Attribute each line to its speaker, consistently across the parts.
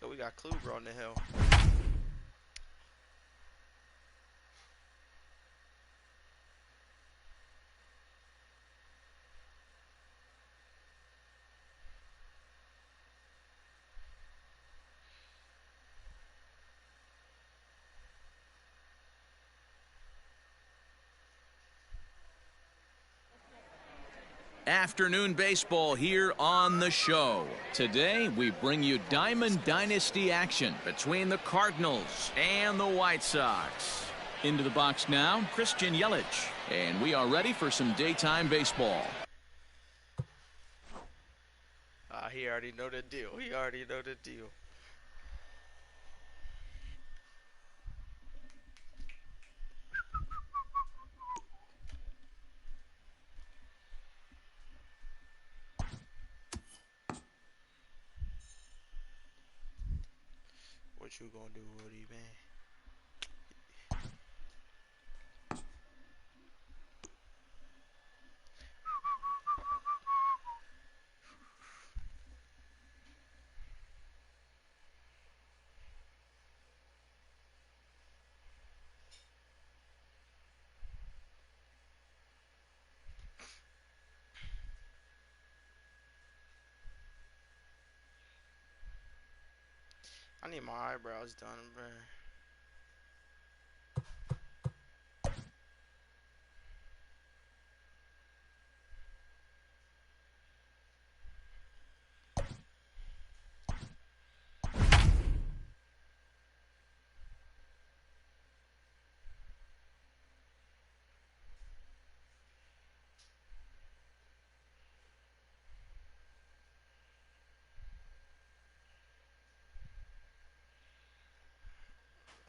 Speaker 1: go. We got Kluber on the hill.
Speaker 2: Afternoon baseball here on the show. Today we bring you Diamond Dynasty action between the Cardinals and the White Sox. Into the box now, Christian Yelich, and we are ready for some daytime baseball.
Speaker 1: He already know the deal. He already know the deal. What you gonna do, Woody, man? I need my eyebrows done, bro.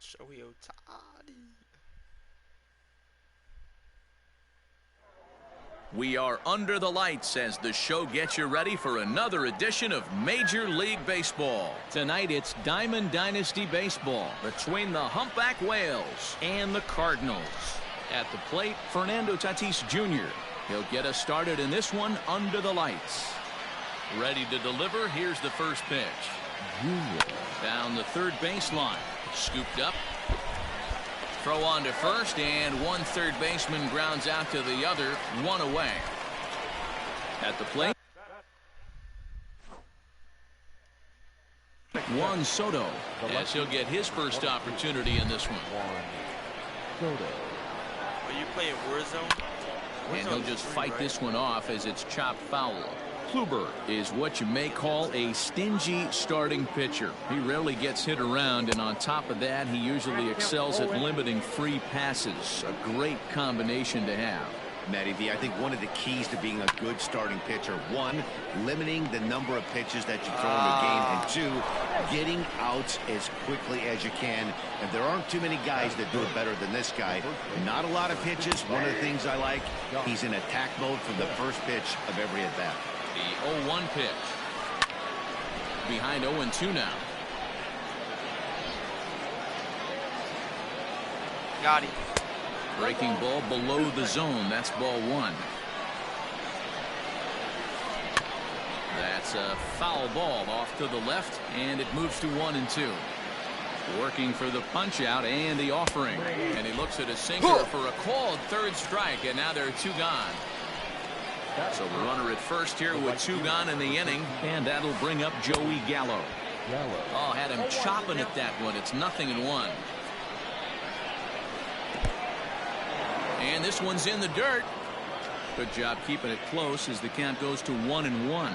Speaker 1: Shohei Ohtani.
Speaker 2: We are under the lights as the show gets you ready for another edition of Major League Baseball. Tonight it's Diamond Dynasty Baseball between the Humpback Whales and the Cardinals. At the plate, Fernando Tatis Jr. He'll get us started in this one under the lights. Ready to deliver, here's the first pitch. Down the third baseline. Scooped up. Throw on to first, and one third baseman grounds out to the other, one away. At the plate, Juan Soto, as he'll get his first opportunity in this one.
Speaker 1: Are you playing Warzone?
Speaker 2: And he'll just fight this one off as it's chopped foul. Kluber is what you may call a stingy starting pitcher. He rarely gets hit around, and on top of that, he usually excels at limiting free passes. A great combination to have.
Speaker 3: Matty V, I think one of the keys to being a good starting pitcher, one, limiting the number of pitches that you throw in the game, and two, getting outs as quickly as you can. And there aren't too many guys that do it better than this guy. Not a lot of pitches. One of the things I like, he's in attack mode from the first pitch of every at bat.
Speaker 2: The 0-1 pitch. Behind 0-2 now.
Speaker 1: Got him.
Speaker 2: Breaking ball below the zone. That's ball one. That's a foul ball off to the left, and it moves to 1-2. Working for the punch out and the offering. And he looks at a sinker for a called third strike, and now there are two gone. So the runner at first here with two gone in the inning, and that'll bring up Joey Gallo. Oh, had him chopping at that one. It's 0-1. And this one's in the dirt. Good job keeping it close as the count goes to 1-1.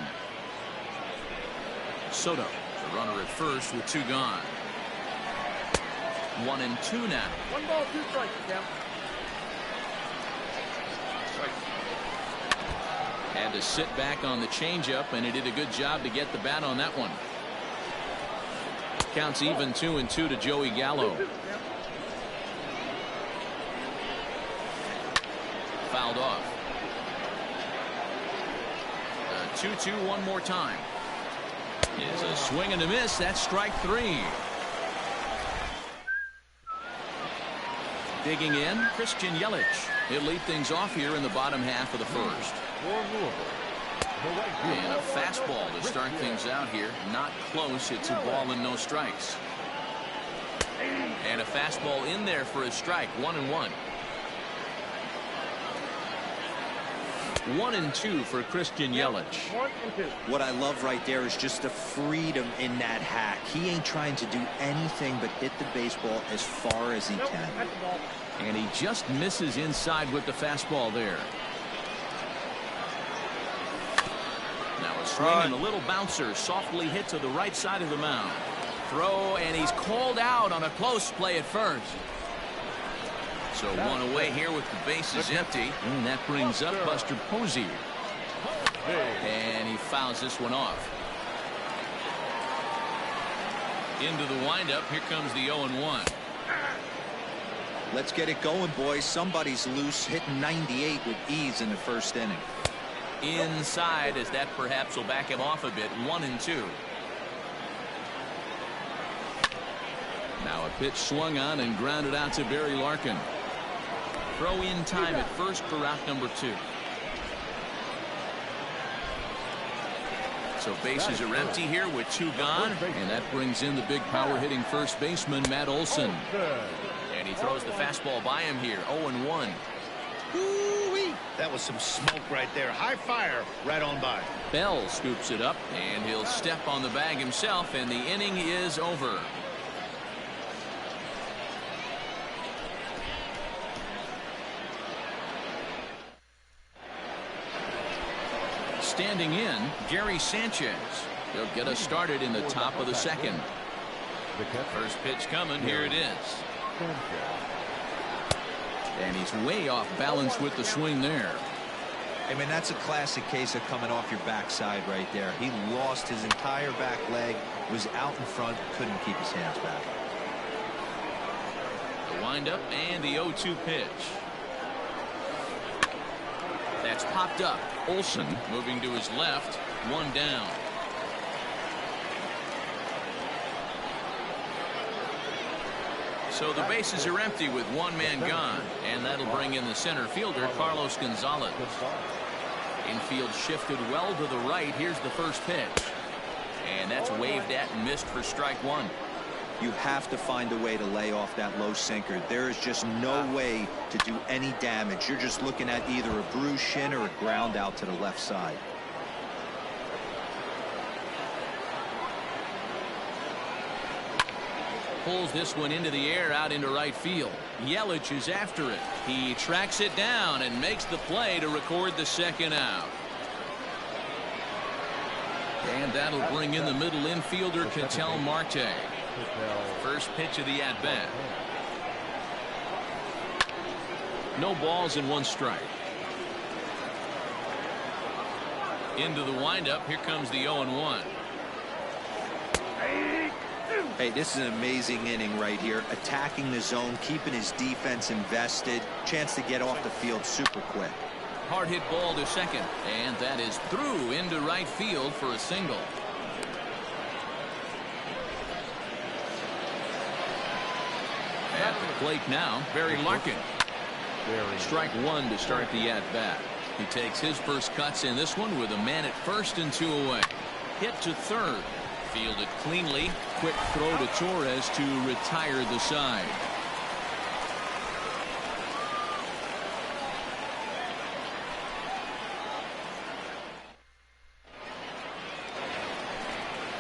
Speaker 2: Soto, the runner at first with two gone. 1-2 now.
Speaker 4: 1 ball, 2 strikes, Cam.
Speaker 2: Had to sit back on the changeup, and he did a good job to get the bat on that one. Counts even 2-2 to Joey Gallo. Fouled off. 2-2 one more time. It's a swing and a miss. That's strike three. Digging in, Christian Yelich. He'll lead things off here in the bottom half of the first. And a fastball to start things out here. Not close. It's a ball and no strikes. And a fastball in there for a strike. 1-1. 1-2 for Christian Yelich.
Speaker 4: What I love right there is just the freedom in that hack. He ain't trying to do anything but hit the baseball as far as he can.
Speaker 2: And he just misses inside with the fastball there. Now a swing and a little bouncer softly hit to the right side of the mound. Throw, and he's called out on a close play at first. So one away here with the bases empty. And that brings up Buster Posey. And he fouls this one off. Into the windup. Here comes the 0-1.
Speaker 4: Let's get it going, boys. Somebody's loose, hitting 98 with ease in the first inning.
Speaker 2: Inside, as that perhaps will back him off a bit. 1-2. Now a pitch swung on and grounded out to Barry Larkin. Throw in time at first for out number 2. So bases are empty here with 2 gone, and that brings in the big power hitting first baseman Matt Olson. And he throws the fastball by him here. 0-1.
Speaker 3: Ooh-wee. That was some smoke right there. High fire right on by.
Speaker 2: Bell scoops it up, and he'll step on the bag himself, and the inning is over. Standing in, Gary Sanchez. He'll get us started in the top of the second. First pitch coming. Here it is. And he's way off balance with the swing there.
Speaker 4: I mean, that's a classic case of coming off your backside right there. He lost his entire back leg, was out in front, couldn't keep his hands back.
Speaker 2: The windup and the 0-2 pitch. That's popped up. Olson moving to his left. 1 down. So the bases are empty with 1 man gone, and that'll bring in the center fielder Carlos Gonzalez. Infield shifted well to the right. Here's the first pitch, and that's waved at and missed for strike 1.
Speaker 4: You have to find a way to lay off that low sinker. There is just no way to do any damage. You're just looking at either a bruised shin or a ground out to the left side.
Speaker 2: Pulls this one into the air out into right field. Yelich is after it. He tracks it down and makes the play to record the second out. And that'll bring in the middle infielder Ketel Marte. First pitch of the at-bat. No balls and 1 strike. Into the windup. Here comes the 0-1.
Speaker 4: Hey, this is an amazing inning right here. Attacking the zone, keeping his defense invested. Chance to get off the field super quick.
Speaker 2: Hard hit ball to second, and that is through into right field for a single. At the plate now, Barry Larkin. Strike 1 to start the at-bat. He takes his first cuts in this one with a man at first and 2 away. Hit to third. Fielded cleanly. Quick throw to Torres to retire the side.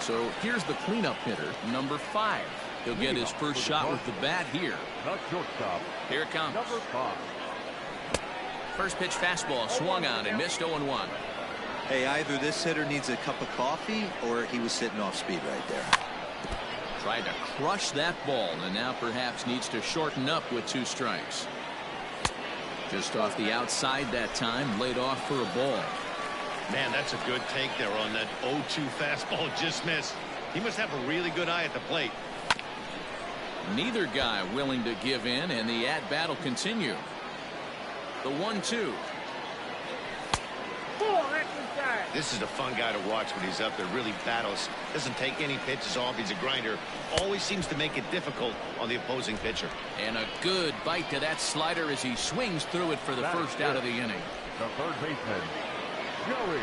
Speaker 2: So here's the cleanup hitter, number 5. He'll get his first shot with the bat here. Here it comes. First pitch fastball swung on and missed. 0-1.
Speaker 4: Hey, either this hitter needs a cup of coffee or he was sitting off speed right there.
Speaker 2: Tried to crush that ball and now perhaps needs to shorten up with 2 strikes. Just off the outside that time, laid off for a ball.
Speaker 3: Man, that's a good take there on that 0-2 fastball. Just missed. He must have a really good eye at the plate.
Speaker 2: Neither guy willing to give in, and the at-bat will continue. The 1-2.
Speaker 3: This is a fun guy to watch when he's up there. Really battles. Doesn't take any pitches off. He's a grinder. Always seems to make it difficult on the opposing pitcher.
Speaker 2: And a good bite to that slider as he swings through it for the first out of the inning.
Speaker 5: The third baseman, Joey.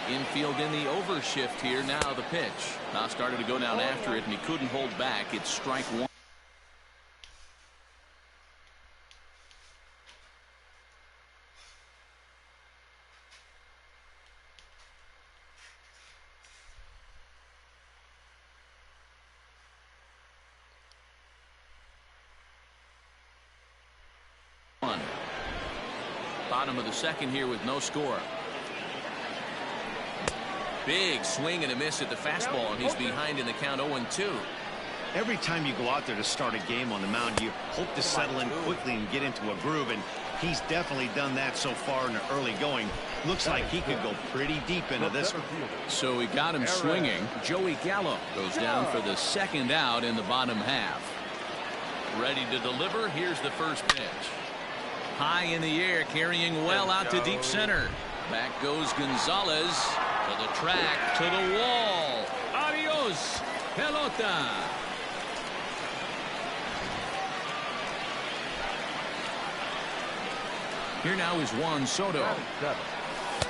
Speaker 2: Infield in the overshift here. Now the pitch. Now started to go down after it, and he couldn't hold back. It's strike one. Bottom of the second here with no score. Big swing and a miss at the fastball, and he's behind in the count 0-2.
Speaker 3: Every time you go out there to start a game on the mound, you hope to settle in quickly and get into a groove, and he's definitely done that so far in the early going. Looks like he could go pretty deep into this one.
Speaker 2: So he got him swinging. Joey Gallo goes down for the second out in the bottom half. Ready to deliver. Here's the first pitch. High in the air, carrying well out to deep center. Back goes Gonzalez to the track, to the wall. Adios, pelota. Here now is Juan Soto.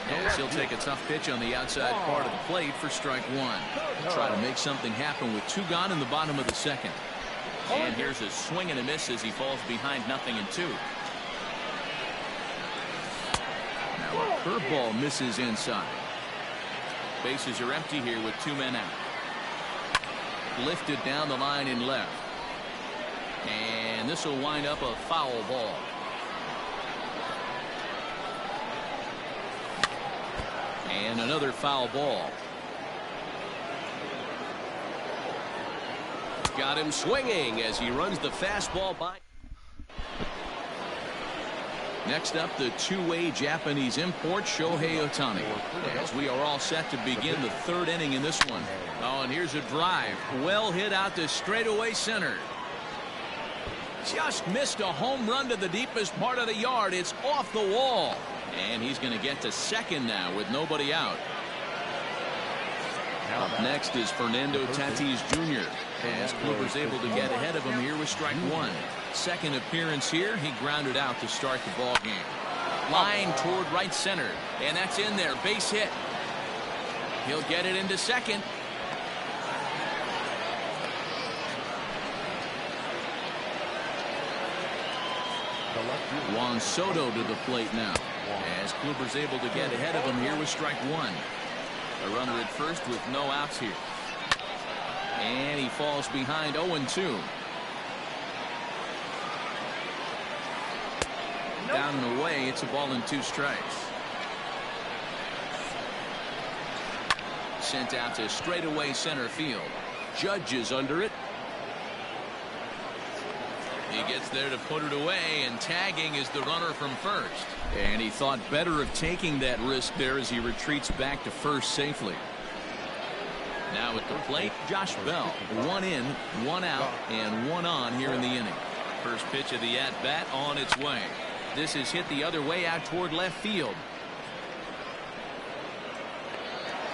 Speaker 2: Yes, he'll take a tough pitch on the outside part of the plate for strike one. He'll try to make something happen with two gone in the bottom of the second. And here's a swing and a miss as he falls behind 0-2. Now a curveball misses inside. Bases are empty here with two men out. Lifted down the line in left. And this will wind up a foul ball. And another foul ball. Got him swinging as he runs the fastball by. Next up, the two-way Japanese import, Shohei Ohtani. As we are all set to begin the third inning in this one. Oh, and here's a drive. Well hit out to straightaway center. Just missed a home run to the deepest part of the yard. It's off the wall. And he's going to get to second now with nobody out. Up next is Fernando Tatis Jr. As Kluber's able to get ahead of him here with strike one. Second appearance here, he grounded out to start the ball game. Line toward right center, and that's in there. Base hit. He'll get it into second. Juan Soto to the plate now. As Kluber's able to get ahead of him here with strike one. A runner at first with no outs here. And he falls behind 0-2. Down and away, it's a ball and two strikes. Sent out to straightaway center field. Judge is under it. He gets there to put it away, and tagging is the runner from first. And he thought better of taking that risk there as he retreats back to first safely. Now at the plate, Josh Bell. One in, one out, and one on here in the inning. First pitch of the at-bat on its way. This is hit the other way out toward left field.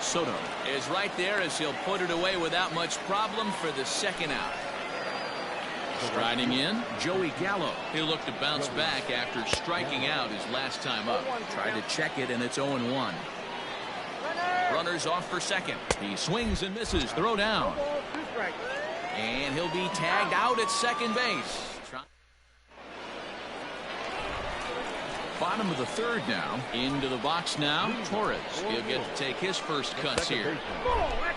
Speaker 2: Soto is right there as he'll put it away without much problem for the second out. Striding in, Joey Gallo. He'll look to bounce back after striking out his last time up. Tried to check it, and it's 0-1. Runners off for second. He swings and misses. Throw down. And he'll be tagged out at second base. Bottom of the third now. Into the box now. Torres. He'll get to take his first cuts here.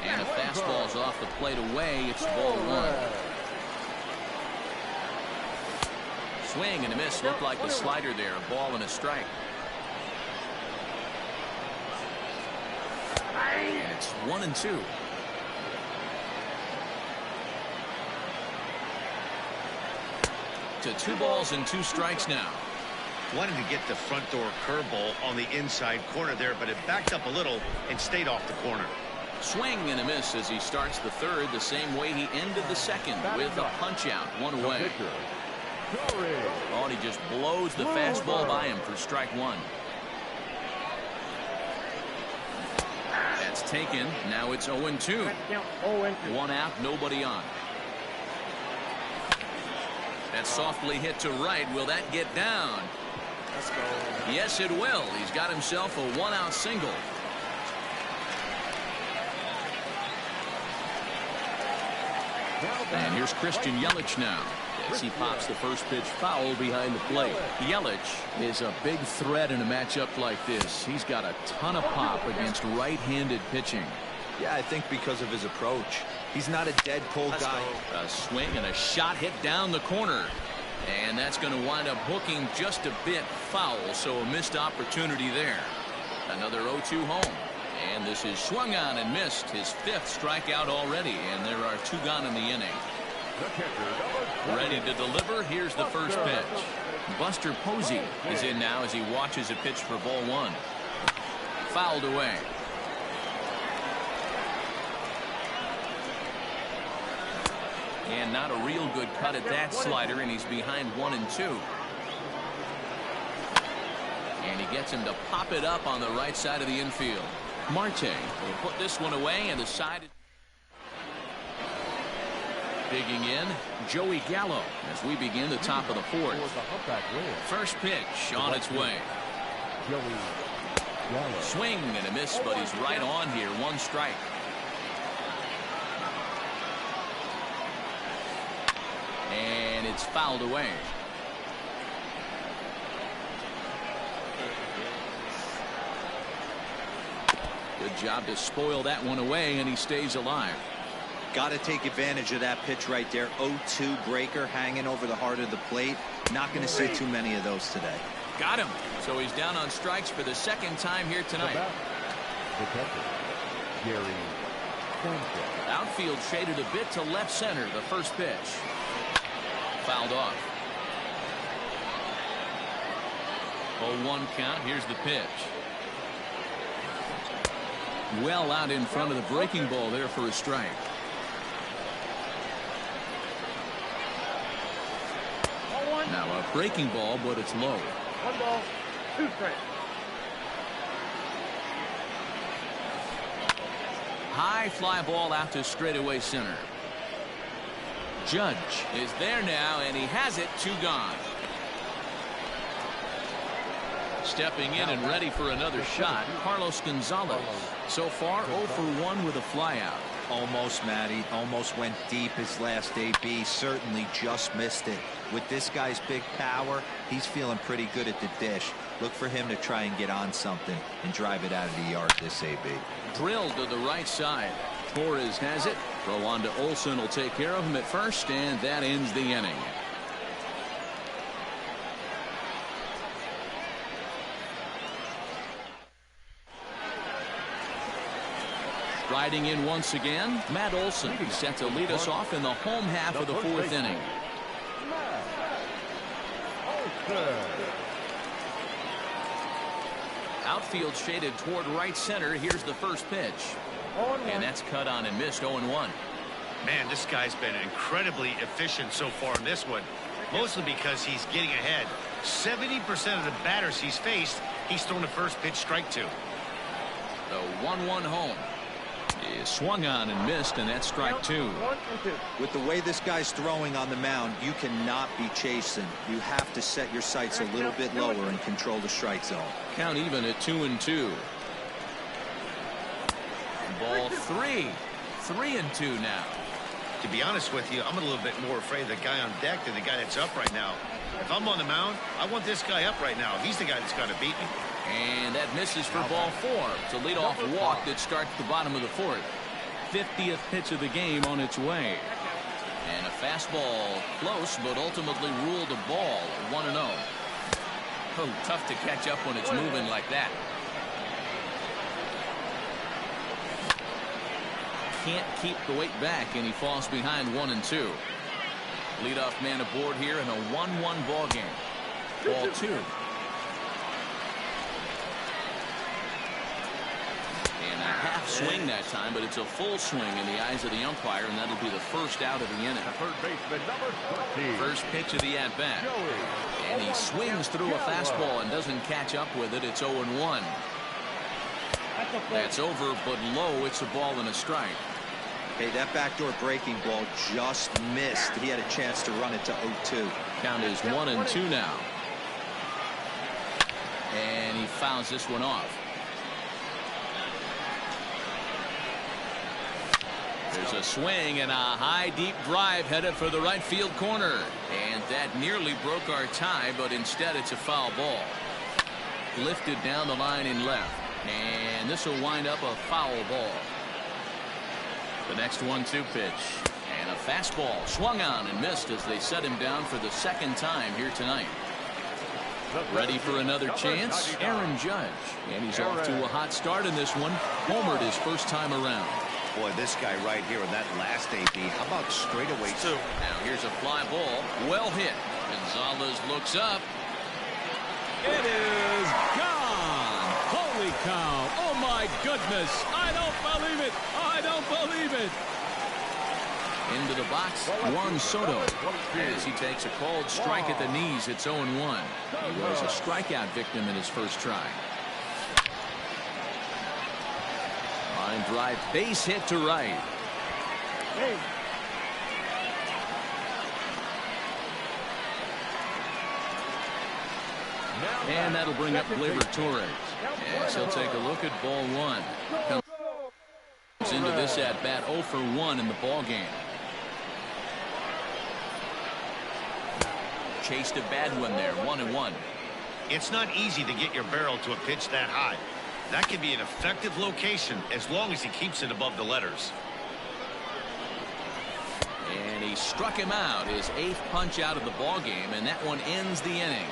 Speaker 2: And a fastball's off the plate away. It's ball one. Swing and a miss. Looked like the slider there. A ball and a strike. And it's 1-2. To 2 balls and 2 strikes now.
Speaker 3: Wanted to get the front door curveball on the inside corner there, but it backed up a little and stayed off the corner.
Speaker 2: Swing and a miss as he starts the third the same way he ended the second with a punch out. One away. Oh, and he just blows the fastball by him for strike one. That's taken. Now it's 0-2. One out, nobody on. That's softly hit to right. Will that get down?
Speaker 1: Let's go.
Speaker 2: Yes, it will. He's got himself a one-out single. And here's Christian Yelich now as he pops the first pitch foul behind the plate. Yelich is a big threat in a matchup like this. He's got a ton of pop against right-handed pitching.
Speaker 4: Yeah, I think because of his approach. He's not a dead pull guy.
Speaker 2: A swing and a shot hit down the corner. And that's going to wind up hooking just a bit foul, so a missed opportunity there. Another 0-2 home. And this is swung on and missed, his 5th strikeout already, and there are 2 gone in the inning. Ready to deliver. Here's the first pitch. Buster Posey is in now as he watches a pitch for ball 1. Fouled away. And not a real good cut at that slider, and he's behind 1-2. And he gets him to pop it up on the right side of the infield. Marte will put this one away, and the side digging in. Joey Gallo as we begin the top of the 4th. First pitch on its way. Swing and a miss, but he's right on here. 1 strike. And it's fouled away. Good job to spoil that one away, and he stays alive.
Speaker 4: Got to take advantage of that pitch right there. 0-2 breaker hanging over the heart of the plate. Not going to see too many of those today.
Speaker 2: Got him. So he's down on strikes for the 2nd time here tonight. Outfield shaded a bit to left center. The first pitch. Fouled off. 0-1 count. Here's the pitch. Well out in front of the breaking ball there for a strike. Now a breaking ball, but it's low.
Speaker 5: 1 ball, 2 strikes.
Speaker 2: High fly ball out to straightaway center. Judge is there now, and he has it. 2 gone. Stepping in and ready for another shot, Carlos Gonzalez. So far 0 for 1 with a flyout.
Speaker 4: Almost, Matty. Almost went deep his last AB. Certainly just missed it. With this guy's big power, he's feeling pretty good at the dish. Look for him to try and get on something and drive it out of the yard this AB.
Speaker 2: Drilled to the right side. Torres has it. Throw on to Olsen will take care of him at first, and that ends the inning. Riding in once again, Matt Olsen set to lead us off in the home half of the 4th inning. Outfield shaded toward right center. Here's the first pitch. And that's cut on and missed. 0-1.
Speaker 3: Man, this guy's been incredibly efficient so far in this one. Mostly because he's getting ahead. 70% of the batters he's faced, he's thrown the first pitch strike to.
Speaker 2: The 1-1 home is swung on and missed, and that's strike 2.
Speaker 4: With the way this guy's throwing on the mound, you cannot be chasing. You have to set your sights a little bit lower and control the strike zone.
Speaker 2: Count even at 2-2. Ball 3. 3-2 now.
Speaker 3: To be honest with you, I'm a little bit more afraid of the guy on deck than the guy that's up right now. If I'm on the mound, I want this guy up right now. He's the guy that's got to beat me.
Speaker 2: And that misses for ball 4. It's a leadoff walk that starts the bottom of the 4th. 50th pitch of the game on its way. And a fastball close, but ultimately ruled a ball. 1-0. Oh, tough to catch up when it's moving like that. Can't keep the weight back, and he falls behind 1-2. Leadoff man aboard here in a 1-1 ball game. Ball 2. And a half swing that time, but it's a full swing in the eyes of the umpire, and that'll be the first out of the inning. First pitch of the at-bat. And he swings through a fastball and doesn't catch up with it. It's 0-1. That's over, but low. It's a ball and a strike.
Speaker 4: Hey, that backdoor breaking ball just missed. He had a chance to run it to 0-2.
Speaker 2: Count is 1-2 now. And he fouls this one off. There's a swing and a high deep drive headed for the right field corner. And that nearly broke our tie, but instead it's a foul ball. Lifted down the line in left. And this will wind up a foul ball. The next 1-2 pitch. And a fastball swung on and missed as they set him down for the second time here tonight. Ready for another chance, Aaron Judge. And he's off to a hot start in this one. Homered his first time around.
Speaker 3: Boy, this guy right here in that last AB. How about straightaway?
Speaker 2: Now here's a fly ball. Well hit. Gonzalez looks up.
Speaker 6: It is gone. Holy cow. Oh, my goodness. I don't believe it. I don't believe it.
Speaker 2: Into the box, Juan Soto. As he takes a called strike at the knees, it's 0-1. He was a strikeout victim in his first try. Line drive, base hit to right. And that'll bring up Gleyber Torres. As he'll take a look at ball one. Comes into this at bat 0 for 1 in the ball game. Chased a bad one there, 1-1.
Speaker 3: It's not easy to get your barrel to a pitch that high. That can be an effective location as long as he keeps it above the letters.
Speaker 2: And he struck him out, his 8th punch out of the ball game, and that one ends the inning.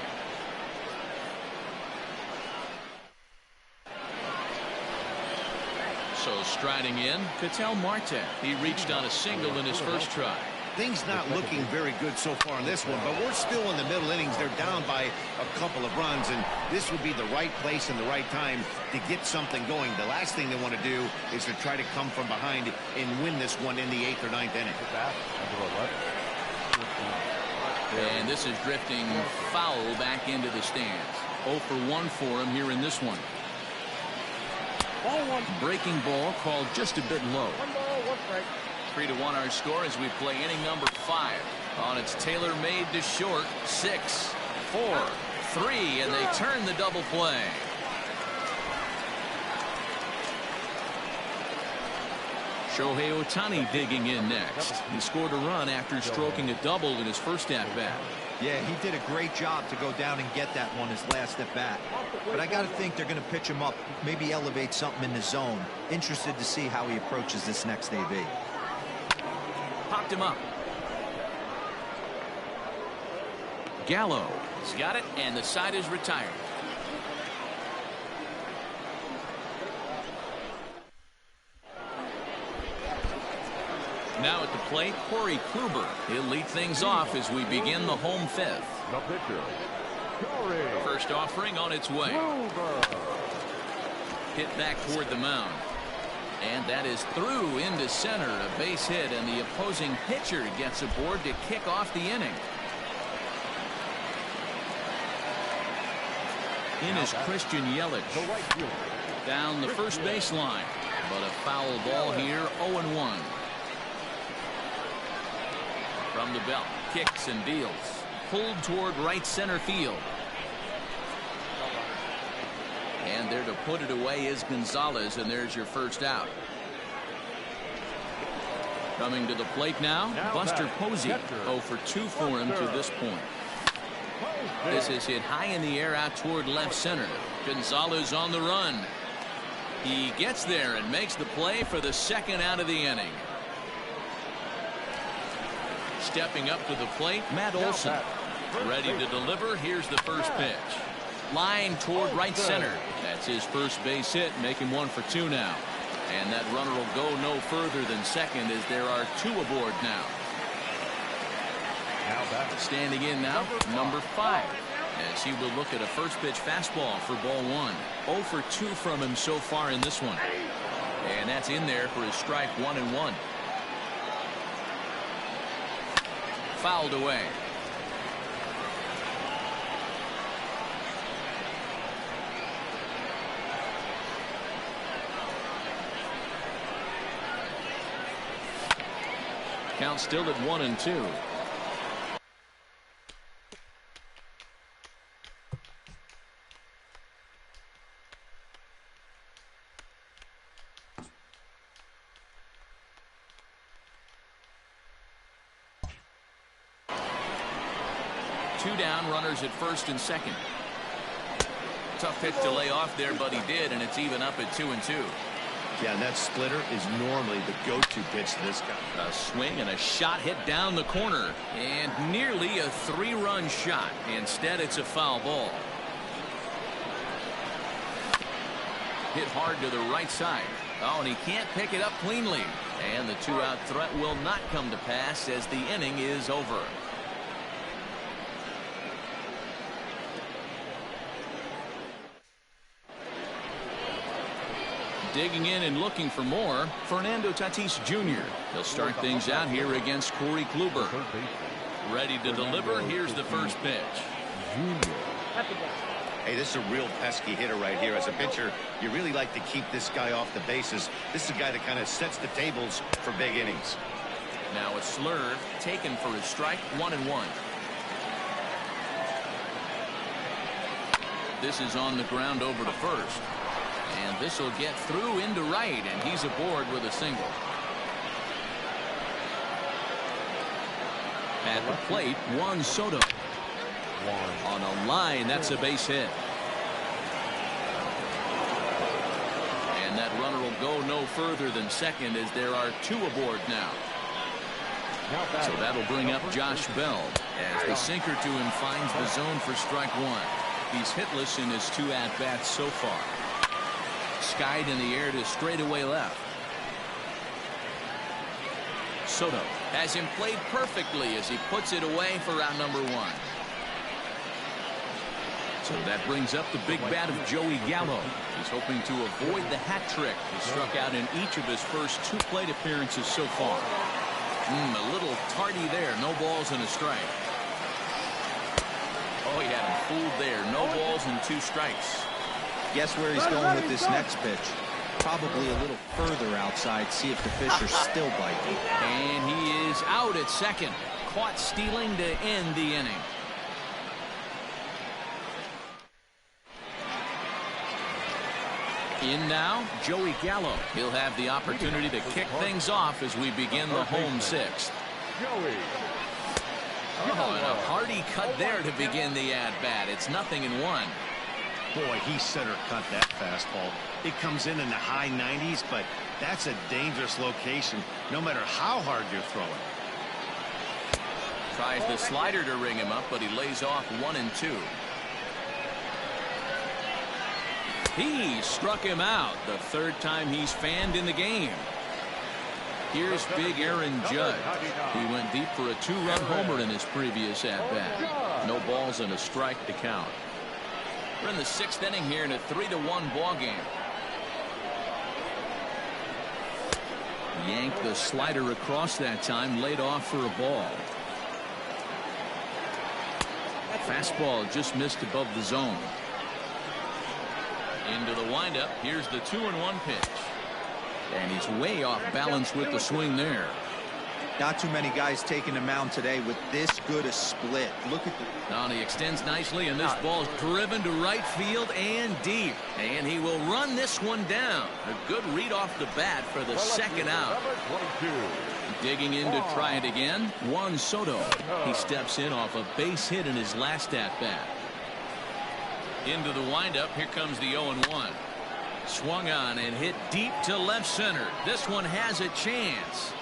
Speaker 2: So striding in, Ketel Marte. He reached on a single in his first try.
Speaker 3: Things not looking very good so far in this one, but we're still in the middle innings. They're down by a couple of runs, and this would be the right place and the right time to get something going. The last thing they want to do is to try to come from behind and win this one in the 8th or 9th inning.
Speaker 2: And this is drifting foul back into the stands. 0 for 1 for him here in this one. Breaking ball called just a bit low. 3-1 our score as we play inning number 5. On its tailor-made to short. 6, 4, 3, and they turn the double play. Shohei Ohtani digging in next. He scored a run after stroking a double in his first at-bat.
Speaker 4: Yeah, he did a great job to go down and get that one his last at bat. But I got to think they're going to pitch him up, maybe elevate something in the zone. Interested to see how he approaches this next AB.
Speaker 2: Popped him up. Gallo has got it, and the side is retired. Now at the plate, Corey Kluber. He'll lead things off as we begin the home 5th.
Speaker 5: The pitcher,
Speaker 2: First offering on its way. Hit back toward the mound. And that is through into center. A base hit, and the opposing pitcher gets aboard to kick off the inning. In is Christian Yelich. Down the first baseline. But a foul ball here, 0-1. From the belt, kicks and deals. Pulled toward right center field. And there to put it away is Gonzalez, and there's your first out. Coming to the plate now, Buster Posey. 0 for 2 for him to this point. This is hit high in the air out toward left center. Gonzalez on the run. He gets there and makes the play for the second out of the inning. Stepping up to the plate, Matt Olson. Ready to deliver. Here's the first pitch. Line toward right center. That's his first base hit, making 1 for 2 now. And that runner will go no further than second as there are 2 aboard now. Standing in now, number 5. As he will look at a first pitch fastball for ball 1. 0 for 2 from him so far in this one. And that's in there for his strike 1-1. Fouled away. Count still at 1-2. 2 down, runners at first and second. Tough pitch to lay off there, but he did, and it's even up at 2-2.
Speaker 3: Yeah, and that splitter is normally the go-to pitch to this guy.
Speaker 2: A swing and a shot hit down the corner, and nearly a 3-run shot. Instead, it's a foul ball. Hit hard to the right side. Oh, and he can't pick it up cleanly. And the 2-out threat will not come to pass as the inning is over. Digging in and looking for more, Fernando Tatis Jr. He'll start things out here against Corey Kluber. Ready to deliver. Here's the first pitch.
Speaker 3: Hey, this is a real pesky hitter right here. As a pitcher, you really like to keep this guy off the bases. This is a guy that kind of sets the tables for big innings.
Speaker 2: Now a slurve taken for his strike, 1-1. This is on the ground over to first. And this will get through into right, and he's aboard with a single. At the plate, Juan Soto. On a line, that's a base hit. And that runner will go no further than second as there are 2 aboard now. So that'll bring up Josh Bell as the sinker to him finds the zone for strike 1. He's hitless in his 2 at-bats so far. Skied in the air to straightaway left. Soto has him played perfectly as he puts it away for out number 1. So that brings up the big bat of Joey Gallo. He's hoping to avoid the hat trick. He struck out in each of his first 2 plate appearances so far. A little tardy there. No balls and a strike. Oh, he had him fooled there. No balls and 2 strikes.
Speaker 4: Guess where he's going with this next pitch? Probably a little further outside. See if the fish are still biting.
Speaker 2: And he is out at second. Caught stealing to end the inning. In now, Joey Gallo. He'll have the opportunity to kick things off as we begin the home 6th. Oh, and a hearty cut there to begin the at-bat. It's 0-1.
Speaker 3: Boy, he center cut that fastball. It comes in the high 90s, but that's a dangerous location, no matter how hard you're throwing.
Speaker 2: Tries the slider to ring him up, but he lays off 1-2. He struck him out the 3rd time he's fanned in the game. Here's big Aaron Judge. He went deep for a 2-run homer in his previous at-bat. No balls and a strike to count. We're in the 6th inning here in a 3-1 ball game. Yanked the slider across that time, laid off for a ball. Fastball just missed above the zone. Into the windup. Here's the 2-1 pitch. And he's way off balance with the swing there.
Speaker 4: Not too many guys taking the mound today with this good a split. Look at the...
Speaker 2: Now he extends nicely, and this ball's driven to right field and deep. And he will run this one down. A good read off the bat for the 2nd out. Digging in to try it again, Juan Soto. He steps in off a base hit in his last at-bat. Into the windup. Here comes the 0-1. Swung on and hit deep to left center. This one has a chance.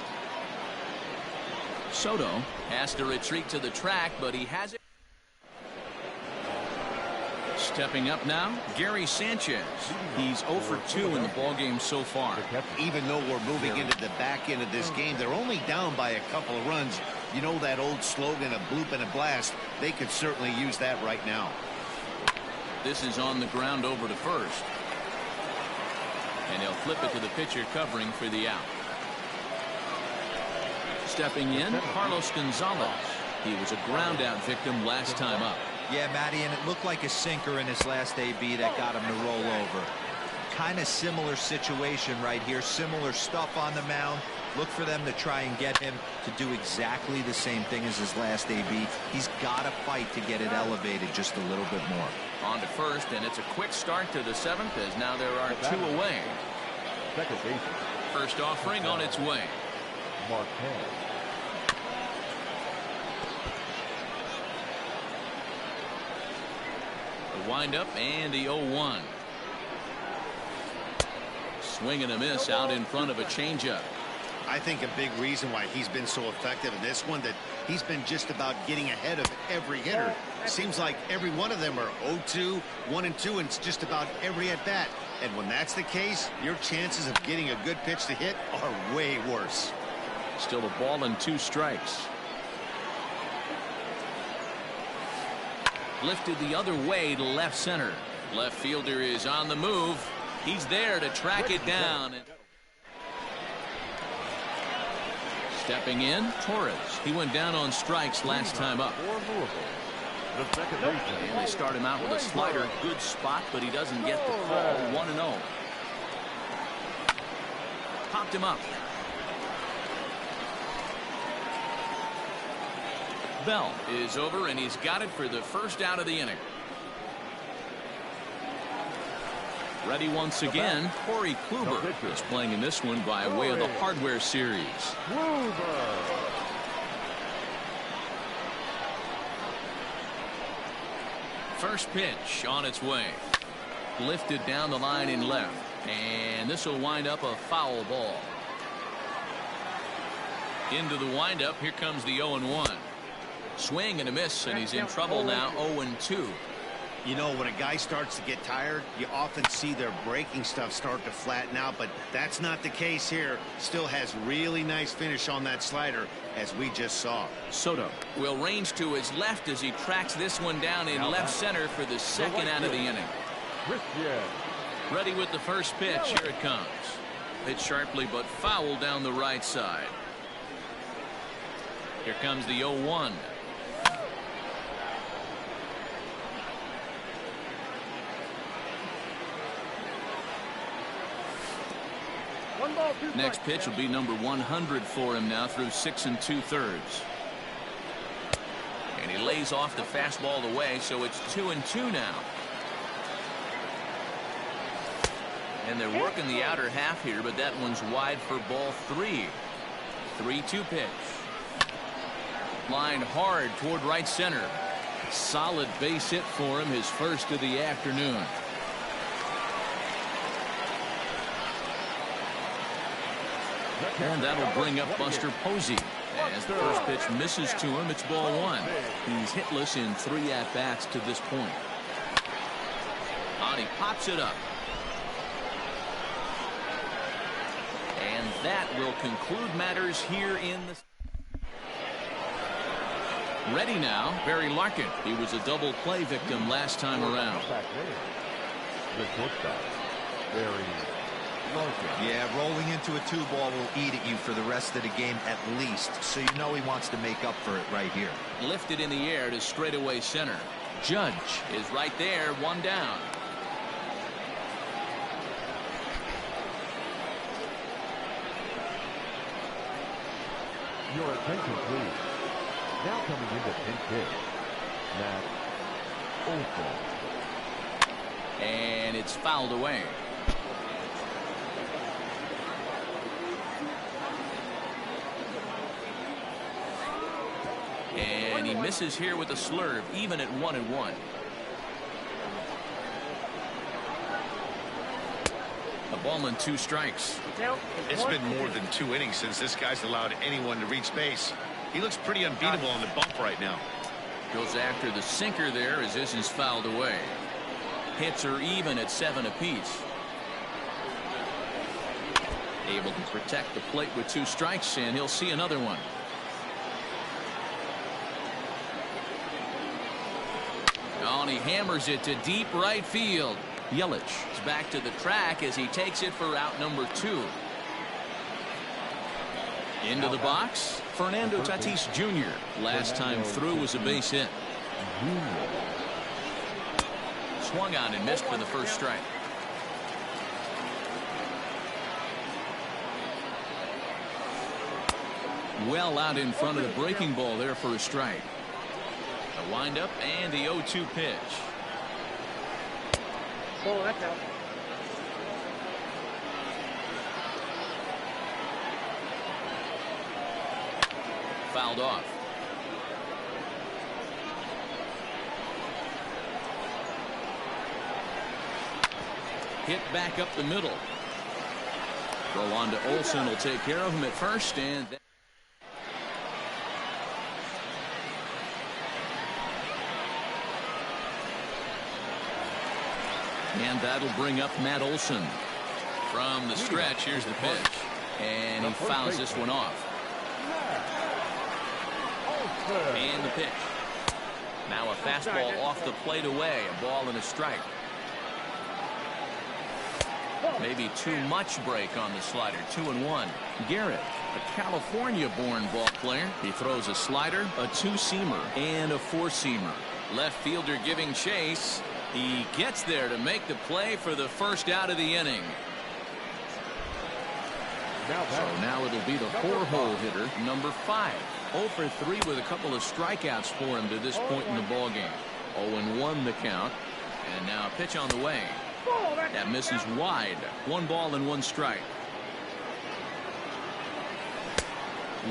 Speaker 2: Soto has to retreat to the track, but he has it. Stepping up now, Gary Sanchez. He's 0 for 2 in the ballgame so far.
Speaker 3: Even though we're moving into the back end of this game, they're only down by a couple of runs. You know that old slogan, a bloop and a blast. They could certainly use that right now.
Speaker 2: This is on the ground over to first. And he'll flip it to the pitcher covering for the out. Stepping in, Carlos Gonzalez. He was a ground out victim last time up.
Speaker 4: Yeah, Matty, and it looked like a sinker in his last AB that got him to roll over. Kind of similar situation right here. Similar stuff on the mound. Look for them to try and get him to do exactly the same thing as his last AB. He's got to fight to get it elevated just a little bit more.
Speaker 2: On to first, and it's a quick start to the 7th as now there are 2 away. First offering on its way. windup and the 0-1. Swing and a miss out in front of a changeup.
Speaker 3: I think a big reason why he's been so effective in this one, that he's been just about getting ahead of every hitter. Seems like every one of them are 0-2, 1-2, and it's just about every at bat. And when that's the case, your chances of getting a good pitch to hit are way worse.
Speaker 2: Still a ball and 2 strikes. Lifted the other way to left center. Left fielder is on the move. He's there to track it down. Stepping in, Torres. He went down on strikes last time up. And they start him out with a slider. Good spot, but he doesn't get the call. 1-0. Popped him up. Bell is over, and he's got it for the first out of the inning. Ready once again, Corey Kluber is playing in this one by way of the Hardware Series. First pitch on its way. Lifted down the line in left, and this will wind up a foul ball. Into the windup, here comes the 0-1. Swing and a miss, and he's in trouble now. 0-2.
Speaker 3: You know, when a guy starts to get tired, you often see their breaking stuff start to flatten out, but that's not the case here. Still has really nice finish on that slider, as we just saw.
Speaker 2: Soto will range to his left as he tracks this one down in left center for the second out of the inning. Ready with the first pitch. Here it comes. Hit sharply but foul down the right side. Here comes the 0-1. Next pitch will be number 100 for him now through 6 2/3. And he lays off the fastball away, so it's 2-2 now. And they're working the outer half here, but that one's wide for ball 3. 3-2 pitch. Line hard toward right center. Solid base hit for him, his first of the afternoon. And that'll bring up Buster Posey. As the first pitch misses to him, it's ball 1. He's hitless in 3 at-bats to this point. And he pops it up. And that will conclude matters here in the... Ready now, Barry Larkin. He was a double play victim last time around.
Speaker 4: Yeah, rolling into a 2-ball will eat at you for the rest of the game at least, so you know he wants to make up for it right here.
Speaker 2: Lifted in the air to straightaway center. Judge is right there, 1 down.
Speaker 7: Your attention, please. Now coming into pinch hit, Matt Olson.
Speaker 2: And it's fouled away. And he misses here with a slurve, even at 1-1. A ball and 2 strikes.
Speaker 3: It's been more than 2 innings since this guy's allowed anyone to reach base. He looks pretty unbeatable on the bump right now.
Speaker 2: Goes after the sinker there as this is fouled away. Hits are even at 7 apiece. Able to protect the plate with 2 strikes, and he'll see another one. Oh, and he hammers it to deep right field. Yelich is back to the track as he takes it for out number 2. Into the box, Fernando Tatis Jr. Last time through was a base hit. Swung on and missed for the first strike. Well out in front of the breaking ball there for a strike. A windup and the 0-2 pitch.
Speaker 5: Oh, that's out.
Speaker 2: Fouled off. Hit back up the middle. Throw on to Olsen will take care of him at first, and that'll bring up Matt Olsen. From the stretch, here's the pitch. And he fouls this one off. And the pitch. Now a fastball off the plate away. A ball and a strike. Maybe too much break on the slider. 2-1. Garrett, a California-born ball player. He throws a slider, a two-seamer, and a four-seamer. Left fielder giving chase. He gets there to make the play for the first out of the inning. So now it'll be the four-hole hitter, number 5. 0 for 3 with a couple of strikeouts for him to this point in the ballgame. 0-1 the count. And now a pitch on the way. That misses wide. 1 ball and 1 strike.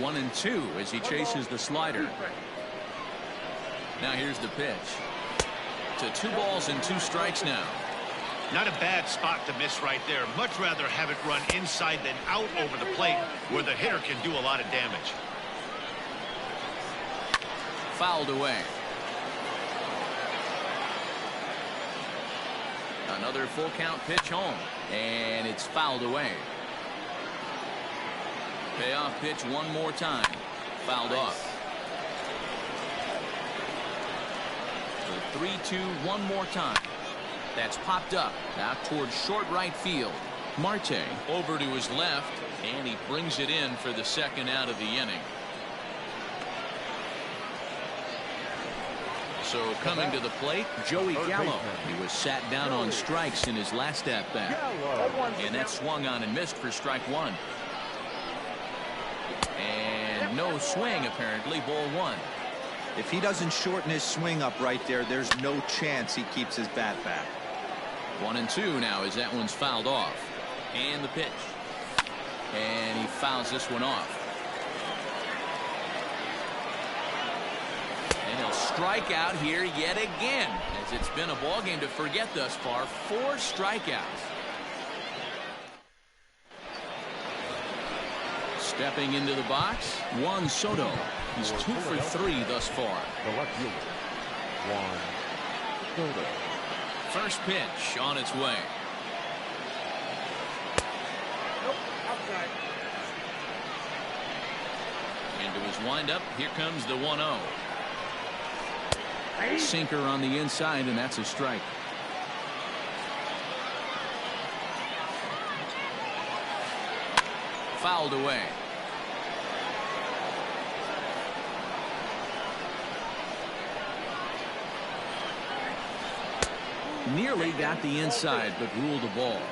Speaker 2: 1-2 as he chases the slider. Now here's the pitch. To 2 balls and 2 strikes now.
Speaker 3: Not a bad spot to miss right there. Much rather have it run inside than out over the plate where the hitter can do a lot of damage.
Speaker 2: Fouled away. Another full count pitch home. And it's fouled away. Payoff pitch one more time. Fouled off. The 3-2 one more time. That's popped up. Now towards short right field. Marte over to his left. And he brings it in for the second out of the inning. So coming to the plate, Joey Gallo. He was sat down on strikes in his last at-bat. And that swung on and missed for strike 1. And no swing, apparently. Ball 1.
Speaker 4: If he doesn't shorten his swing up right there, there's no chance he keeps his bat back.
Speaker 2: 1-2 now as that one's fouled off. And the pitch. And he fouls this one off. And he'll strike out here yet again, as it's been a ball game to forget thus far. 4 strikeouts. Stepping into the box, Juan Soto. He's 2 for 3 thus far.
Speaker 7: The left fielder, Juan Soto.
Speaker 2: First pitch on its way. Into his windup. Here comes the 1-0. Sinker on the inside, and that's a strike. Fouled away. Nearly got the inside, but ruled a ball.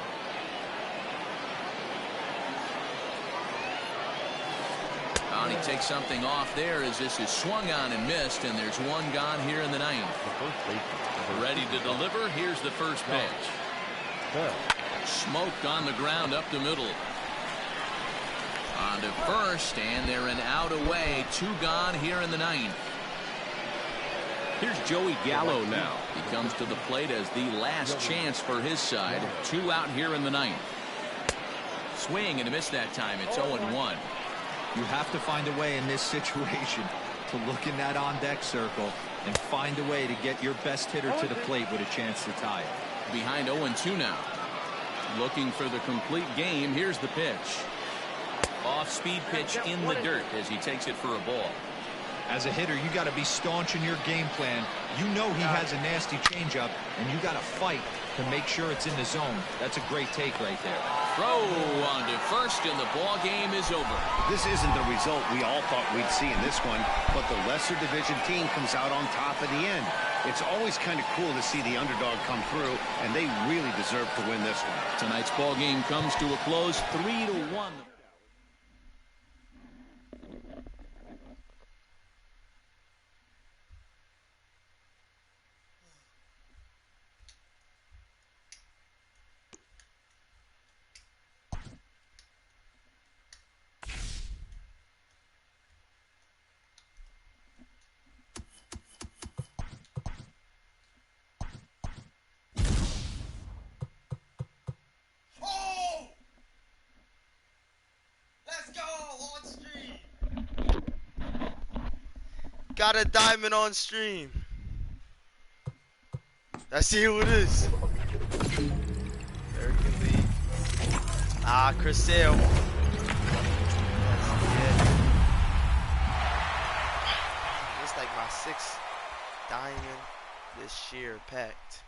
Speaker 2: And he takes something off there as this is swung on and missed, and there's one gone here in the 9th. Ready to deliver. Here's the first pitch. Smoked on the ground up the middle. On to first, and they're an out away. 2 gone here in the 9th. Here's Joey Gallo now. He comes to the plate as the last chance for his side. 2 out here in the 9th. Swing and a miss that time. It's 0-1.
Speaker 4: You have to find a way in this situation to look in that on-deck circle and find a way to get your best hitter to the plate with a chance to tie it.
Speaker 2: Behind 0-2 now. Looking for the complete game. Here's the pitch. Off-speed pitch in the dirt as he takes it for a ball.
Speaker 4: As a hitter, you got to be staunch in your game plan. You know he has a nasty changeup, and you got to fight to make sure it's in the zone. That's a great take right there.
Speaker 2: Throw on to first, and the ball game is over.
Speaker 3: This isn't the result we all thought we'd see in this one, but the lesser division team comes out on top at the end. It's always kind of cool to see the underdog come through, and they really deserve to win this one.
Speaker 2: Tonight's ball game comes to a close, 3-1.
Speaker 1: got a diamond on stream. Let's see who it is. American League. Ah, Chris Sale. It's like my 6th diamond this year packed.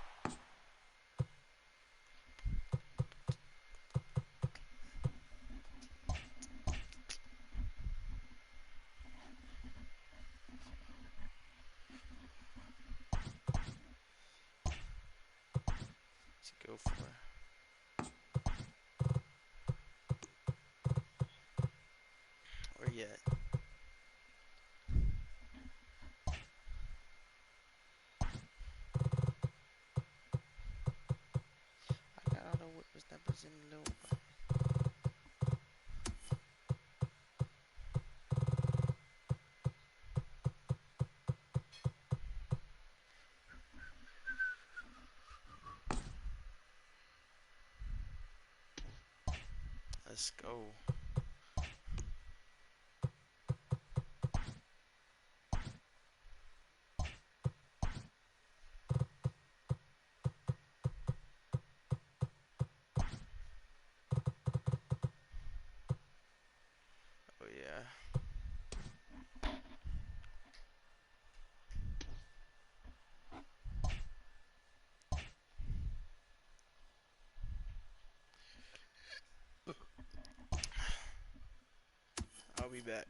Speaker 1: Let's go for it. Where you at? I got all the witness numbers in the little. Let's go. Oh yeah. I'll be back.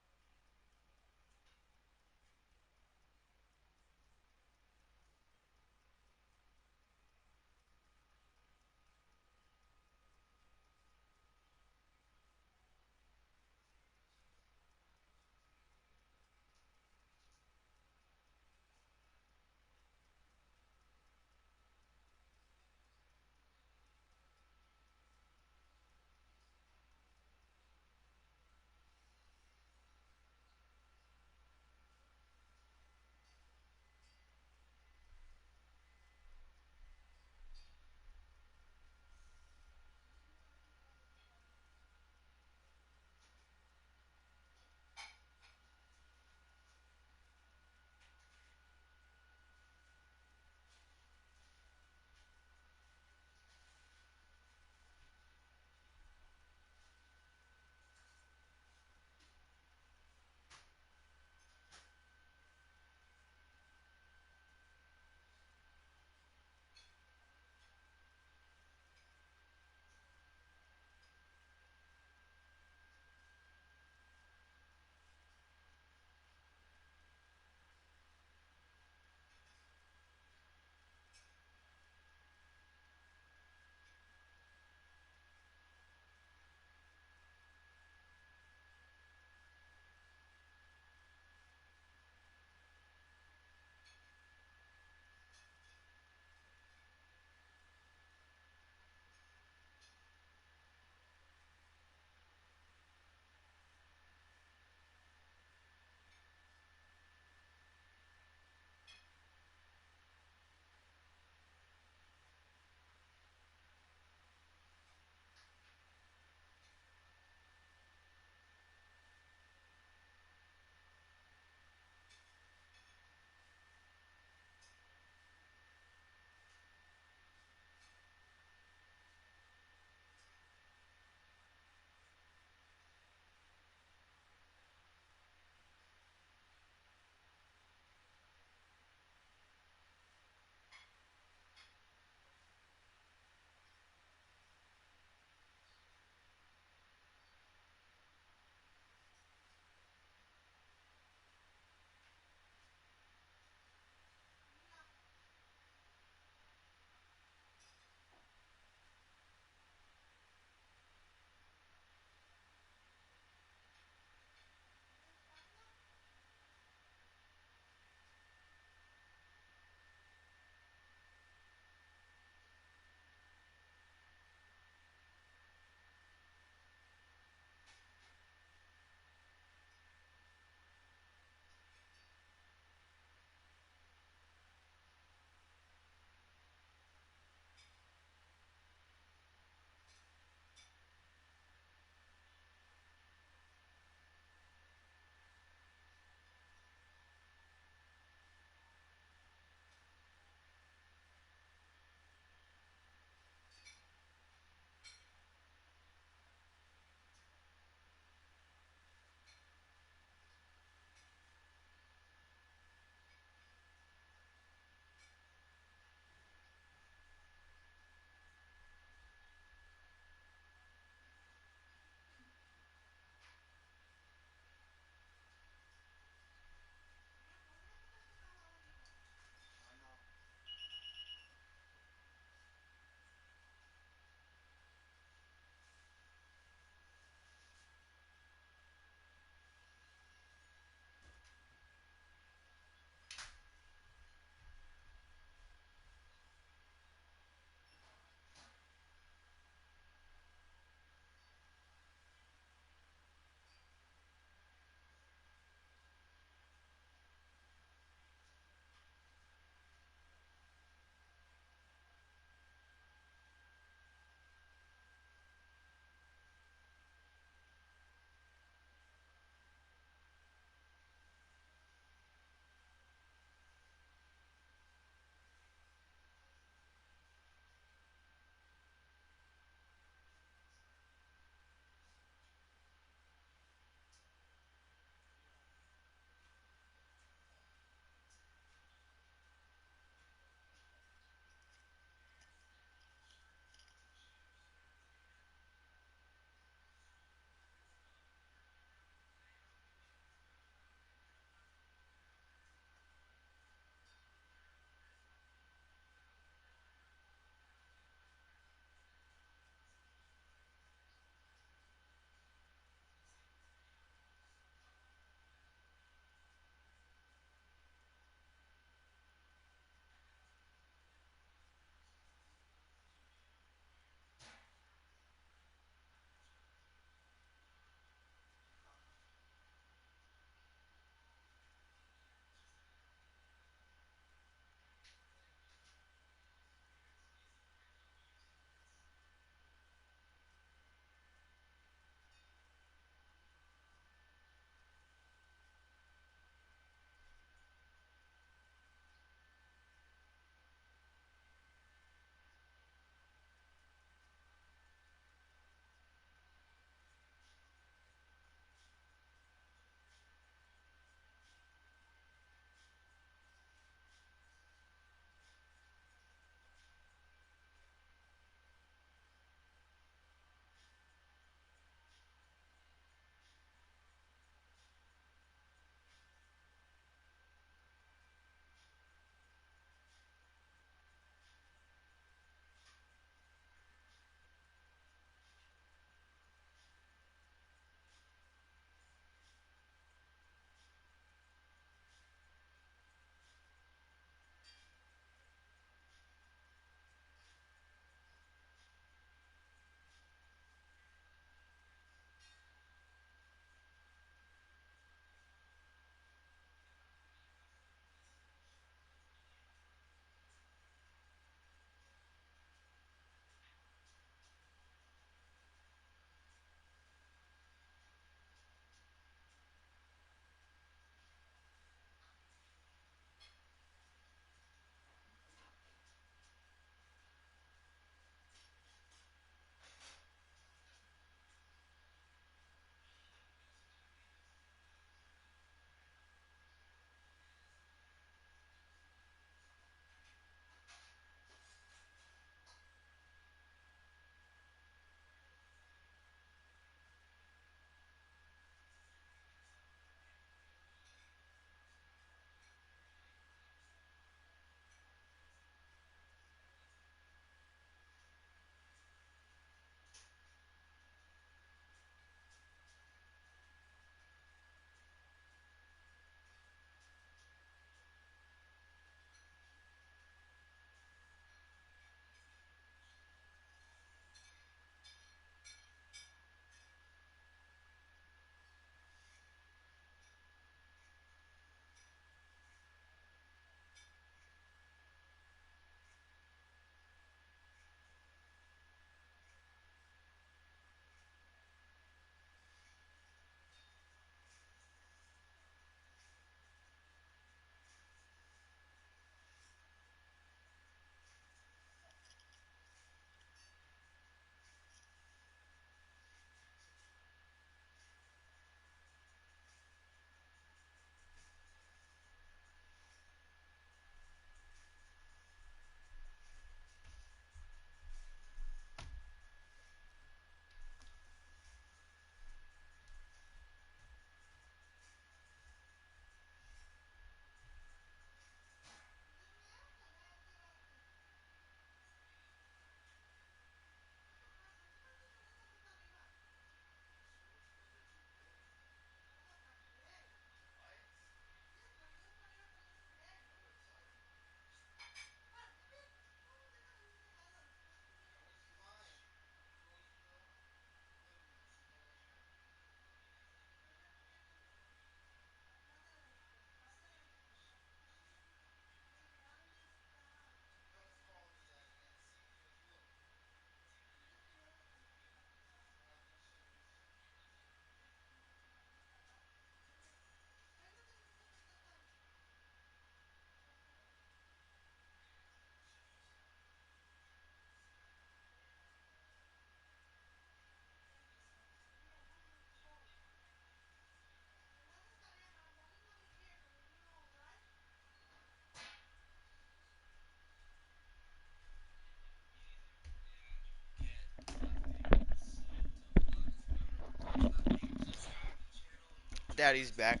Speaker 1: Daddy's back.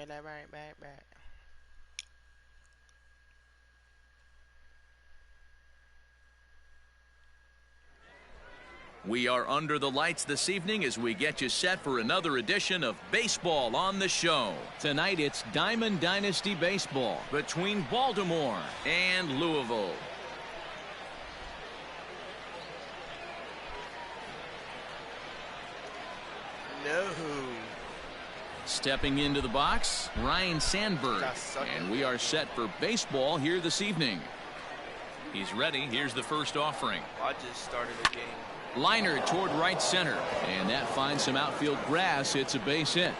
Speaker 1: And I right back.
Speaker 2: We are under the lights this evening as we get you set for another edition of Baseball on the Show. Tonight it's Diamond Dynasty Baseball between Baltimore and Louisville.
Speaker 1: No.
Speaker 2: Stepping into the box, Ryan Sandberg. And we are set for baseball here this evening. He's ready. Here's the first offering.
Speaker 1: I just started the game.
Speaker 2: Liner toward right center. And that finds some outfield grass. It's a base hit.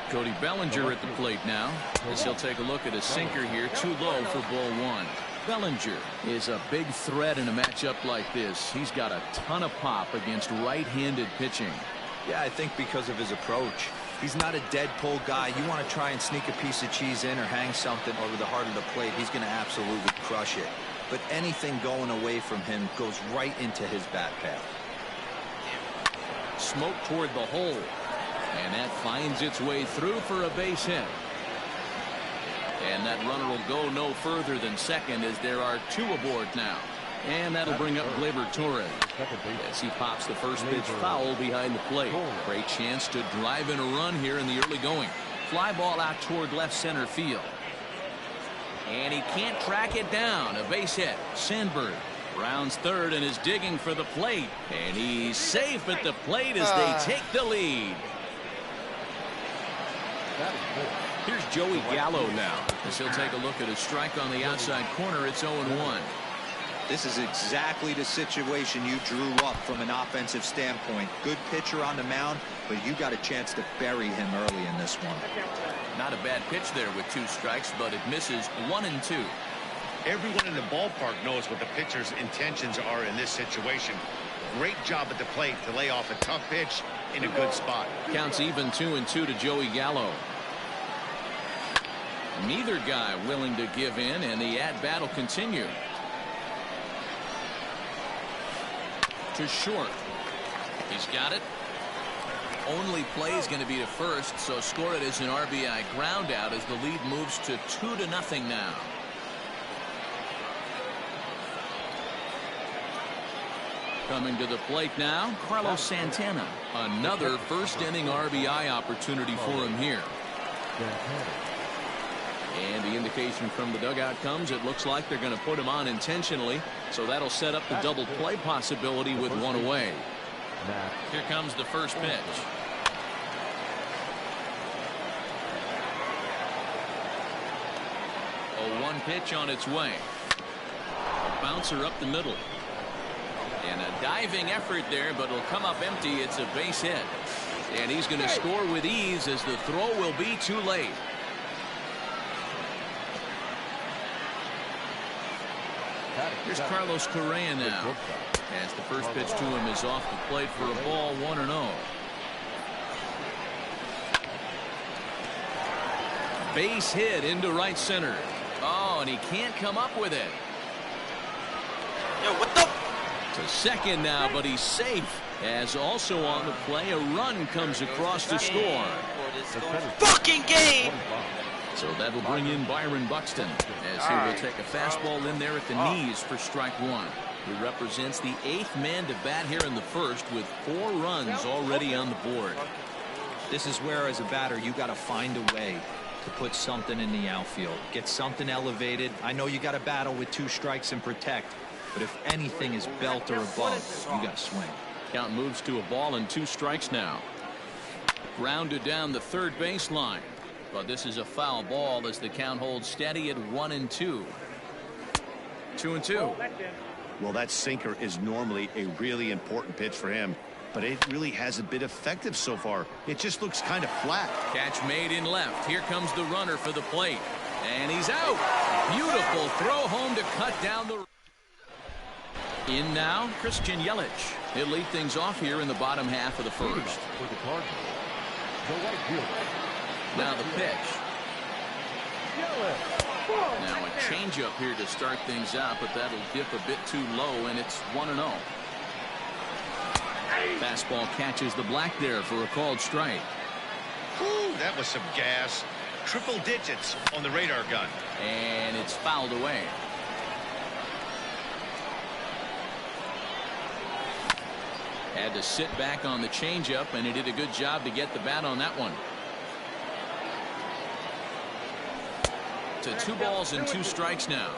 Speaker 2: Cody Bellinger at the plate now, as he'll take a look at a sinker here, too low for ball one. Bellinger is a big threat in a matchup like this. He's got a ton of pop against right-handed pitching.
Speaker 4: Yeah, I think because of his approach. He's not a dead pull guy. You want to try and sneak a piece of cheese in or hang something over the heart of the plate, he's going to absolutely crush it. But anything going away from him goes right into his bat path.
Speaker 2: Smoke toward the hole. And that finds its way through for a base hit. And that runner will go no further than second as there are two aboard now. And that'll bring up Gleyber Torres as he pops the first pitch foul behind the plate. Great chance to drive in a run here in the early going. Fly ball out toward left center field. And he can't track it down. A base hit. Sandberg rounds third and is digging for the plate. And he's safe at the plate as they take the lead. Here's Joey Gallo now as he'll take a look at a strike on the outside corner. It's 0-1.
Speaker 4: This is exactly the situation you drew up from an offensive standpoint. Good pitcher on the mound, but you got a chance to bury him early in this one.
Speaker 2: Not a bad pitch there with two strikes, but it misses 1-2.
Speaker 3: Everyone in the ballpark knows what the pitcher's intentions are in this situation. Great job at the plate to lay off a tough pitch in a good spot.
Speaker 2: Counts even 2-2 to Joey Gallo. Neither guy willing to give in, and the at-bat will continue. To short. He's got it. Only play is going to be to first, so score it as an RBI ground out as the lead moves to 2-0 now. Coming to the plate now, Carlos Santana. Another first inning RBI opportunity for him here. And the indication from the dugout comes, it looks like they're going to put him on intentionally, so that'll set up the double play possibility with one away. Here comes the first pitch. A 1 pitch on its way. A bouncer up the middle. And a diving effort there, but it'll come up empty. It's a base hit. And he's going to score with ease as the throw will be too late. Here's Carlos Correa now, as the first pitch to him is off the plate for a ball, 1-0. Base hit into right center. Oh, and he can't come up with it.
Speaker 1: Yo, what the?
Speaker 2: To second now, but he's safe. As also on the play, a run comes across to score.
Speaker 1: Fucking game!
Speaker 2: So that'll bring in Byron Buxton, as he will take a fastball in there at the knees for strike one. He represents the 8th man to bat here in the first with 4 runs already on the board.
Speaker 4: This is where, as a batter, you got to find a way to put something in the outfield. Get something elevated. I know you got to battle with 2 strikes and protect, but if anything is belt or above, you got to swing.
Speaker 2: Count moves to a ball and 2 strikes now. Grounded down the third baseline. But this is a foul ball as the count holds steady at 1-2. 2-2.
Speaker 3: Well, that sinker is normally a really important pitch for him, but it really hasn't been effective so far. It just looks kind of flat.
Speaker 2: Catch made in left. Here comes the runner for the plate. And he's out. Beautiful throw home to cut down the... In now, Christian Yelich. He'll lead things off here in the bottom half of the first. Now the pitch. Now a changeup here to start things out, but that'll dip a bit too low, and it's 1-0. Fastball catches the black there for a called strike.
Speaker 3: Ooh, that was some gas. Triple digits on the radar gun.
Speaker 2: And it's fouled away. Had to sit back on the changeup, and he did a good job to get the bat on that one. To 2 balls and 2 strikes now.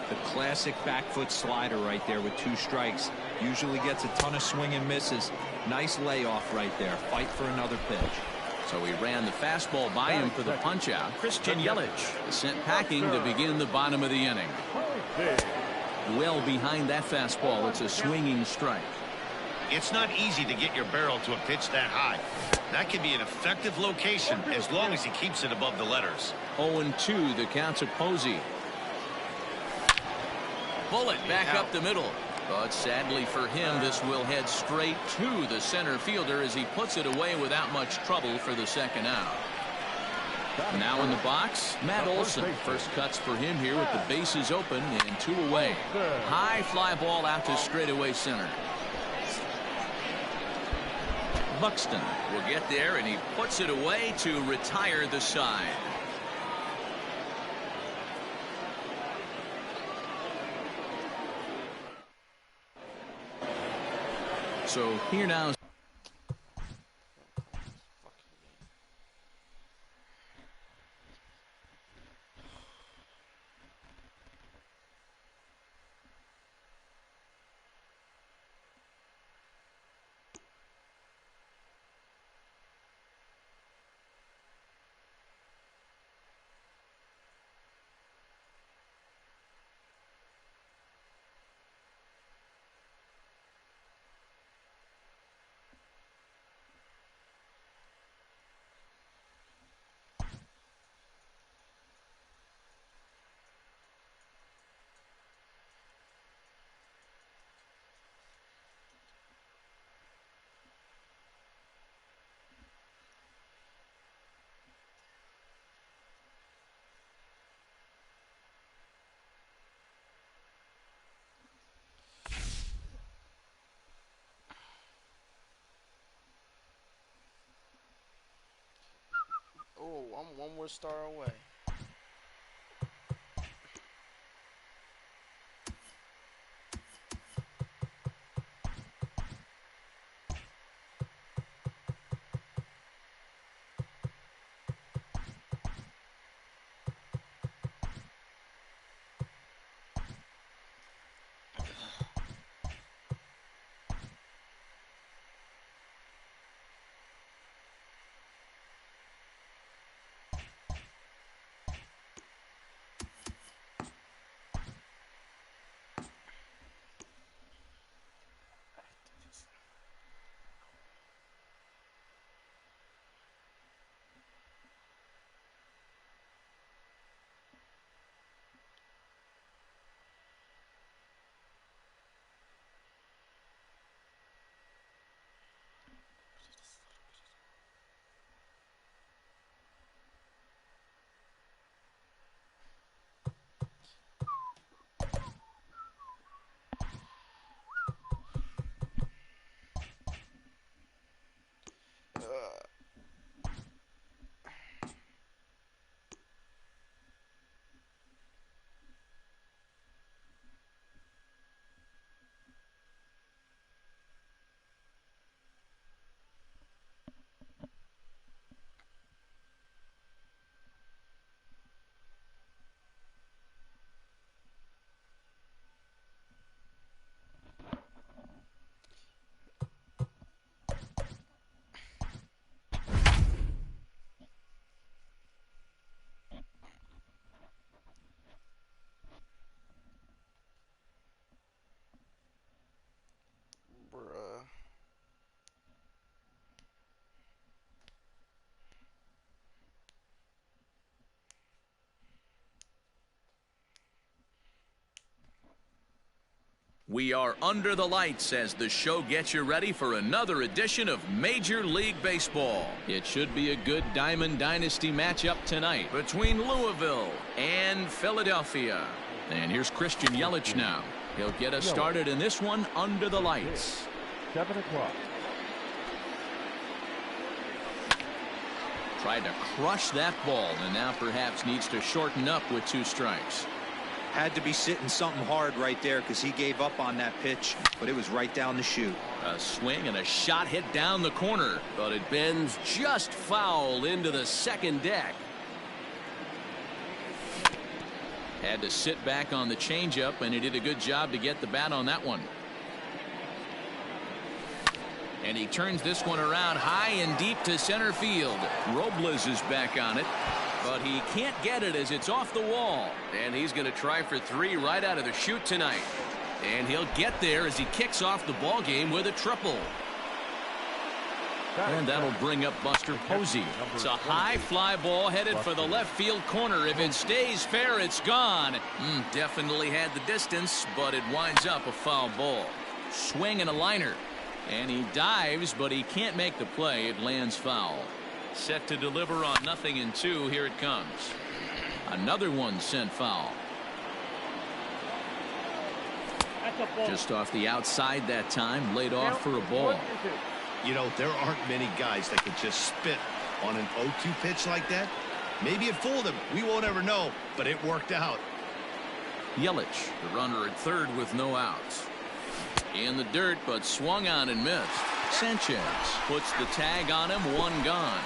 Speaker 4: The classic back foot slider right there with 2 strikes. Usually gets a ton of swing and misses. Nice layoff right there. Fight for another pitch.
Speaker 2: So he ran the fastball by him for the punch out. Christian Yelich sent packing to begin the bottom of the inning. Well behind that fastball. It's a swinging strike.
Speaker 3: It's not easy to get your barrel to a pitch that high. That can be an effective location as long as he keeps it above the letters.
Speaker 2: 0-2 the count to Posey. Bullet back up the middle. But sadly for him, this will head straight to the center fielder as he puts it away without much trouble for the second out. Now in the box, Matt Olson. First cuts for him here with the bases open and 2 away. High fly ball out to straightaway center. Buxton will get there, and he puts it away to retire the side. So here now.
Speaker 1: Oh, I'm 1 more star away.
Speaker 2: We are under the lights as the show gets you ready for another edition of Major League Baseball. It should be a good Diamond Dynasty matchup tonight between Louisville and Philadelphia. And here's Christian Yelich now. He'll get us started in this one under the lights.
Speaker 7: 7 o'clock.
Speaker 2: Tried to crush that ball and now perhaps needs to shorten up with 2 strikes.
Speaker 4: Had to be sitting something hard right there because he gave up on that pitch, but it was right down the chute.
Speaker 2: A swing and a shot hit down the corner, but it bends just foul into the second deck. Had to sit back on the changeup, and he did a good job to get the bat on that one. And he turns this one around high and deep to center field. Robles is back on it, but he can't get it as it's off the wall. And he's going to try for 3 right out of the chute tonight. And he'll get there as he kicks off the ball game with a triple. And that'll bring up Buster Posey. It's a high fly ball headed for the left field corner. If it stays fair, it's gone. Definitely had the distance, but it winds up a foul ball. Swing and a liner. And he dives, but he can't make the play. It lands foul. Set to deliver on 0-2. Here it comes. Another one sent foul. Just off the outside that time. Laid off for a ball.
Speaker 3: You know, there aren't many guys that can just spit on an 0-2 pitch like that. Maybe it fooled him. We won't ever know, but it worked out.
Speaker 2: Yelich, the runner at third with no outs. In the dirt, but swung on and missed. Sanchez puts the tag on him, 1 gone.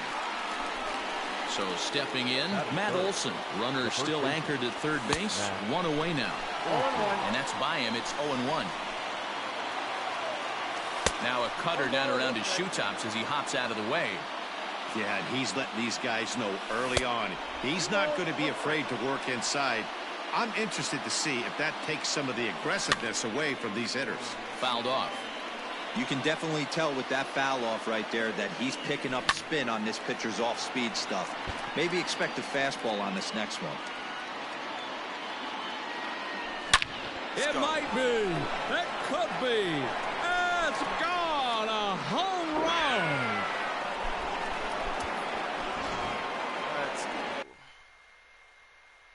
Speaker 2: So stepping in, Matt Olson. Runner still anchored at third base. 1 away now. And that's by him. It's 0-1. Now a cutter down around his shoe tops as he hops out of the way.
Speaker 3: Yeah, and he's letting these guys know early on. He's not going to be afraid to work inside. I'm interested to see if that takes some of the aggressiveness away from these hitters.
Speaker 2: Fouled off.
Speaker 4: You can definitely tell with that foul off right there that he's picking up spin on this pitcher's off-speed stuff. Maybe expect a fastball on this next one.
Speaker 6: It might be. It could be. It's gone. A home run.
Speaker 1: Let's go.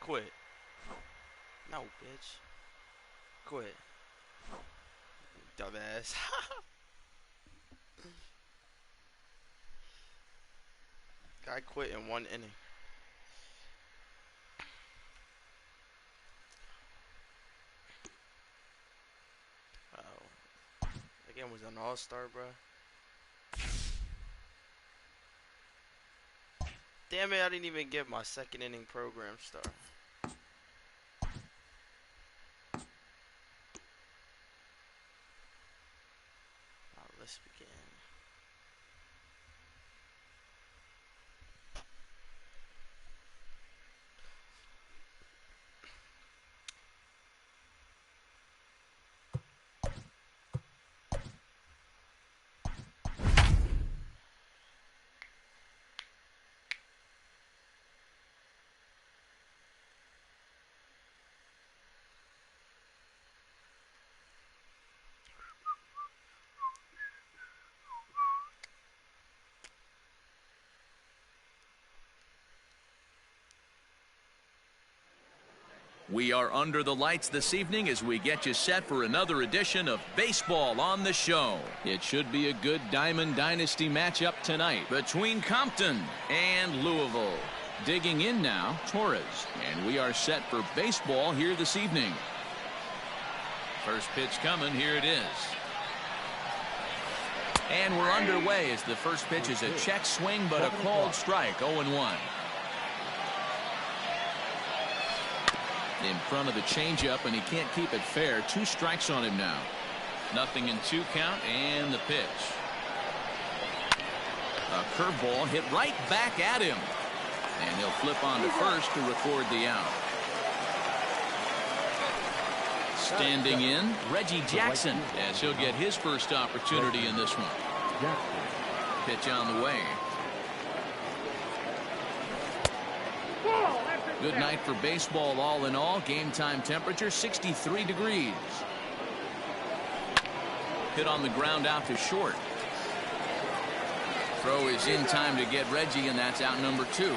Speaker 1: Quit. No, bitch. Quit. Dumbass. Guy quit in 1 inning. Wow. That game was an all-star, bro. Damn it, I didn't even get my 2nd inning program star. Let's begin.
Speaker 2: We are under the lights this evening as we get you set for another edition of Baseball on the Show. It should be a good Diamond Dynasty matchup tonight between Compton and Louisville. Digging in now, Torres. And we are set for baseball here this evening. First pitch coming. Here it is. And we're underway as the first pitch is a check swing, but a called strike. 0-1. In front of the changeup, and he can't keep it fair. 2 strikes on him now. 0-2 count, and the pitch. A curveball hit right back at him. And he'll flip on to first to record the out. Standing in, Reggie Jackson, as he'll get his first opportunity in this one. Pitch on the way. Good night for baseball all in all. Game time temperature 63 degrees. Hit on the ground out to short. Throw is in time to get Reggie, and that's out number 2.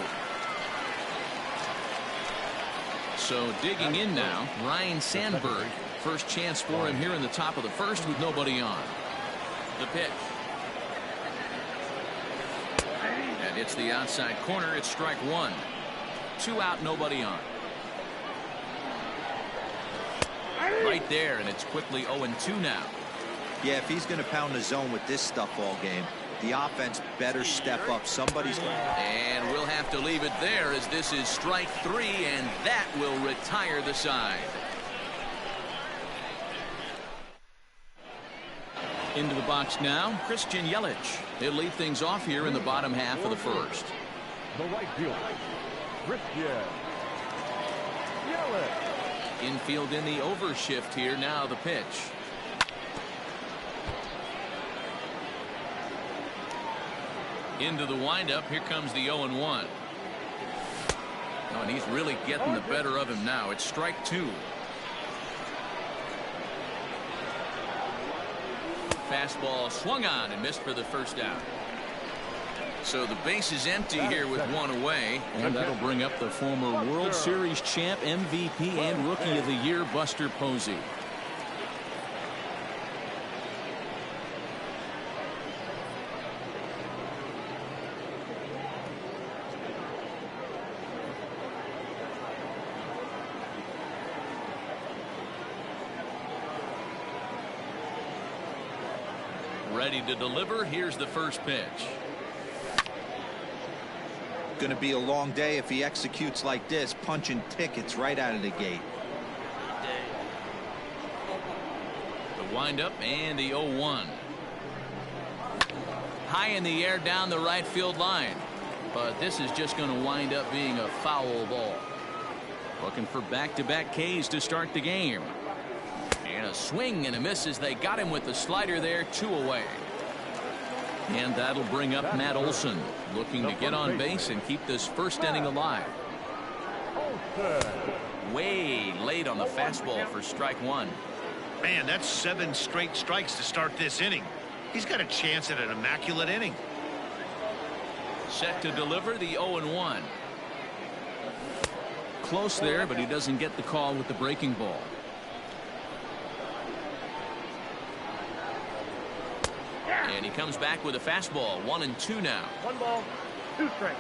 Speaker 2: So digging in now, Ryan Sandberg. First chance for him here in the top of the first with nobody on. The pitch. And it's the outside corner. It's strike 1. 2 out, nobody on. Right there, and it's quickly 0-2 now.
Speaker 4: Yeah, if he's going to pound the zone with this stuff all game, the offense better step up. Somebody's going to...
Speaker 2: And we'll have to leave it there as this is strike 3, and that will retire the side. Into the box now, Christian Yelich. He'll lead things off here in the bottom half of the first.
Speaker 7: The right fielder, Christian Yelich.
Speaker 2: Infield in the overshift here. Now the pitch. Into the windup. Here comes the 0-1. Oh, and he's really getting the better of him now. It's strike 2. Fastball swung on and missed for the first out. So the base is empty here with 1 away, and that'll bring up the former World Series champ, MVP, and Rookie of the Year, Buster Posey. Ready to deliver. Here's the first pitch.
Speaker 4: Going to be a long day if he executes like this, punching tickets right out of the gate.
Speaker 2: The windup and the 0-1. High in the air down the right field line. But this is just going to wind up being a foul ball. Looking for back-to-back Ks to start the game. And a swing and a miss as they got him with the slider there. 2 away. And that'll bring up Matt Olson, looking to get on base and keep this first inning alive. Way late on the fastball for strike 1.
Speaker 3: Man, that's 7 straight strikes to start this inning. He's got a chance at an immaculate inning.
Speaker 2: Set to deliver the 0-1. Close there, but he doesn't get the call with the breaking ball. And he comes back with a fastball. 1-2 now.
Speaker 5: 1 ball, 2 strikes.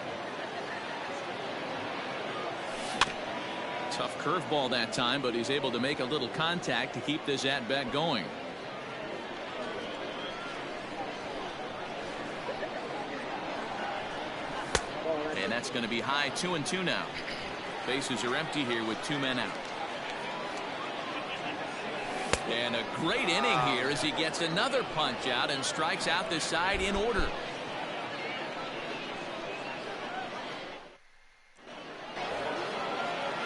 Speaker 2: Tough curveball that time, but he's able to make a little contact to keep this at bat going. And that's going to be high. 2-2 now. Bases are empty here with 2 men out. And a great inning here as he gets another punch out and strikes out the side in order.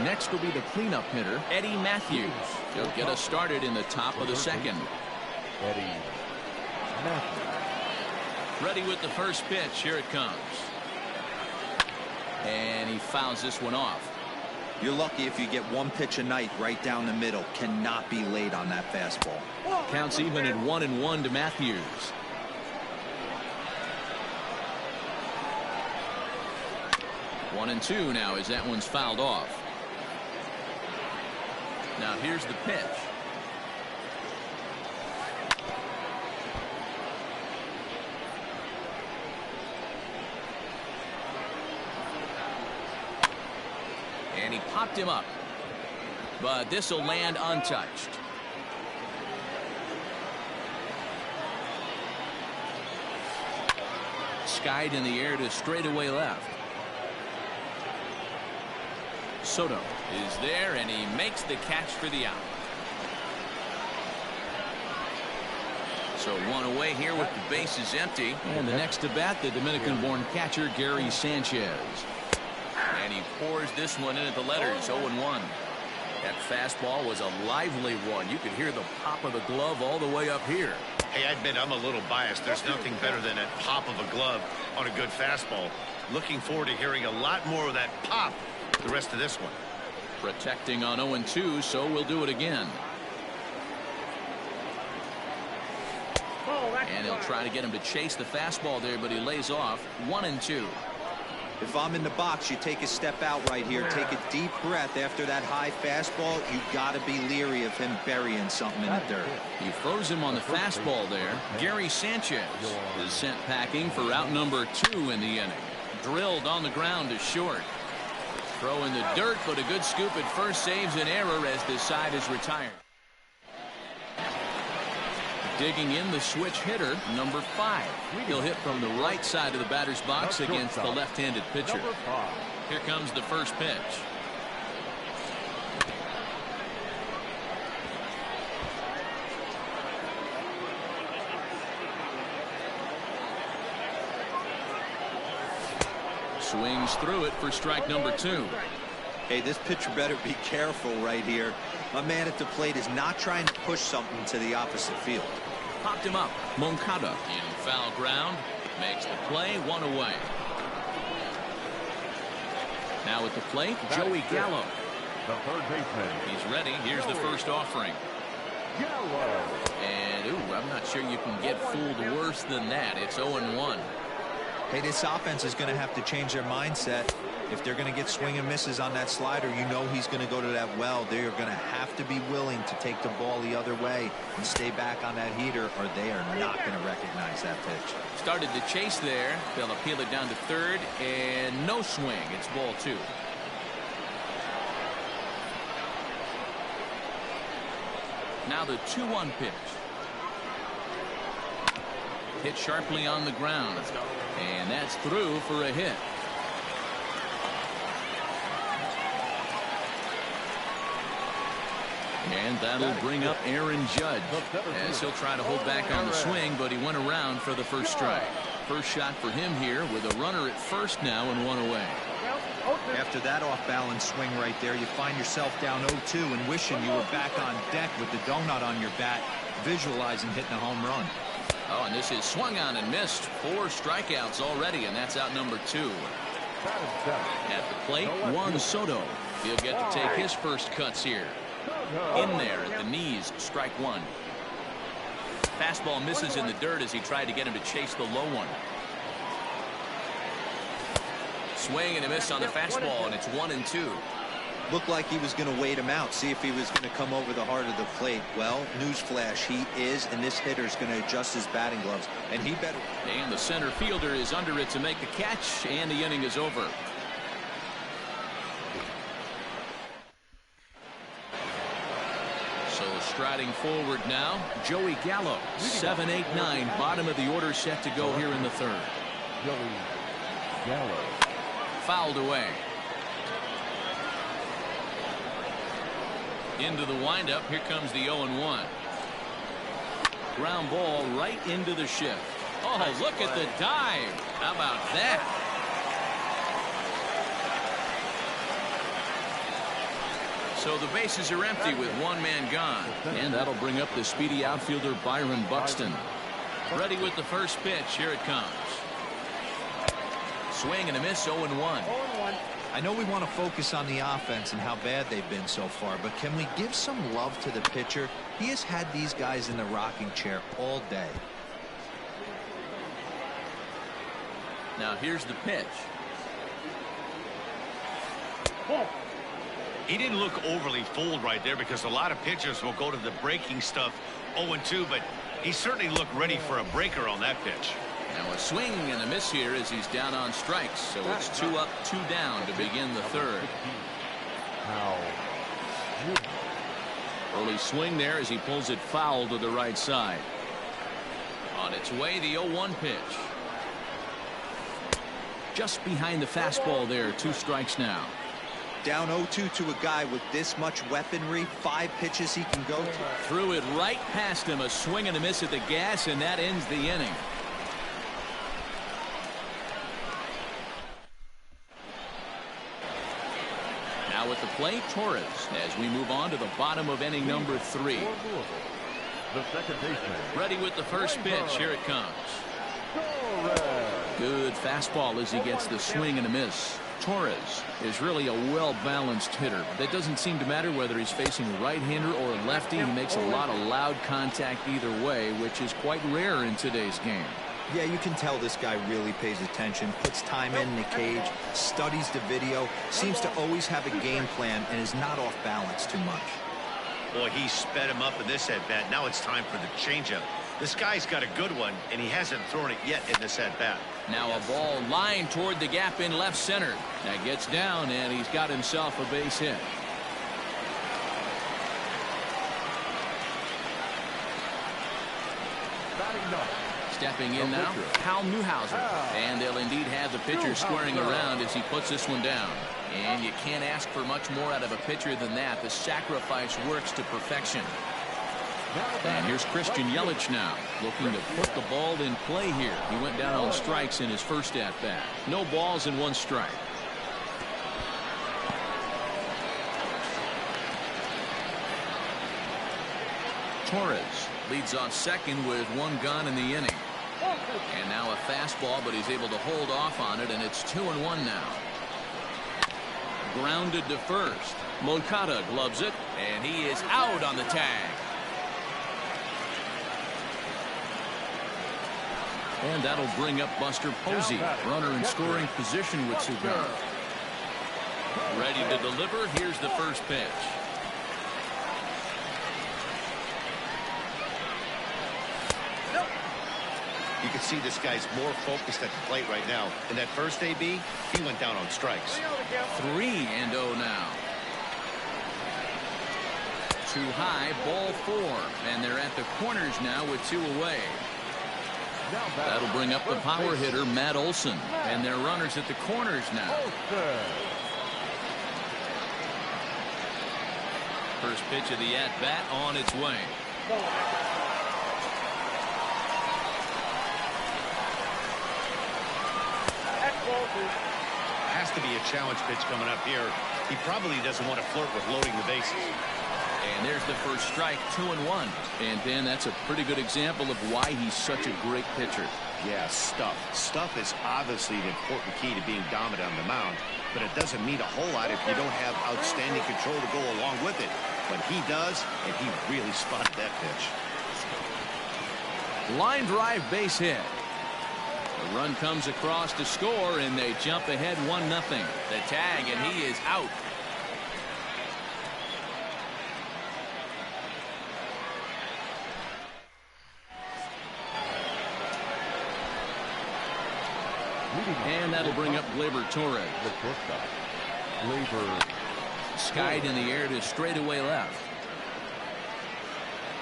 Speaker 2: Next will be the cleanup hitter, Eddie Matthews. He'll get us started in the top of the second.
Speaker 7: Eddie Matthews.
Speaker 2: Ready with the first pitch. Here it comes. And he fouls this one off.
Speaker 4: You're lucky if you get 1 pitch a night right down the middle. Cannot be late on that fastball.
Speaker 2: Counts even at 1-1 to Matthews. One and two now as that one's fouled off. Now here's the pitch. And he popped him up. But this will land untouched. Skied in the air to straightaway left. Soto is there, and he makes the catch for the out. So one away here with the bases empty. And the next to bat, the Dominican-born catcher, Gary Sanchez. And he pours this one in at the letters, 0-1. That fastball was a lively one. You could hear the pop of the glove all the way up here.
Speaker 3: Hey, I admit I'm a little biased. There's nothing better than that pop of a glove on a good fastball. Looking forward to hearing a lot more of that pop the rest of this one.
Speaker 2: Protecting on 0-2, so we'll do it again. And he'll try to get him to chase the fastball there, but he lays off. 1-2.
Speaker 4: If I'm in the box, you take a step out right here. Take a deep breath after that high fastball. You've got to be leery of him burying something in the dirt.
Speaker 2: He throws him on the fastball there. Gary Sanchez is sent packing for out number 2 in the inning. Drilled on the ground to short. Throw in the dirt, but a good scoop at first saves an error as this side is retired. Digging in the switch hitter, number 5. He'll hit from the right side of the batter's box against the left-handed pitcher. Here comes the first pitch. Swings through it for strike number 2.
Speaker 4: Hey, this pitcher better be careful right here. My man at the plate is not trying to push something to the opposite field.
Speaker 2: Popped him up. Moncada in foul ground. Makes the play. 1 away. Now at the plate, Joey Gallo.
Speaker 7: The third baseman.
Speaker 2: He's ready. Here's the first offering.
Speaker 7: Gallo.
Speaker 2: And, ooh, I'm not sure you can get fooled worse than that. It's 0-1.
Speaker 4: Hey, this offense is going to have to change their mindset. If they're going to get swing and misses on that slider, you know he's going to go to that well. They're going to have to be willing to take the ball the other way and stay back on that heater, or they are not going to recognize that pitch.
Speaker 2: Started the chase there. They'll appeal it down to third, and no swing. It's ball 2. Now the 2-1 pitch. Hit sharply on the ground. And that's through for a hit. And that'll bring up Aaron Judge as he'll try to hold back on the swing, but he went around for the first strike. First shot for him here with a runner at first now and 1 away.
Speaker 4: After that off-balance swing right there, you find yourself down 0-2 and wishing you were back on deck with the donut on your bat, visualizing hitting a home run.
Speaker 2: Oh, and this is swung on and missed. 4 strikeouts already, and that's out number 2. At the plate, Juan Soto. He'll get to take his first cuts here. In there at the knees, strike 1. Fastball misses in the dirt as he tried to get him to chase the low one. Swing and a miss on the fastball, and it's 1-2.
Speaker 4: Looked like he was going to wait him out, see if he was going to come over the heart of the plate. Well, newsflash, he is, and this hitter's going to adjust his batting gloves, and he better.
Speaker 2: And the center fielder is under it to make the catch, and the inning is over. So striding forward now, Joey Gallo. 7-8-9, bottom of the order set to go here in the third.
Speaker 7: Joey Gallo.
Speaker 2: Fouled away. Into the windup. Here comes the 0-1. Ground ball right into the shift. Oh, nice look play. At the dive. How about that? So the bases are empty with 1 man gone. And that'll bring up the speedy outfielder Byron Buxton. Ready with the first pitch. Here it comes. Swing and a miss. 0-1.
Speaker 4: I know we want to focus on the offense and how bad they've been so far, but can we give some love to the pitcher? He has had these guys in the rocking chair all day.
Speaker 2: Now here's the pitch.
Speaker 8: He didn't look overly fooled right there because a lot of pitchers will go to the breaking stuff 0-2, but he certainly looked ready for a breaker on that pitch.
Speaker 2: Now a swing and a miss here as he's down on strikes. So it's 2 up, 2 down to begin the third. Early swing there as he pulls it foul to the right side. On its way, the 0-1 pitch. Just behind the fastball there. 2 strikes now.
Speaker 4: Down 0-2 to a guy with this much weaponry. 5 pitches he can go to.
Speaker 2: Threw it right past him. A swing and a miss at the gas, and that ends the inning. Now at the plate, Torres, as we move on to the bottom of inning number 3.
Speaker 7: The second baseman.
Speaker 2: Ready with the first pitch. Here it comes. Good fastball as he gets the swing and a miss. Torres is really a well-balanced hitter. That doesn't seem to matter whether he's facing a right-hander or a lefty. He makes a lot of loud contact either way, which is quite rare in today's game.
Speaker 4: Yeah, you can tell this guy really pays attention, puts time in the cage, studies the video, seems to always have a game plan, and is not off balance too much.
Speaker 8: Boy, he sped him up in this at-bat. Now it's time for the changeup. This guy's got a good one, and he hasn't thrown it yet in this at-bat.
Speaker 2: Now a ball lined toward the gap in left center. That gets down, and he's got himself a base hit. Stepping in now, Cal Newhouser. And they'll indeed have the pitcher squaring around as he puts this one down. And you can't ask for much more out of a pitcher than that. The sacrifice works to perfection. And here's Christian Yelich now, looking to put the ball in play here. He went down on strikes in his first at-bat. No balls and 1 strike. Torres leads off second with 1 gone in the inning. And now a fastball, but he's able to hold off on it, and it's 2-1 now. Grounded to first. Moncada gloves it, and he is out on the tag. And that'll bring up Buster Posey, runner in scoring position with Cigar. Ready to deliver. Here's the first pitch.
Speaker 3: You can see this guy's more focused at the plate right now. In that first AB, he went down on strikes.
Speaker 2: 3-0 now. Too high, ball 4. And they're at the corners now with 2 away. That'll bring up the power hitter, Matt Olson. And they're runners at the corners now. First pitch of the at-bat on its way.
Speaker 3: Has to be a challenge pitch coming up here. He probably doesn't want to flirt with loading the bases.
Speaker 2: And there's the first strike, 2-1. And then that's a pretty good example of why he's such a great pitcher.
Speaker 3: Yeah, stuff. Stuff is obviously an important key to being dominant on the mound, but it doesn't mean a whole lot if you don't have outstanding control to go along with it. But he does, and he really spotted that pitch.
Speaker 2: Line drive base hit. The run comes across to score, and they jump ahead 1-0. The tag, and he is out. And that'll bring up Gleyber Torres. Skied in the air to straightaway left.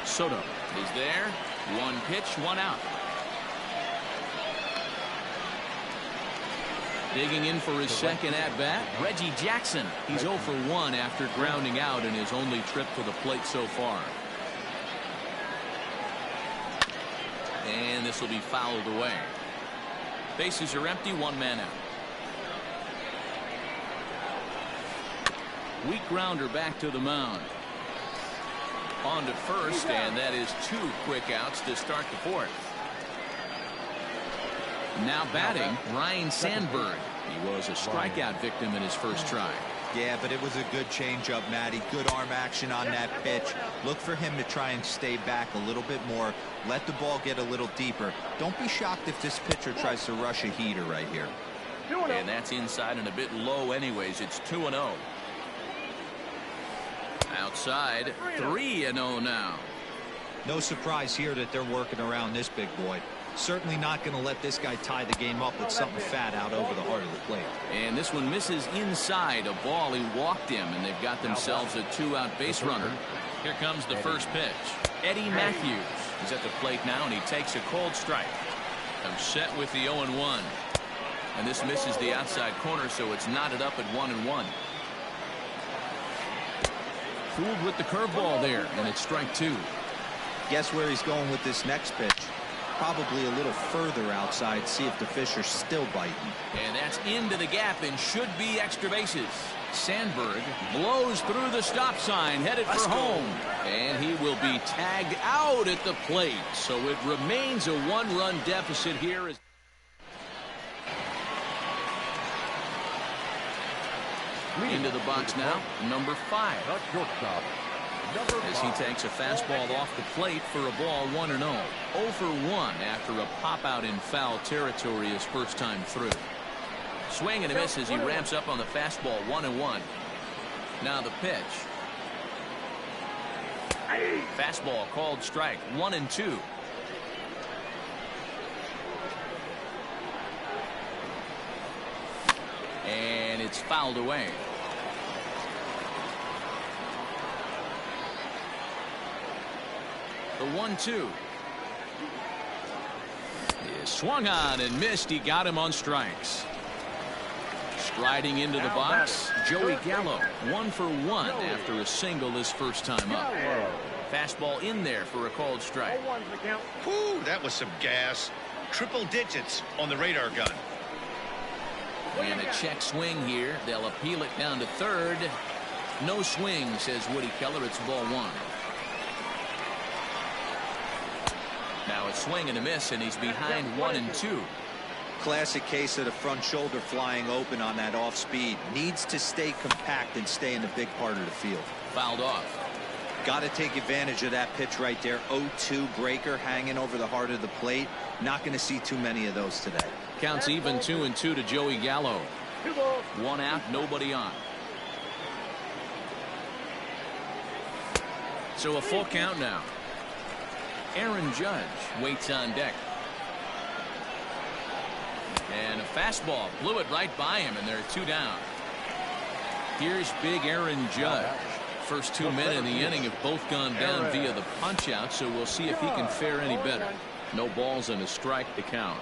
Speaker 2: Soto is there. 1 pitch, 1 out. Digging in for his second at-bat, Reggie Jackson. He's 0 for 1 after grounding out in his only trip to the plate so far. And this will be fouled away. Bases are empty, 1 man out. Weak grounder back to the mound. On to first, and that is 2 quick outs to start the 4th. Now batting, Ryan Sandberg. He was a strikeout victim in his first try.
Speaker 4: Yeah, but it was a good changeup, Matty. Good arm action on that pitch. Look for him to try and stay back a little bit more. Let the ball get a little deeper. Don't be shocked if this pitcher tries to rush a heater right here.
Speaker 2: And that's inside and a bit low anyways. It's 2-0. Outside, 3-0 now.
Speaker 4: No surprise here that they're working around this big boy. Certainly not going to let this guy tie the game up with something fat out over the heart of the plate.
Speaker 2: And this one misses inside. A ball he walked him, and they've got themselves a 2-out base runner. Here comes the first pitch. Eddie Matthews is at the plate now, and he takes a cold strike. I'm set with the 0-1. And this misses the outside corner, so it's knotted up at 1-1. Fooled with the curveball there, and it's strike 2.
Speaker 4: Guess where he's going with this next pitch? Probably a little further outside. See if the fish are still biting.
Speaker 2: And that's into the gap and should be extra bases. Sandberg blows through the stop sign, headed for home. And he will be tagged out at the plate. So it remains a 1-run deficit here. Into the box now, number 5.
Speaker 7: The shortstop, number
Speaker 2: As he
Speaker 7: 5.
Speaker 2: takes a fastball off the plate for a ball 1-0. 0 for 1 after a pop out in foul territory his first time through. Swing and a miss as he ramps up on the fastball. 1-1. Now the pitch. Fastball called strike. 1-2. And it's fouled away. The 1-2 is swung on and missed. He got him on strikes. Striding into the box, Joey Gallo. 1 for 1 after a single his first time up. Fastball in there for a called strike.
Speaker 8: Whew, that was some gas. Triple digits on the radar gun.
Speaker 2: And a check swing here. They'll appeal it down to third. No swing, says Woody Keller. It's ball 1. Now a swing and a miss, and he's behind 1-2.
Speaker 4: Classic case of the front shoulder flying open on that off speed. Needs to stay compact and stay in the big part of the field.
Speaker 2: Fouled off.
Speaker 4: Got to take advantage of that pitch right there. 0-2 breaker hanging over the heart of the plate. Not going to see too many of those today.
Speaker 2: Counts even 2-2 to Joey Gallo. 1 out, nobody on. So a full count now. Aaron Judge waits on deck. And a fastball blew it right by him, and they're 2 down. Here's big Aaron Judge. First 2 men in the inning have both gone down via the punch out, so we'll see if he can fare any better. No balls and a strike to count.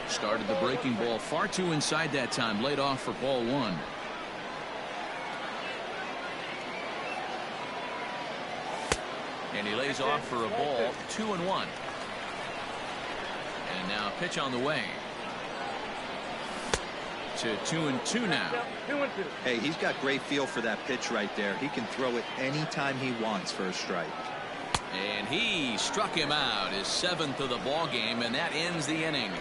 Speaker 2: Started the breaking ball far too inside that time. Laid off for ball 1. And he lays off for a ball. 2-1. And now a pitch on the way. To 2-2 now.
Speaker 4: Hey, he's got great feel for that pitch right there. He can throw it anytime he wants for a strike.
Speaker 2: And he struck him out, his 7th of the ball game, and that ends the inning.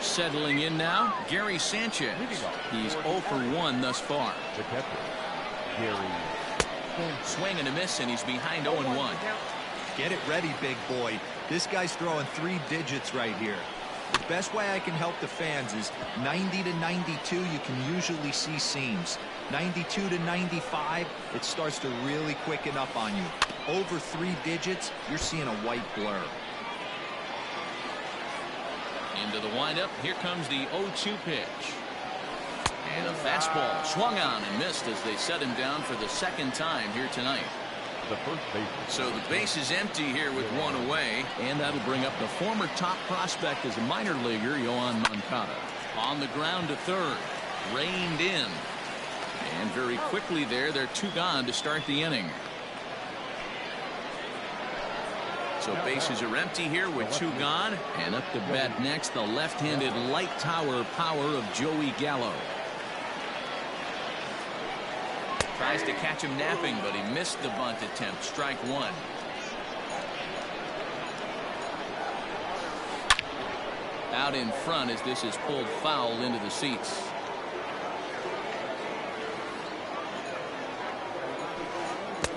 Speaker 2: Settling in now, Gary Sanchez. He's 0 for 1 thus far.
Speaker 7: The catcher, Gary.
Speaker 2: Swing and a miss, and he's behind 0-1.
Speaker 4: Get it ready, big boy. This guy's throwing 3 digits right here. The best way I can help the fans is 90 to 92. You can usually see seams. 92 to 95, it starts to really quicken up on you. Over 3 digits, you're seeing a white blur.
Speaker 2: Into the windup. Here comes the 0-2 pitch. And a fastball swung on and missed as they set him down for the 2nd time here tonight.
Speaker 7: The first base.
Speaker 2: So the base is empty here with 1 away. And that'll bring up the former top prospect as a minor leaguer, Yohan Moncada. On the ground to third. Reined in. And very quickly there, they're 2 gone to start the inning. So bases are empty here with 2 gone. And up to bat next, the left-handed light tower power of Joey Gallo. Tries to catch him napping, but he missed the bunt attempt. Strike 1. Out in front as this is pulled foul into the seats.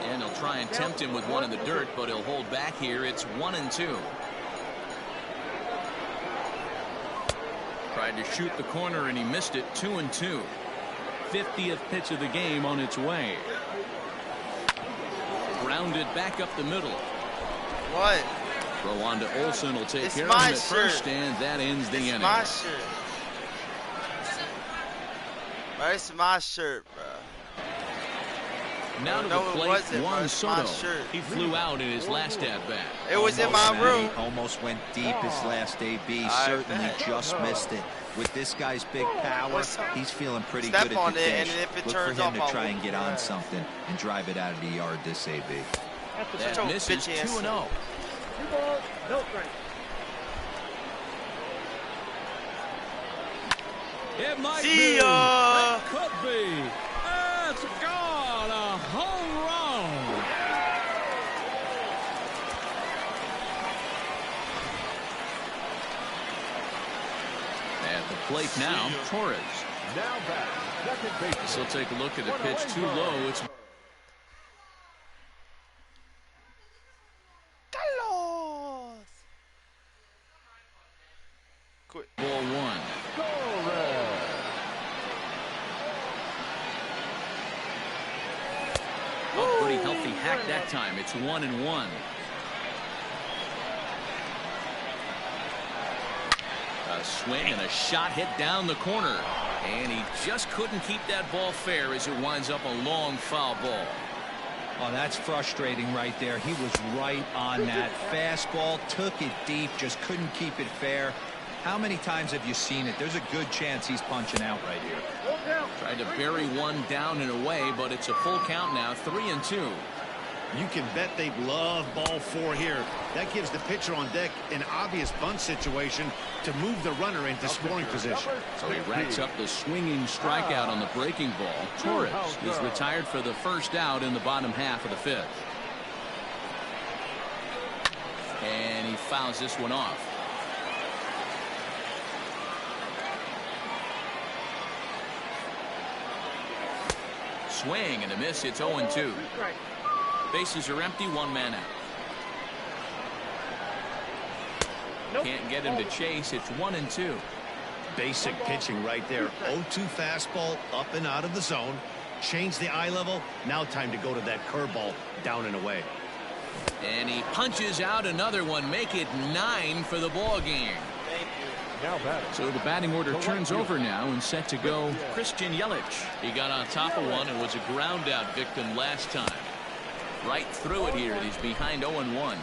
Speaker 2: And he'll try and tempt him with one in the dirt, but he'll hold back here. It's 1-2. Tried to shoot the corner and he missed it. 2-2. 50th pitch of the game on its way. Grounded back up the middle.
Speaker 1: What?
Speaker 2: Throw on to Olsen will take
Speaker 1: It's
Speaker 2: care of him
Speaker 1: my
Speaker 2: at first, and that ends the inning.
Speaker 1: My shirt. Bro, it's my shirt, bro.
Speaker 2: Now to
Speaker 1: No,
Speaker 2: the
Speaker 1: it
Speaker 2: plate,
Speaker 1: wasn't,
Speaker 2: Juan
Speaker 1: bro. It's my
Speaker 2: Soto.
Speaker 1: shirt.
Speaker 2: He flew out in his last at bat.
Speaker 1: It was in my room.
Speaker 4: Almost went deep his last AB.
Speaker 1: I
Speaker 4: Certainly
Speaker 1: bet.
Speaker 4: just missed it. With this guy's big power, he's feeling pretty
Speaker 1: Step
Speaker 4: good at
Speaker 1: on
Speaker 4: the
Speaker 1: it,
Speaker 4: dish.
Speaker 1: and if it
Speaker 4: Look
Speaker 1: turns
Speaker 4: for him
Speaker 1: off,
Speaker 4: to
Speaker 1: I'll
Speaker 4: try and
Speaker 1: whoop
Speaker 4: get
Speaker 1: your
Speaker 4: on
Speaker 1: ass.
Speaker 4: something and drive it out of the yard this AB.
Speaker 1: Shut
Speaker 2: That
Speaker 1: your
Speaker 2: misses
Speaker 1: bitch ass
Speaker 2: 2-0.
Speaker 1: up.
Speaker 5: 2 balls, no strikes.
Speaker 6: It might
Speaker 1: See
Speaker 6: be.
Speaker 1: ya.
Speaker 6: It could be. It's gone. A home run.
Speaker 2: At the plate now, Torres.
Speaker 7: Now back, second base.
Speaker 2: So take a look at the pitch too low. It's
Speaker 1: Carlos. Quit.
Speaker 2: ball one. Oh, pretty healthy hack that time. It's 1-1. A swing and a shot hit down the corner. And he just couldn't keep that ball fair as it winds up a long foul ball.
Speaker 4: Oh, that's frustrating right there. He was right on that. Fastball, took it deep, just couldn't keep it fair. How many times have you seen it? There's a good chance he's punching out right here.
Speaker 2: Tried to bury one down and away, but it's a full count now, 3-2.
Speaker 3: You can bet they love ball four here. That gives the pitcher on deck an obvious bunt situation to move the runner into scoring position.
Speaker 2: So he racks up the swinging strikeout on the breaking ball. Torres is retired for the first out in the bottom half of the fifth. And he fouls this one off. Swing and a miss. It's 0-2. Bases are empty, one man out. Can't get him to chase. It's 1-2.
Speaker 3: Basic pitching right there. 0-2 fastball up and out of the zone. Change the eye level. Now time to go to that curveball down and away.
Speaker 2: And he punches out another one. Make it 9 for the ball game.
Speaker 7: Now batting.
Speaker 2: So the batting order turns over now and set to go Christian Yelich. He got on top of one and was a ground out victim last time. Right through it here. He's behind 0-1.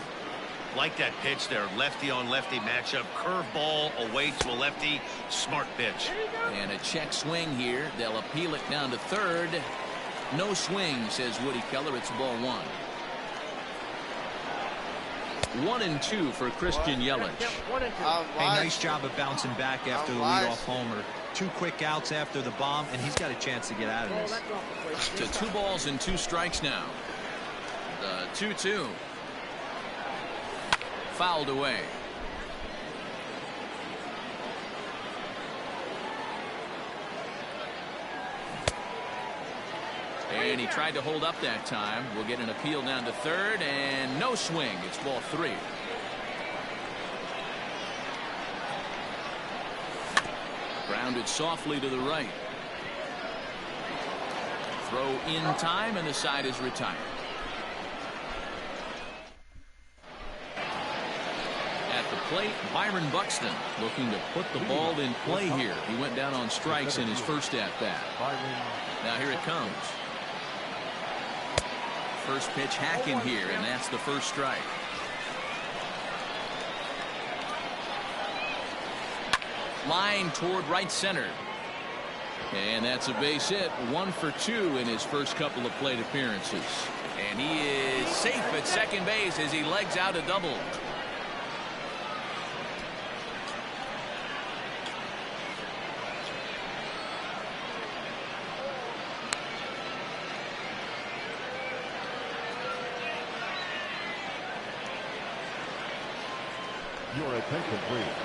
Speaker 8: Like that pitch there, lefty on lefty matchup, curveball away to a lefty, smart pitch.
Speaker 2: And a check swing here. They'll appeal it down to third. No swing, says Woody Keller. It's ball one. 1-2 for Christian Yelich.
Speaker 4: Hey, nice job of bouncing back after the leadoff homer. 2 quick outs after the bomb, and he's got a chance to get out of this.
Speaker 2: To 2 balls and 2 strikes now. The 2-2. Fouled away. And he tried to hold up that time. We'll get an appeal down to third, and no swing. It's ball 3. Grounded softly to the right. Throw in time, and the side is retired. At the plate, Byron Buxton looking to put the ball in play here. He went down on strikes in his first at-bat. Now here it comes. First pitch hacking here, and that's the first strike. Line toward right center. And that's a base hit. 1 for 2 in his first couple of plate appearances. And he is safe at second base as he legs out a double.
Speaker 7: Your attention, please.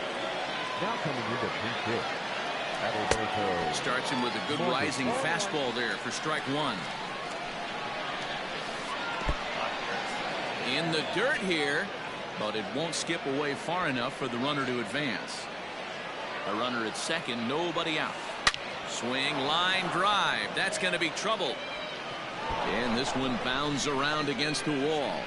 Speaker 7: Now coming into pinch hit. Adalberto.
Speaker 2: Starts him with a good rising fastball there for strike 1. In the dirt here, but it won't skip away far enough for the runner to advance. A runner at second, nobody out. Swing, line drive. That's going to be trouble. And this one bounds around against the wall.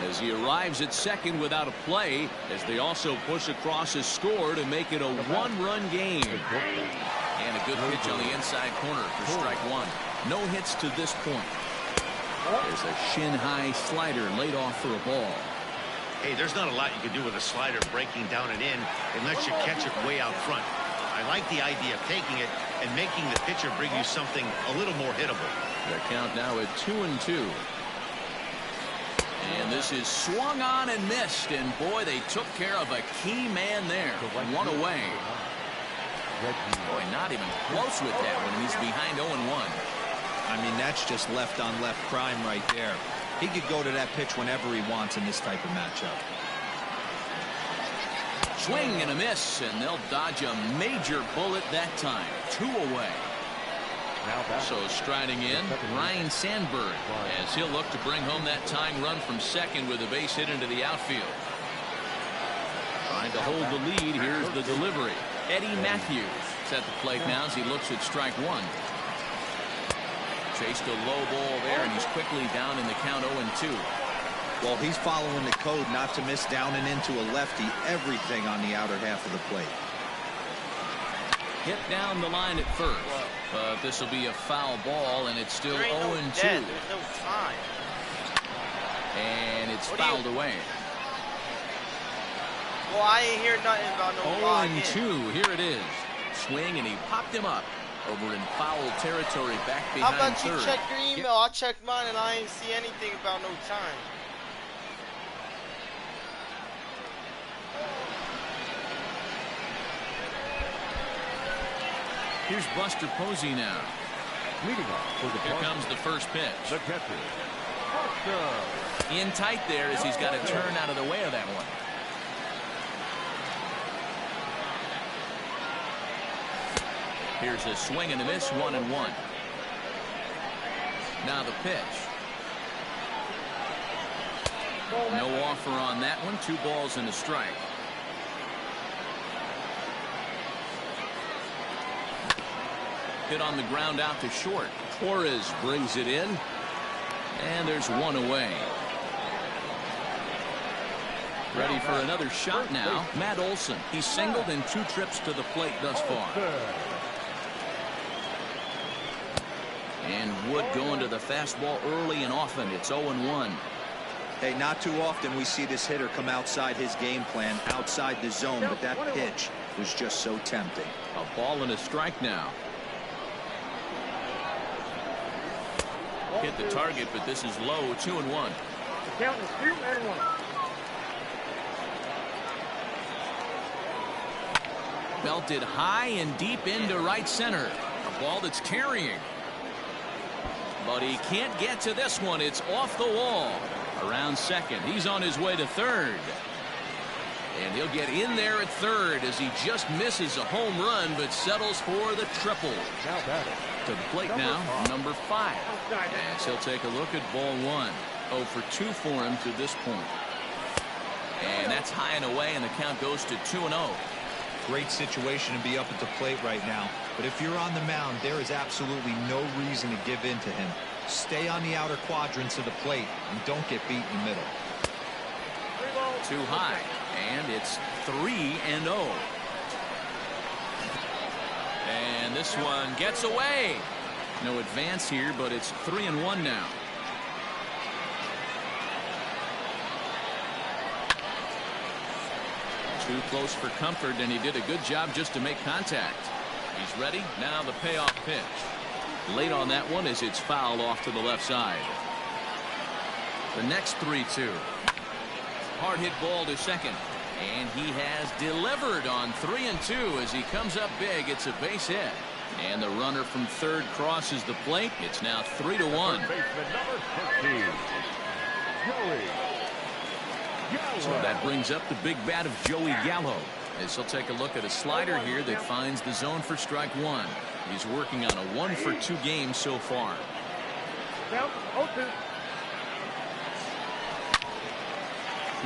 Speaker 2: As he arrives at second without a play, as they also push across a score to make it a 1-run game. And a good pitch on the inside corner for strike 1. No hits to this point. There's a shin-high slider laid off for a ball.
Speaker 8: Hey, there's not a lot you can do with a slider breaking down and in unless you catch it way out front. I like the idea of taking it and making the pitcher bring you something a little more hittable.
Speaker 2: The count now at 2-2. And this is swung on and missed, and boy, they took care of a key man there. 1 away. Boy, not even close with that when he's behind 0-1.
Speaker 4: I mean, that's just left-on-left crime right there. He could go to that pitch whenever he wants in this type of matchup.
Speaker 2: Swing and a miss, and they'll dodge a major bullet that time. 2 away. So striding in, Ryan Sandberg, as he'll look to bring home that tying run from second with a base hit into the outfield. Trying to hold the lead. Here's the delivery. Eddie Matthews is at the plate now as he looks at strike 1. Chased a low ball there, and he's quickly down in the count 0-2.
Speaker 4: Well, he's following the code not to miss down and into a lefty. Everything on the outer half of the plate.
Speaker 2: Hit down the line at first. But this will be a foul ball, and it's still 0-2.
Speaker 1: There's no time.
Speaker 2: And it's fouled away.
Speaker 1: Well, I ain't hear nothing about no log in.
Speaker 2: 0-2. Here it is. Swing, and he popped him up over in foul territory back behind
Speaker 1: How about
Speaker 2: third.
Speaker 1: you check your email? I checked mine, and I ain't see anything about no time.
Speaker 2: Here's Buster Posey now.
Speaker 7: Leading off for the
Speaker 2: Here comes the first pitch.
Speaker 7: The catcher, Buster.
Speaker 2: In tight there as he's got to turn out of the way of that one. Here's a swing and a miss, 1-1. Now the pitch. No offer on that one. 2 balls and a strike. Hit on the ground out to short. Torres brings it in. And there's 1 away. Ready for another shot now. Matt Olson. He's singled in 2 trips to the plate thus far. And Wood going to the fastball early and often. It's 0-1.
Speaker 4: Hey, not too often we see this hitter come outside his game plan, outside the zone, but that pitch was just so tempting.
Speaker 2: A ball and a strike now. Hit the target, but this is low. 2-1.
Speaker 5: The count is 2-1.
Speaker 2: Belted high and deep into right center. A ball that's carrying. But he can't get to this one. It's off the wall. Around second. He's on his way to third. And he'll get in there at third as he just misses a home run but settles for the triple.
Speaker 7: Now batting.
Speaker 2: To the plate now, number 5. As he'll take a look at ball 1. 0 for 2 for him to this point. And that's high and away, and the count goes to 2-0.
Speaker 4: Great situation to be up at the plate right now. But if you're on the mound, there is absolutely no reason to give in to him. Stay on the outer quadrants of the plate and don't get beat in the middle.
Speaker 2: Too high, and it's 3-0. And this one gets away. No advance here, but it's 3-1 now. Too close for comfort, and he did a good job just to make contact. He's ready. Now the payoff pitch. Late on that one as it's fouled off to the left side. The next 3-2. Hard hit ball to second. And he has delivered on 3-2 as he comes up big. It's a base hit. And the runner from third crosses the plate. It's now 3-1.
Speaker 7: Baseman number 15, Joey Gallo.
Speaker 2: So that brings up the big bat of Joey Gallo. As he'll take a look at a slider here that finds the zone for strike 1. He's working on a 1 for 2 game so far.
Speaker 5: Count 0-2.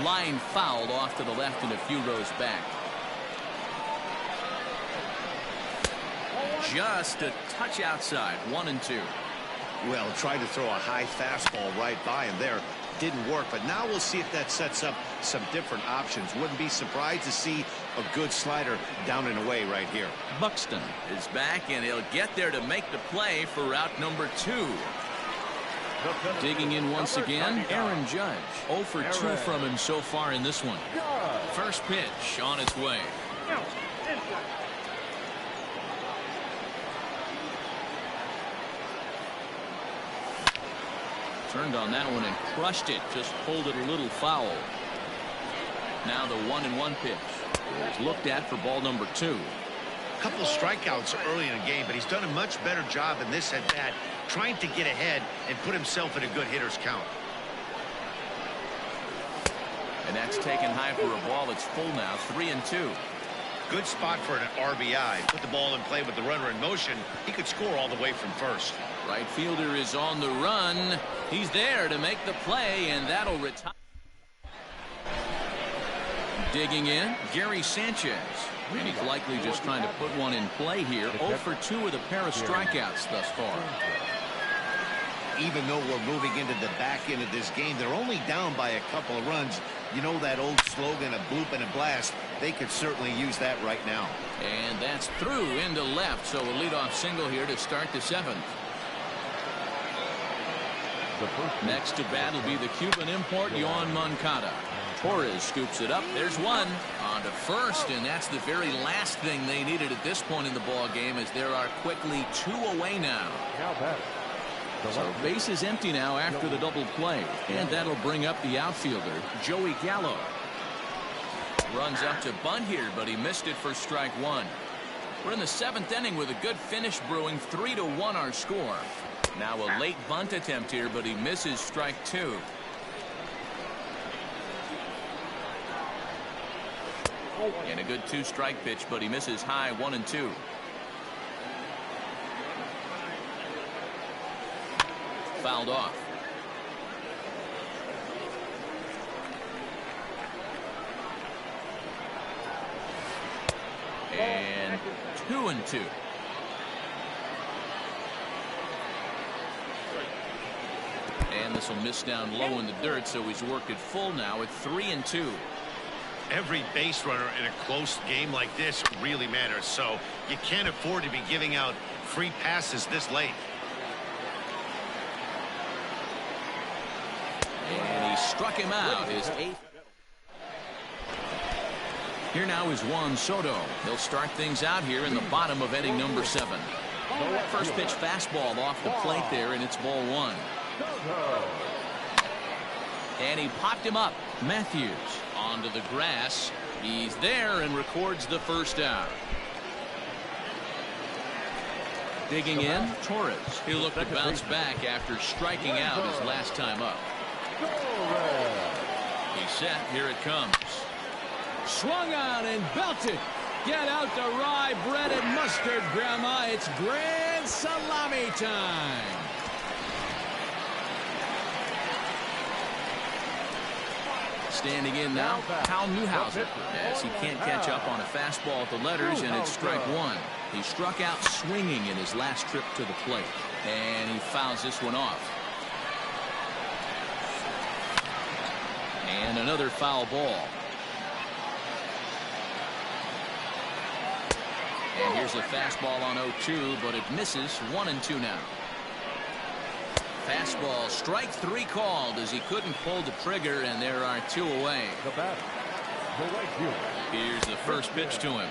Speaker 2: Line fouled off to the left and a few rows back. Just a touch outside. 1-2.
Speaker 3: Well, tried to throw a high fastball right by him there. Didn't work, but now we'll see if that sets up some different options. Wouldn't be surprised to see a good slider down and away right here.
Speaker 2: Buxton is back, and he'll get there to make the play for route number 2. Digging in once again, Aaron Judge. 0 for 2 from him so far in this one. First pitch on its way. Turned on that one and crushed it. Just pulled it a little foul. Now the 1-1 pitch. It's looked at for ball number 2.
Speaker 8: A couple strikeouts early in the game, but he's done a much better job in this at bat trying to get ahead and put himself in a good hitter's count.
Speaker 2: And that's taken high for a ball. It's full now, 3-2.
Speaker 8: Good spot for an RBI. Put the ball in play with the runner in motion. He could score all the way from first.
Speaker 2: Right fielder is on the run. He's there to make the play, and that'll retire. Digging in, Gary Sanchez. And he's likely just trying to put one in play here. 0 for 2 with a pair of strikeouts thus far.
Speaker 3: Even though we're moving into the back end of this game, they're only down by a couple of runs. You know that old slogan, a bloop and a blast. They could certainly use that right now.
Speaker 2: And that's through into left, so a leadoff single here to start the 7th. Next to bat will be the Cuban import, Yoan Moncada. Torres scoops it up. There's one on to first, and that's the very last thing they needed at this point in the ball game, as there are quickly 2 away now. So base is empty now after the double play, and that'll bring up the outfielder, Joey Gallo. Runs up to bunt here, but he missed it for strike 1. We're in the 7th inning with a good finish brewing. 3-1 our score. Now a late bunt attempt here, but he misses strike 2. And a good 2-strike pitch, but he misses high 1-2. Fouled off. And 2-2. And this will miss down low in the dirt, so he's worked it full now at 3-2.
Speaker 8: Every base runner in a close game like this really matters, so you can't afford to be giving out free passes this late.
Speaker 2: And he struck him out, his 8th. Here now is Juan Soto. He'll start things out here in the bottom of inning number 7. First pitch fastball off the plate there, and it's ball 1. And he popped him up. Matthews onto the grass. He's there and records the first out. Digging in, Torres. He'll look to bounce back after striking out his last time up. He's set. Here it comes.
Speaker 6: Swung on and belted. Get out the rye bread and mustard, Grandma. It's grand salami time.
Speaker 2: Standing in now, Cal Newhouser, as he can't catch up on a fastball at the letters, and it's strike 1. He struck out swinging in his last trip to the plate, and he fouls this one off. And another foul ball. And here's a fastball on 0-2, but it misses. 1-2 now. Fastball, strike 3 called, as he couldn't pull the trigger, and there are 2 away. Here's the first pitch to him.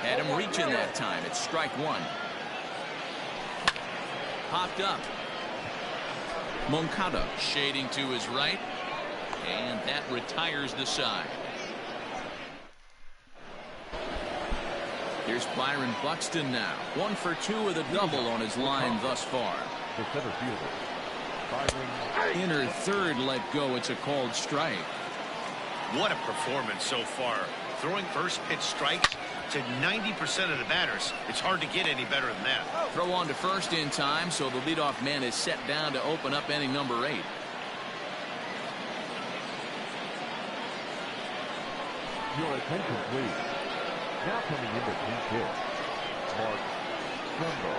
Speaker 2: Had him reaching that time. It's strike 1. Popped up. Moncada shading to his right, and that retires the side. Here's Byron Buxton now. 1 for 2 with a double on his line thus far.
Speaker 7: The center fielder,
Speaker 2: Inner third let go. It's a called strike.
Speaker 8: What a performance so far. Throwing first pitch strikes to 90% of the batters. It's hard to get any better than that.
Speaker 2: Throw on to first in time, so the leadoff man is set down to open up inning number 8.
Speaker 7: your attention please. Now coming into pitch, Mark Trumbo.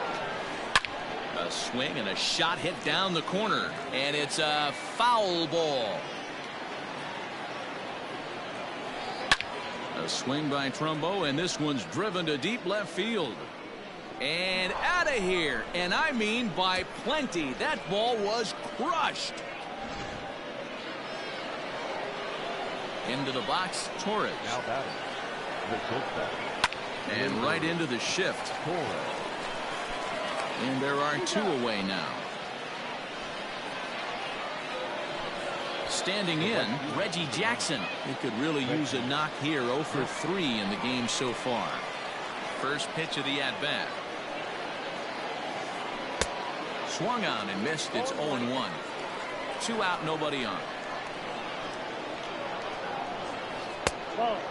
Speaker 2: A swing and a shot hit down the corner, and it's a foul ball. A swing by Trumbo, and this one's driven to deep left field. And out of here, and I mean by plenty. That ball was crushed. Into the box, Torres.
Speaker 7: Now batting.
Speaker 2: And right into the shift. And there are 2 away now. Standing in, Reggie Jackson. He could really use a knock here. 0 for 3 in the game so far. First pitch of the at-bat. Swung on and missed. It's 0-1. 2 out, nobody on.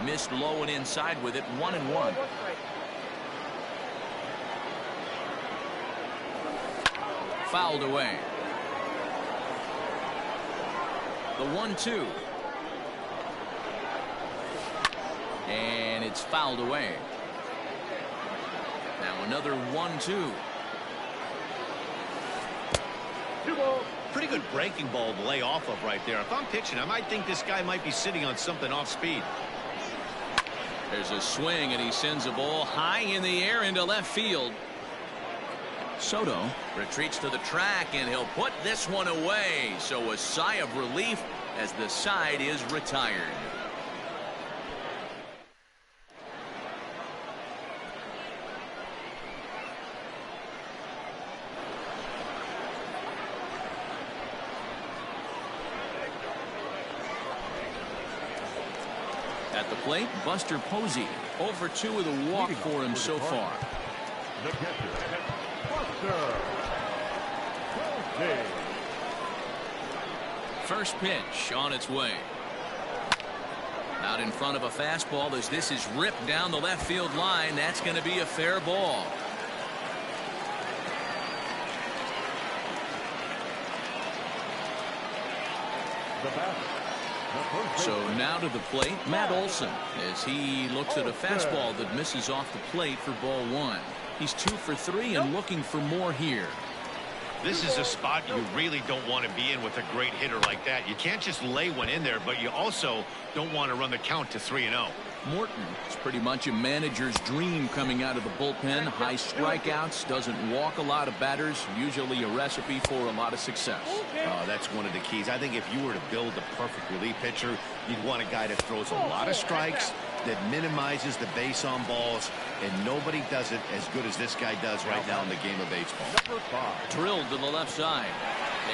Speaker 2: Missed low and inside with it. 1-1. Fouled away. The 1-2. And it's fouled away. Now another 1-2.
Speaker 8: Pretty good breaking ball to lay off of right there. If I'm pitching, I might think this guy might be sitting on something off speed.
Speaker 2: There's a swing, and he sends a ball high in the air into left field. Soto retreats to the track, and he'll put this one away. So a sigh of relief as the side is retired. At the plate, Buster Posey. 0 for 2 with a walk for him so far.
Speaker 7: The catcher, Buster Posey.
Speaker 2: First pitch on its way. Out in front of a fastball as this is ripped down the left field line. That's going to be a fair ball.
Speaker 7: The batter.
Speaker 2: So now to the plate, Matt Olson, as he looks at a fastball that misses off the plate for ball 1. He's 2 for 3 and looking for more here.
Speaker 8: This is a spot you really don't want to be in with a great hitter like that. You can't just lay one in there, but you also don't want to run the count to 3-0.
Speaker 2: Morton is pretty much a manager's dream coming out of the bullpen. High strikeouts, doesn't walk a lot of batters, usually a recipe for a lot of success.
Speaker 3: That's one of the keys. I think if you were to build a perfect relief pitcher, you'd want a guy that throws a lot of strikes, that minimizes the base on balls, and nobody does it as good as this guy does right now in the game of baseball.
Speaker 2: Drilled to the left side.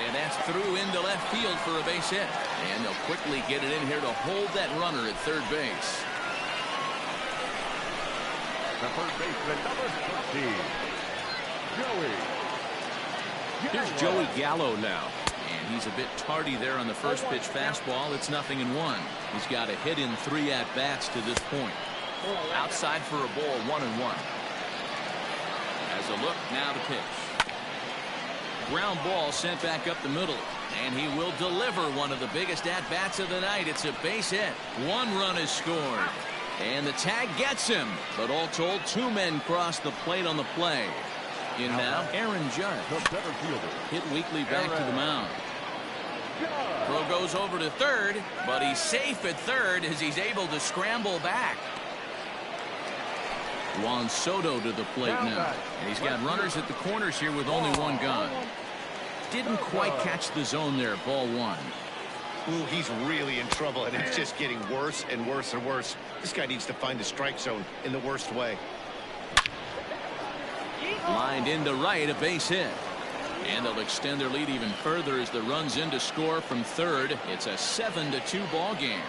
Speaker 2: And that's through into left field for a base hit. And they'll quickly get it in here to hold that runner at third base.
Speaker 7: The first baseman, number 20, Joey.
Speaker 2: Here's Joey Gallo now. And he's a bit tardy there on the first pitch fastball. It's 0-1. He's got a hit in 3 at-bats to this point. Outside for a ball, 1-1. As a look now to pitch. Ground ball sent back up the middle. And he will deliver one of the biggest at-bats of the night. It's a base hit. 1 run is scored. And the tag gets him. But all told, 2 men cross the plate on the play. In now, Aaron Judge.
Speaker 7: The better fielder.
Speaker 2: Hit weakly back to the mound. Throw goes over to third, but he's safe at third as he's able to scramble back. Juan Soto to the plate now. And he's got runners at the corners here with only 1 gone. Didn't quite catch the zone there. Ball 1.
Speaker 8: Ooh, he's really in trouble, and it's just getting worse and worse and worse. This guy needs to find the strike zone in the worst way.
Speaker 2: Lined into right, a base hit. And they'll extend their lead even further as the runs in to score from third. It's a 7-2 ball game.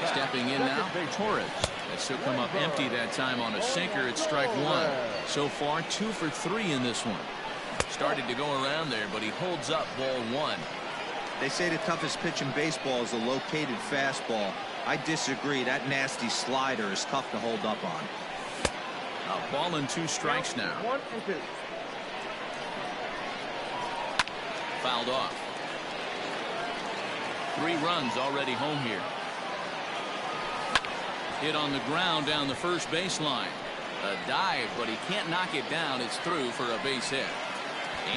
Speaker 2: Stepping in now, Torres. That's to come up empty that time on a sinker at strike 1. So far, 2 for 3 in this one. Started to go around there, but he holds up ball 1.
Speaker 4: They say the toughest pitch in baseball is a located fastball. I disagree. That nasty slider is tough to hold up on.
Speaker 2: A ball and 2 strikes now.
Speaker 5: 1 and 2.
Speaker 2: Fouled off. 3 runs already home here. Hit on the ground down the first baseline. A dive, but he can't knock it down. It's through for a base hit.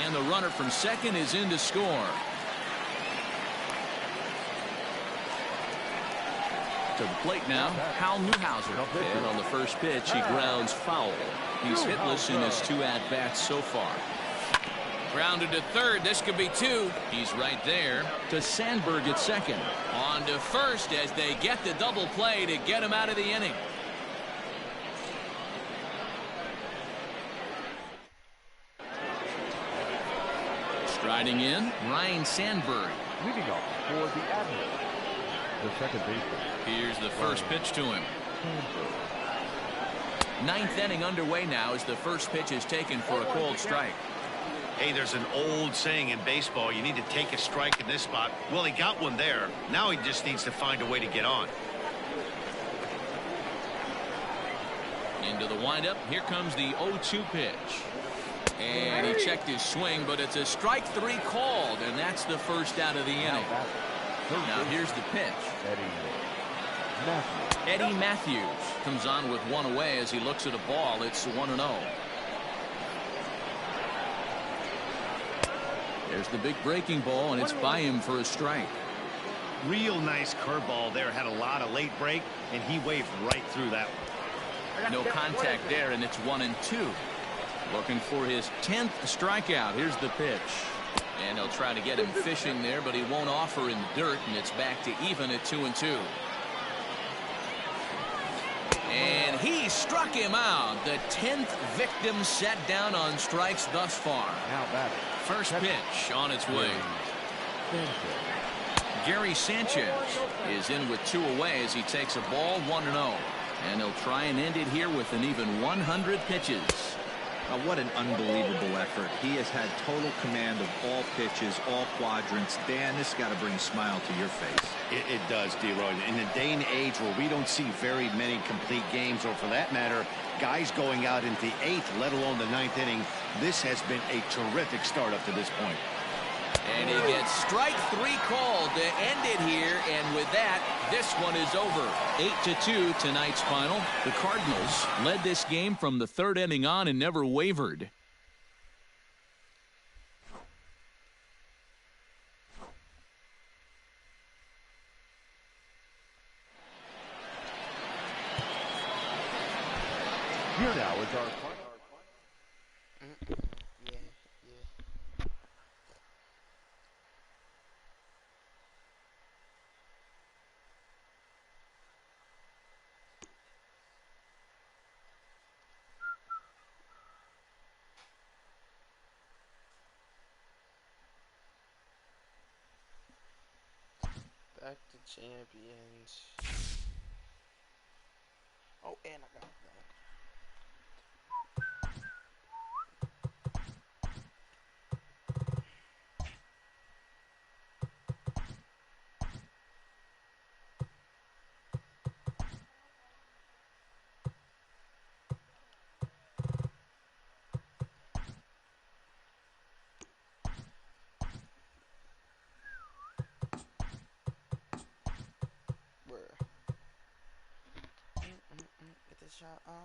Speaker 2: And the runner from second is in to score. To the plate now, Hal Newhouser. And on the first pitch, he grounds foul. He's hitless in his 2 at-bats so far. Grounded to third. This could be 2. He's right there. To Sandberg at second. On to first as they get the double play to get him out of the inning. Striding in, Ryan Sandberg.
Speaker 7: Leading off for the Admiral, the second baseman.
Speaker 2: Here's the first pitch to him. Ninth inning underway now as the first pitch is taken for a called strike.
Speaker 8: Hey, there's an old saying in baseball, you need to take a strike in this spot. Well, he got one there. Now he just needs to find a way to get on.
Speaker 2: Into the windup. Here comes the 0-2 pitch. And he checked his swing, but it's a strike three called, and that's the first out of the inning. Now here's the pitch. Eddie Matthews comes on with one away as he looks at a ball. It's 1-0. There's the big breaking ball, and it's by him for a strike.
Speaker 8: Real nice curveball there. Had a lot of late break, and he waved right through that one.
Speaker 2: No contact there, and it's 1-2. Looking for his 10th strikeout. Here's the pitch. And he'll try to get him fishing there, but he won't offer in the dirt, and it's back to even at 2-2. And he struck him out. The 10th victim set down on strikes thus far. First pitch on its way. Gary Sanchez is in with two away as he takes a ball 1-0. And he'll try and end it here with an even 100 pitches.
Speaker 4: What an unbelievable effort. He has had total command of all pitches, all quadrants. Dan, this got to bring a smile to your face.
Speaker 3: It does, D-Roy. In a day and age where we don't see very many complete games, or for that matter, guys going out into the 8th, let alone the 9th inning, this has been a terrific start up to this point.
Speaker 2: And he gets strike three called to end it here, and with that, this one is over. 8-2 tonight's final. The Cardinals led this game from the 3rd inning on and never wavered.
Speaker 7: Here now is our final.
Speaker 1: Back to champions. Oh, and I got that. Get this shot on.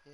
Speaker 1: Yeah.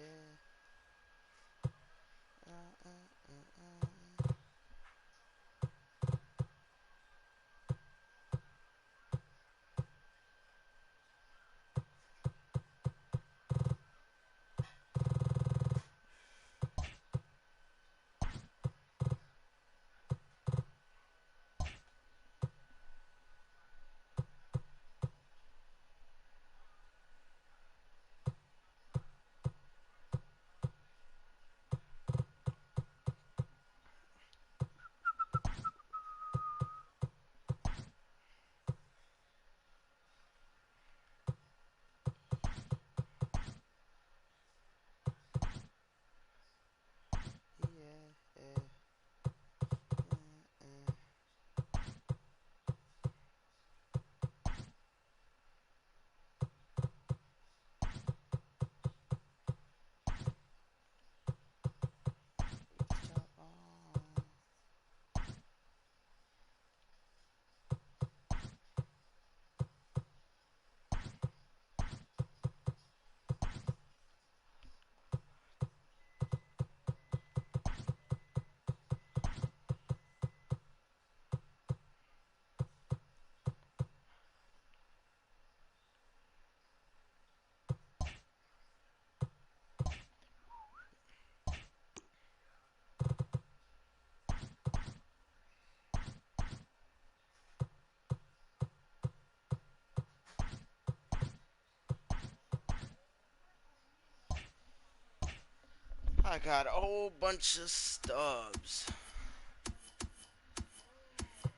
Speaker 1: I got a whole bunch of stubs.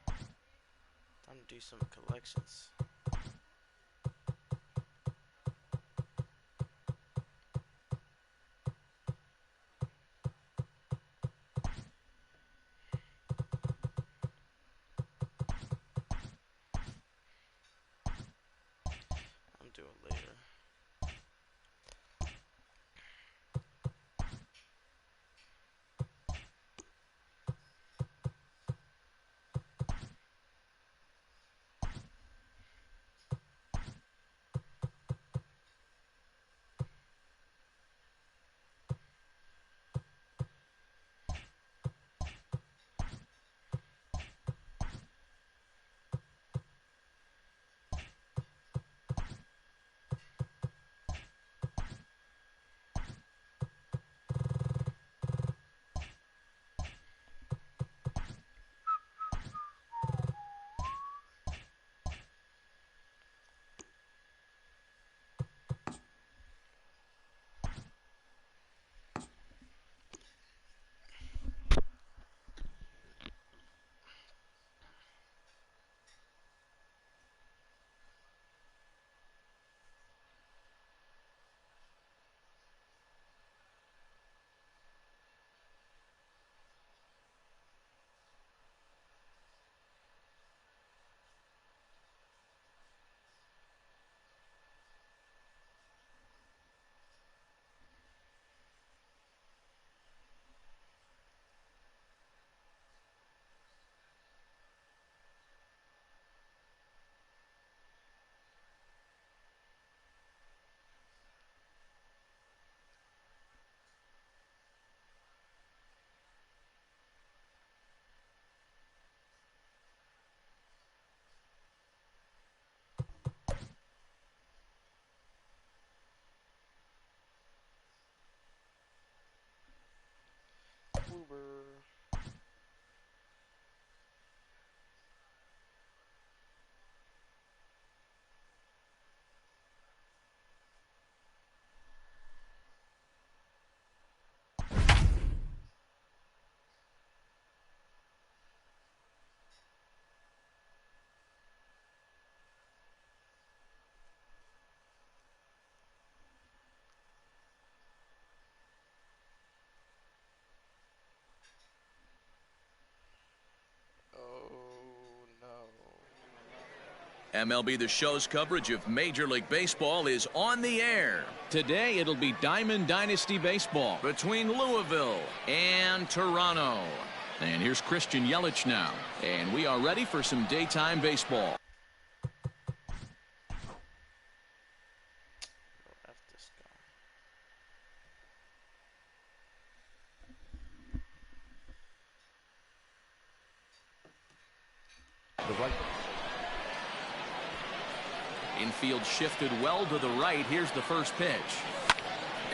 Speaker 1: Time to do some collections. I'll do it later. Uber.
Speaker 2: MLB The Show's coverage of Major League Baseball is on the air. Today it'll be Diamond Dynasty Baseball between Louisville and Toronto. And here's Christian Yelich now. And we are ready for some daytime baseball.
Speaker 7: The right.
Speaker 2: Infield shifted well to the right. Here's the first pitch.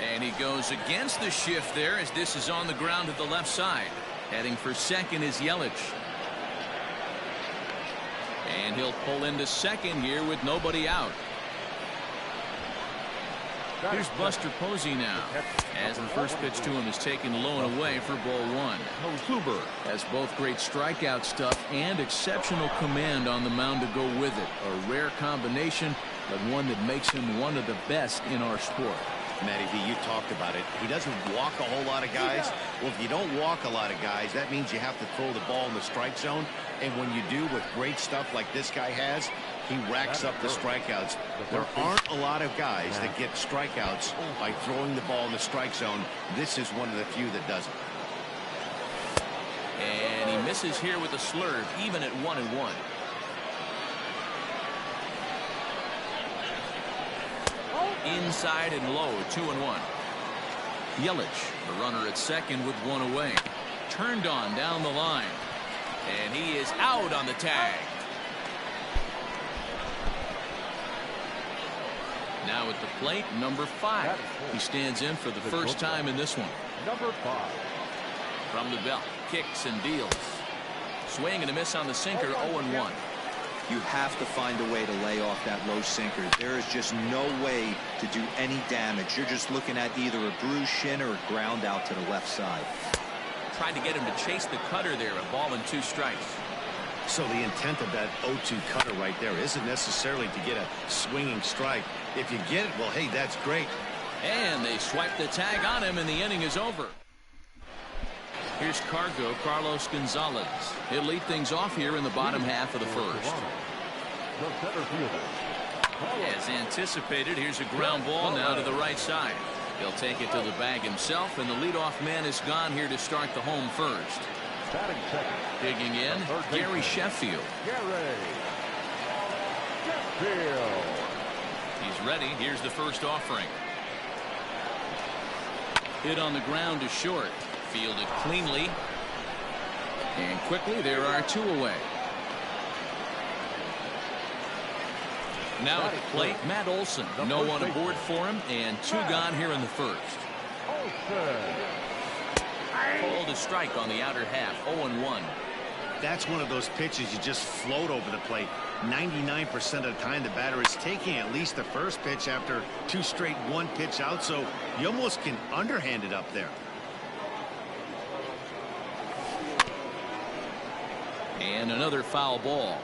Speaker 2: And he goes against the shift there as this is on the ground at the left side. Heading for second is Yelich. And he'll pull into second here with nobody out. Here's Buster Posey now, as the first pitch to him is taken low and away for ball one.
Speaker 7: Kluber
Speaker 2: has both great strikeout stuff and exceptional command on the mound to go with it. A rare combination, but one that makes him one of the best in our sport.
Speaker 3: Matty V, you talked about it. He doesn't walk a whole lot of guys. Well, if you don't walk a lot of guys, that means you have to throw the ball in the strike zone. And when you do with great stuff like this guy has, he racks up the strikeouts. There aren't a lot of guys that get strikeouts by throwing the ball in the strike zone. This is one of the few that does it.
Speaker 2: And he misses here with a slurve, even at 1-1. Inside and low, 2-1. Yelich, the runner at second with one away. Turned on down the line. And he is out on the tag. Now at the plate, number 5. He stands in for the first time in this one.
Speaker 7: Number 5.
Speaker 2: From the belt, kicks and deals. Swing and a miss on the sinker, 0-1.
Speaker 4: You have to find a way to lay off that low sinker. There is just no way to do any damage. You're just looking at either a bruised shin or a ground out to the left side.
Speaker 2: Tried to get him to chase the cutter there. A ball and 2 strikes.
Speaker 3: So the intent of that 0-2 cutter right there isn't necessarily to get a swinging strike. If you get it, well, hey, that's great.
Speaker 2: And they swipe the tag on him, and the inning is over. Here's Carlos Gonzalez. He'll lead things off here in the bottom half of the first.
Speaker 7: The center fielder.
Speaker 2: As anticipated, here's a ground ball now to the right side. He'll take it to the bag himself, and the leadoff man is gone here to start the home first.
Speaker 7: Batting second.
Speaker 2: Digging in, Gary Sheffield.
Speaker 7: Gary Sheffield.
Speaker 2: He's ready. Here's the first offering. Hit on the ground to short. Fielded cleanly. And quickly, there are 2 away. Now at the plate, Matt Olson. No one aboard for him, and 2 gone here in the first. Called a strike on the outer half, 0-1.
Speaker 3: That's one of those pitches you just float over the plate. 99% of the time the batter is taking at least the first pitch after 2 straight 1-pitch out, so you almost can underhand it up there.
Speaker 2: And another foul ball.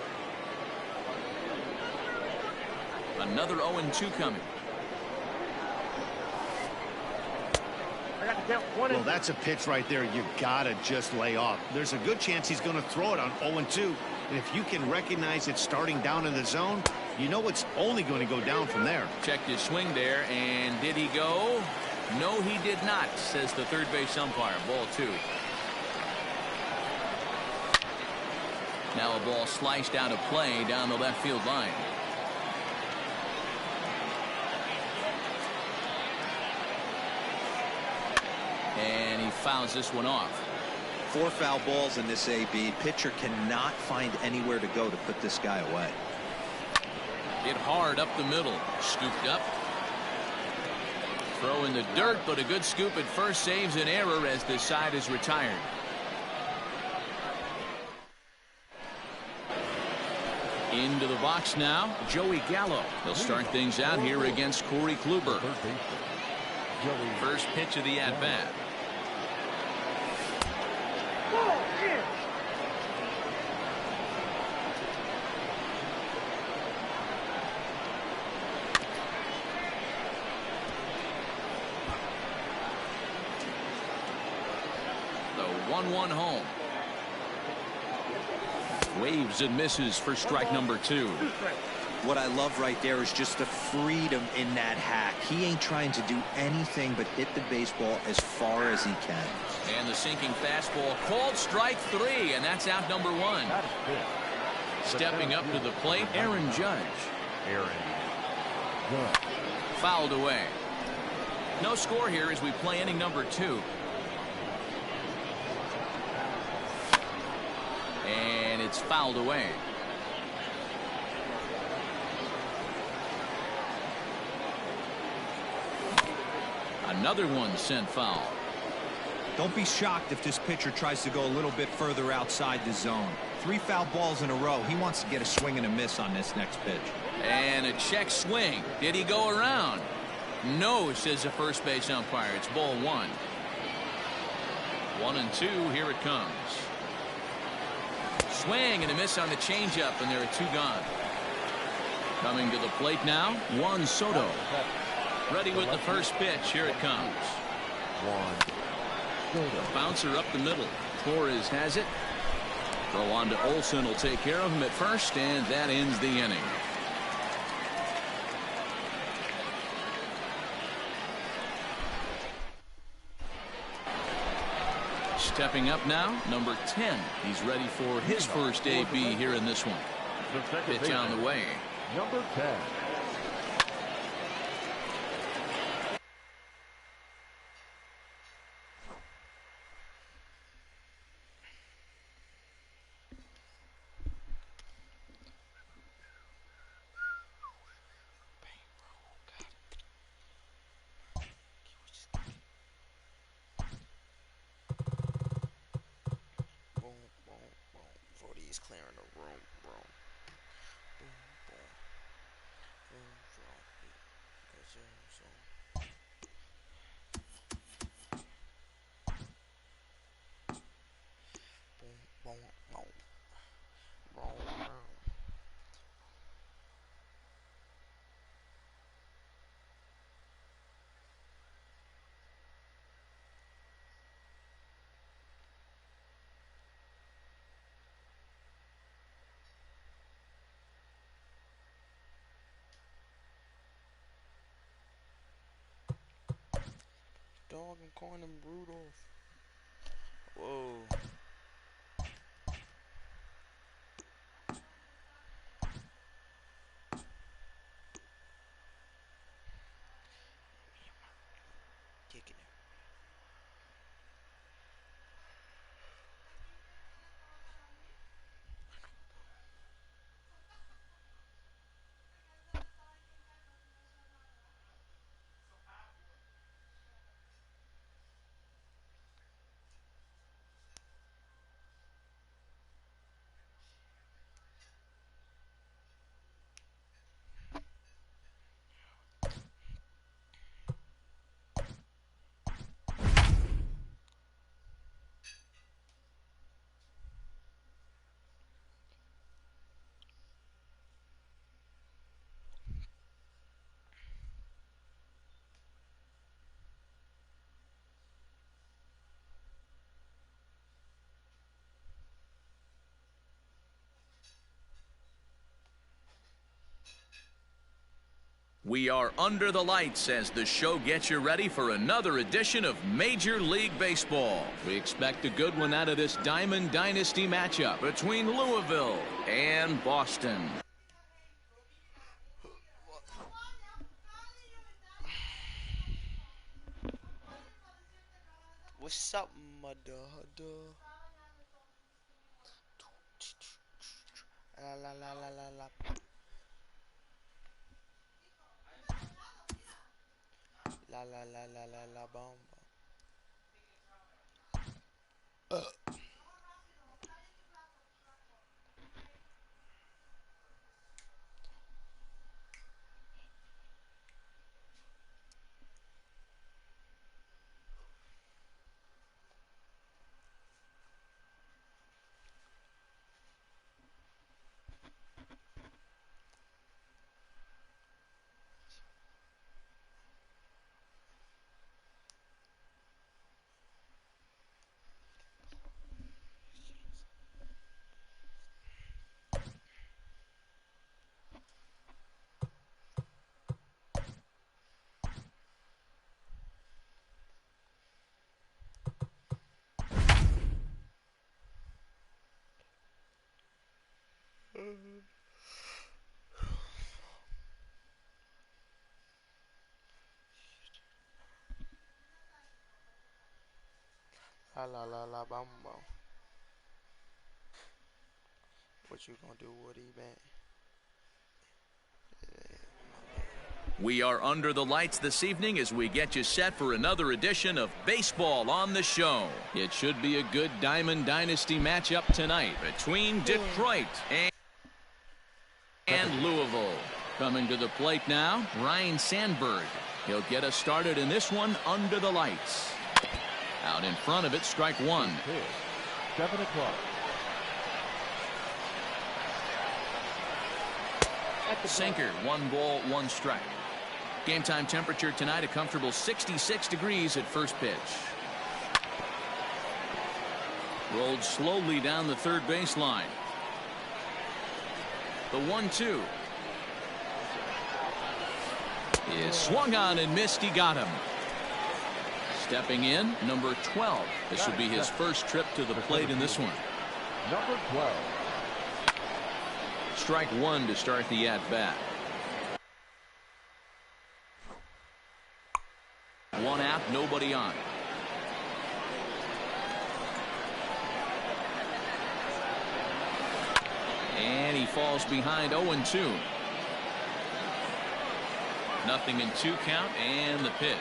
Speaker 2: Another 0-2 coming.
Speaker 5: I got to count 1
Speaker 3: Well,
Speaker 5: and
Speaker 3: that's a pitch right there you gotta just lay off. There's a good chance he's going to throw it on 0-2, and if you can recognize it starting down in the zone, you know it's only going to go down from there.
Speaker 2: Checked his swing there, and did he go? No, he did not, says the third base umpire. Ball 2. Now a ball sliced out of play down the left field line. And he fouls this one off.
Speaker 4: 4 foul balls in this AB. Pitcher cannot find anywhere to go to put this guy away.
Speaker 2: Hit hard up the middle. Scooped up. Throw in the dirt, but a good scoop at first saves an error as this side is retired. Into the box now, Joey Gallo. He'll start things out here against Corey Kluber. First pitch of the at-bat. The 1-1 home. Waves and misses for strike number 2.
Speaker 4: What I love right there is just the freedom in that hack. He ain't trying to do anything but hit the baseball as far as he can.
Speaker 2: And the sinking fastball called strike 3, and that's out number 1. Stepping up to the plate, Aaron Judge. Fouled away. No score here as we play inning number 2. And it's fouled away. Another one sent foul.
Speaker 4: Don't be shocked if this pitcher tries to go a little bit further outside the zone. 3 foul balls in a row. He wants to get a swing and a miss on this next pitch.
Speaker 2: And a check swing. Did he go around? No, says the first base umpire. It's ball 1. 1-2. Here it comes. Swing and a miss on the changeup, and there are 2 gone. Coming to the plate now, Juan Soto. Ready with the first pitch. Here it comes. Bouncer up the middle. Torres has it. Throw on to Olson will take care of him at first, and that ends the inning. Stepping up now, number 10. He's ready for his first AB here in this one. Pitch on the way.
Speaker 7: Number 10.
Speaker 1: Boom, boom, boom. 40 is clearing the room, bro. Dog, I'm calling him Rudolph. Whoa. Kicking him.
Speaker 2: We are under the lights as the show gets you ready for another edition of Major League Baseball. We expect a good one out of this Diamond Dynasty matchup between Louisville and Boston.
Speaker 1: What's up, mother? La la la la la la. La la la la la la bomba. La la la la bomba. What you gonna do, Woody, man?
Speaker 2: We are under the lights this evening as we get you set for another edition of Baseball on the Show. It should be a good Diamond Dynasty matchup tonight between Detroit and Louisville. Coming to the plate now, Ryne Sandberg. He'll get us started in this one under the lights. Out in front of it, strike one.
Speaker 7: 7 o'clock.
Speaker 2: Sinker, 1 ball, 1 strike. Game time temperature tonight, a comfortable 66 degrees at first pitch. Rolled slowly down the third baseline. The 1-2 is swung on and missed. He got him. Stepping in, number 12. This will be his first trip to the plate in this one.
Speaker 7: Number 12.
Speaker 2: Strike one to start the at-bat. One out, nobody on. And he falls behind 0-2. Nothing in 2 count and the pitch.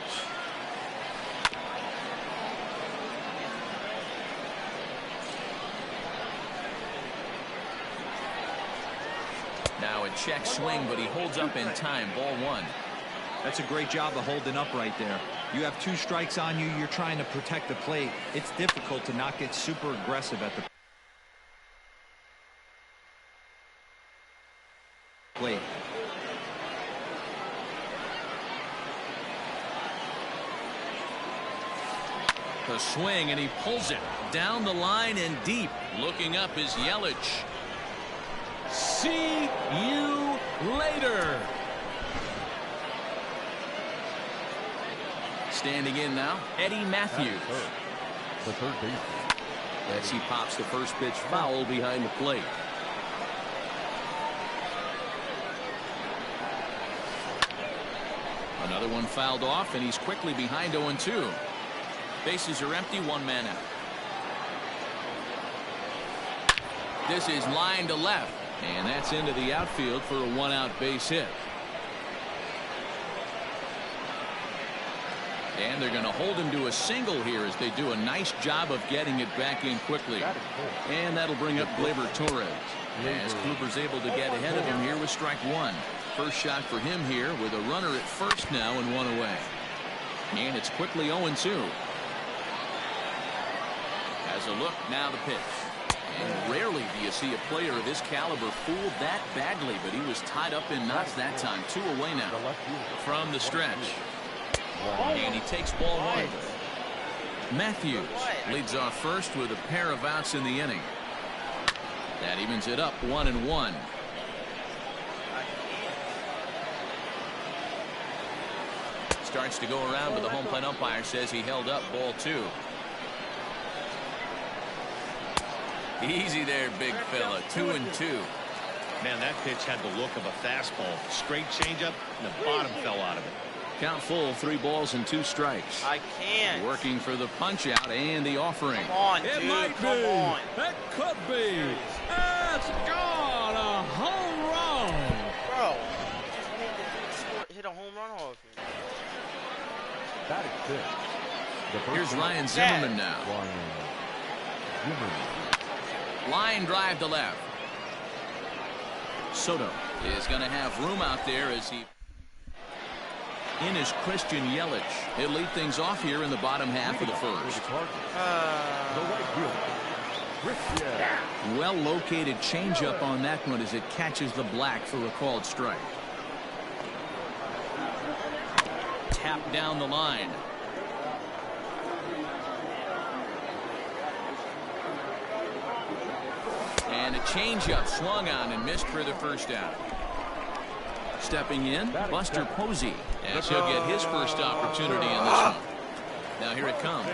Speaker 2: Now a check swing, but he holds up in time. Ball 1.
Speaker 4: That's a great job of holding up right there. You have 2 strikes on you. You're trying to protect the plate. It's difficult to not get super aggressive at the plate.
Speaker 2: The swing, and he pulls it down the line and deep. Looking up is Yelich.
Speaker 6: See you later.
Speaker 2: Standing in now, Eddie Matthews.
Speaker 7: The third baseman.
Speaker 2: As he pops the first pitch foul behind the plate. Another one fouled off, and he's quickly behind 0-2. Bases are empty, 1 man out. This is line to left, and that's into the outfield for a 1-out base hit. And they're going to hold him to a single here as they do a nice job of getting it back in quickly. And that'll bring up Gleyber Torres. As Kluber's able to get ahead of him here with strike 1. First shot for him here with a runner at first now and 1 away. And it's quickly 0-2. As a look, now the pitch. And rarely do you see a player of his caliber fooled that badly, but he was tied up in knots that time. 2 away now from the stretch. And he takes ball 1. Matthews leads off first with a pair of outs in the inning. That evens it up 1-1. Starts to go around, but the home plate umpire says he held up ball 2. Easy there, big fella. 2-2.
Speaker 8: Man, that pitch had the look of a fastball. Straight changeup, and the bottom fell out of it.
Speaker 2: Count full, 3 balls and 2 strikes.
Speaker 1: I can't.
Speaker 2: Working for the punch out and the offering.
Speaker 1: Come on,
Speaker 6: It
Speaker 1: dude.
Speaker 6: might
Speaker 1: Come
Speaker 6: be.
Speaker 1: on.
Speaker 6: It could be. It's gone. A home run.
Speaker 1: Bro, just made the dude hit a home run off me.
Speaker 7: That is 6. The first
Speaker 2: Here's
Speaker 7: baseman,
Speaker 2: Ryan Zimmerman now.
Speaker 7: Ryan Zimmerman.
Speaker 2: Line drive to left. Soto is going to have room out there as he in is Christian Yelich. He'll lead things off here in the bottom half of the first.
Speaker 7: The right fielder, Christian.
Speaker 2: Well located changeup on that one as it catches the black for a called strike. Tap down the line. And a changeup swung on and missed for the first out. Stepping in, Buster Posey, as he'll get his first opportunity in this one. Now here it comes.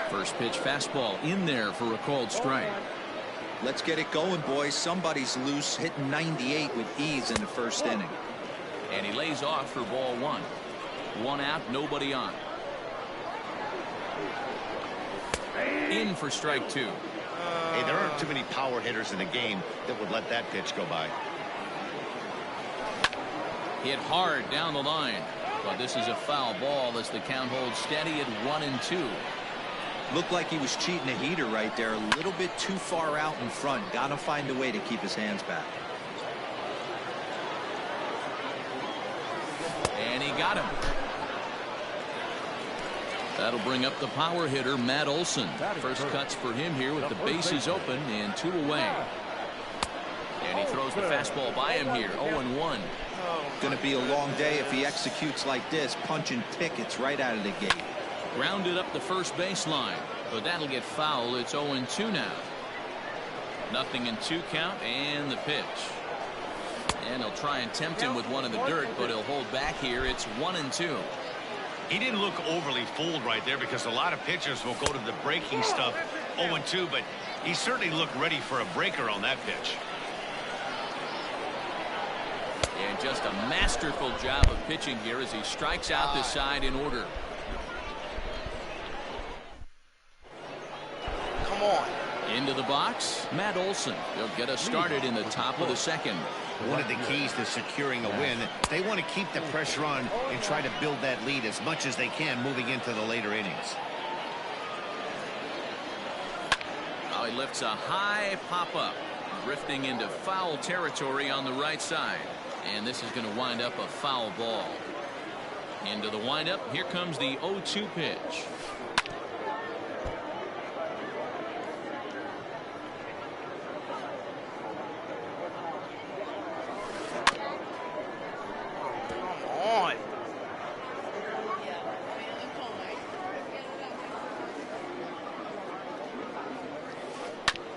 Speaker 2: First pitch fastball in there for a called strike.
Speaker 4: Let's get it going, boys. Somebody's loose, hitting 98 with ease in the first inning.
Speaker 2: And he lays off for ball 1. 1 out, nobody on. In for strike 2.
Speaker 8: Hey, there aren't too many power hitters in the game that would let that pitch go by.
Speaker 2: Hit hard down the line. But this is a foul ball as the count holds steady at 1-2.
Speaker 4: Looked like he was cheating a heater right there. A little bit too far out in front. Got to find a way to keep his hands back.
Speaker 2: And he got him. That'll bring up the power hitter, Matt Olson. First cuts for him here with the bases open and 2 away. And he throws the fastball by him here, 0-1.
Speaker 4: Going to be a long day if he executes like this, punching tickets right out of the gate.
Speaker 2: Grounded up the first baseline, but that'll get foul. It's 0-2 now. 0-2 count and the pitch. And he'll try and tempt him with one in the dirt, but he'll hold back here. It's 1-2.
Speaker 8: He didn't look overly fooled right there because a lot of pitchers will go to the breaking stuff 0-2, but he certainly looked ready for a breaker on that pitch.
Speaker 2: And just a masterful job of pitching here as he strikes out this side in order.
Speaker 1: Come on.
Speaker 2: Into the box, Matt Olson. He'll get us started in the top of the second.
Speaker 3: One of the keys to securing a win, they want to keep the pressure on and try to build that lead as much as they can moving into the later innings.
Speaker 2: Now he lifts a high pop-up, drifting into foul territory on the right side. And this is going to wind up a foul ball. Into the windup. Here comes the 0-2 pitch.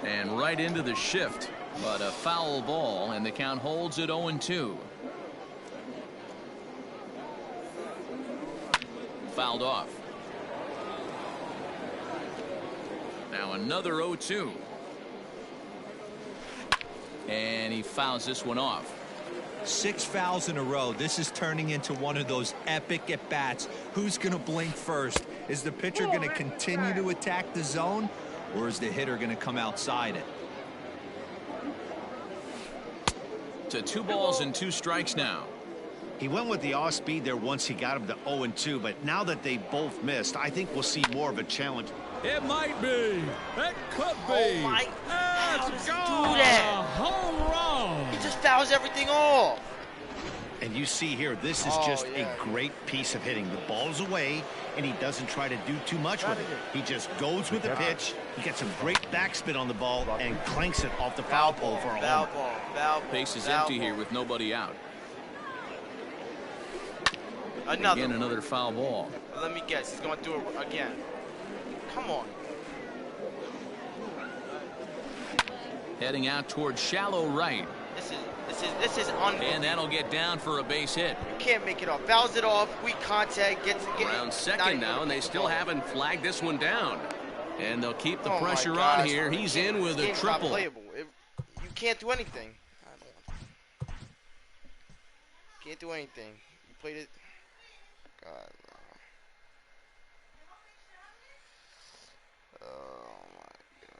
Speaker 2: And right into the shift, but a foul ball, and the count holds at 0-2. Fouled off. Now another 0-2. And he fouls this one off.
Speaker 4: 6 fouls in a row. This is turning into one of those epic at-bats. Who's going to blink first? Is the pitcher going to continue to attack the zone, or is the hitter going to come outside it?
Speaker 2: To 2 balls and 2 strikes now.
Speaker 3: He went with the off speed there once he got him to 0-2, but now that they both missed, I think we'll see more of a challenge.
Speaker 6: It might be. It could be.
Speaker 1: Oh my! How does he do that?
Speaker 6: Home run.
Speaker 1: He just fouls everything off.
Speaker 3: And you see here, this is just a great piece of hitting. The ball's away, and he doesn't try to do too much with it. He just goes with the pitch. He gets some great backspin on the ball and clanks it off the foul pole for a home run.
Speaker 2: Base is empty here with nobody out. Again, another foul ball.
Speaker 1: Let me guess. He's going to do it again. Come on.
Speaker 2: Heading out towards shallow right.
Speaker 1: This is unbelievable.
Speaker 2: And that'll get down for a base hit.
Speaker 1: You can't make it off. Fouls it off. Weak contact.
Speaker 2: Around second now, and they still haven't flagged this one down. And they'll keep the pressure on here. He's in with a triple.
Speaker 1: You can't do anything. Can't do anything. You played it. God. Oh my God.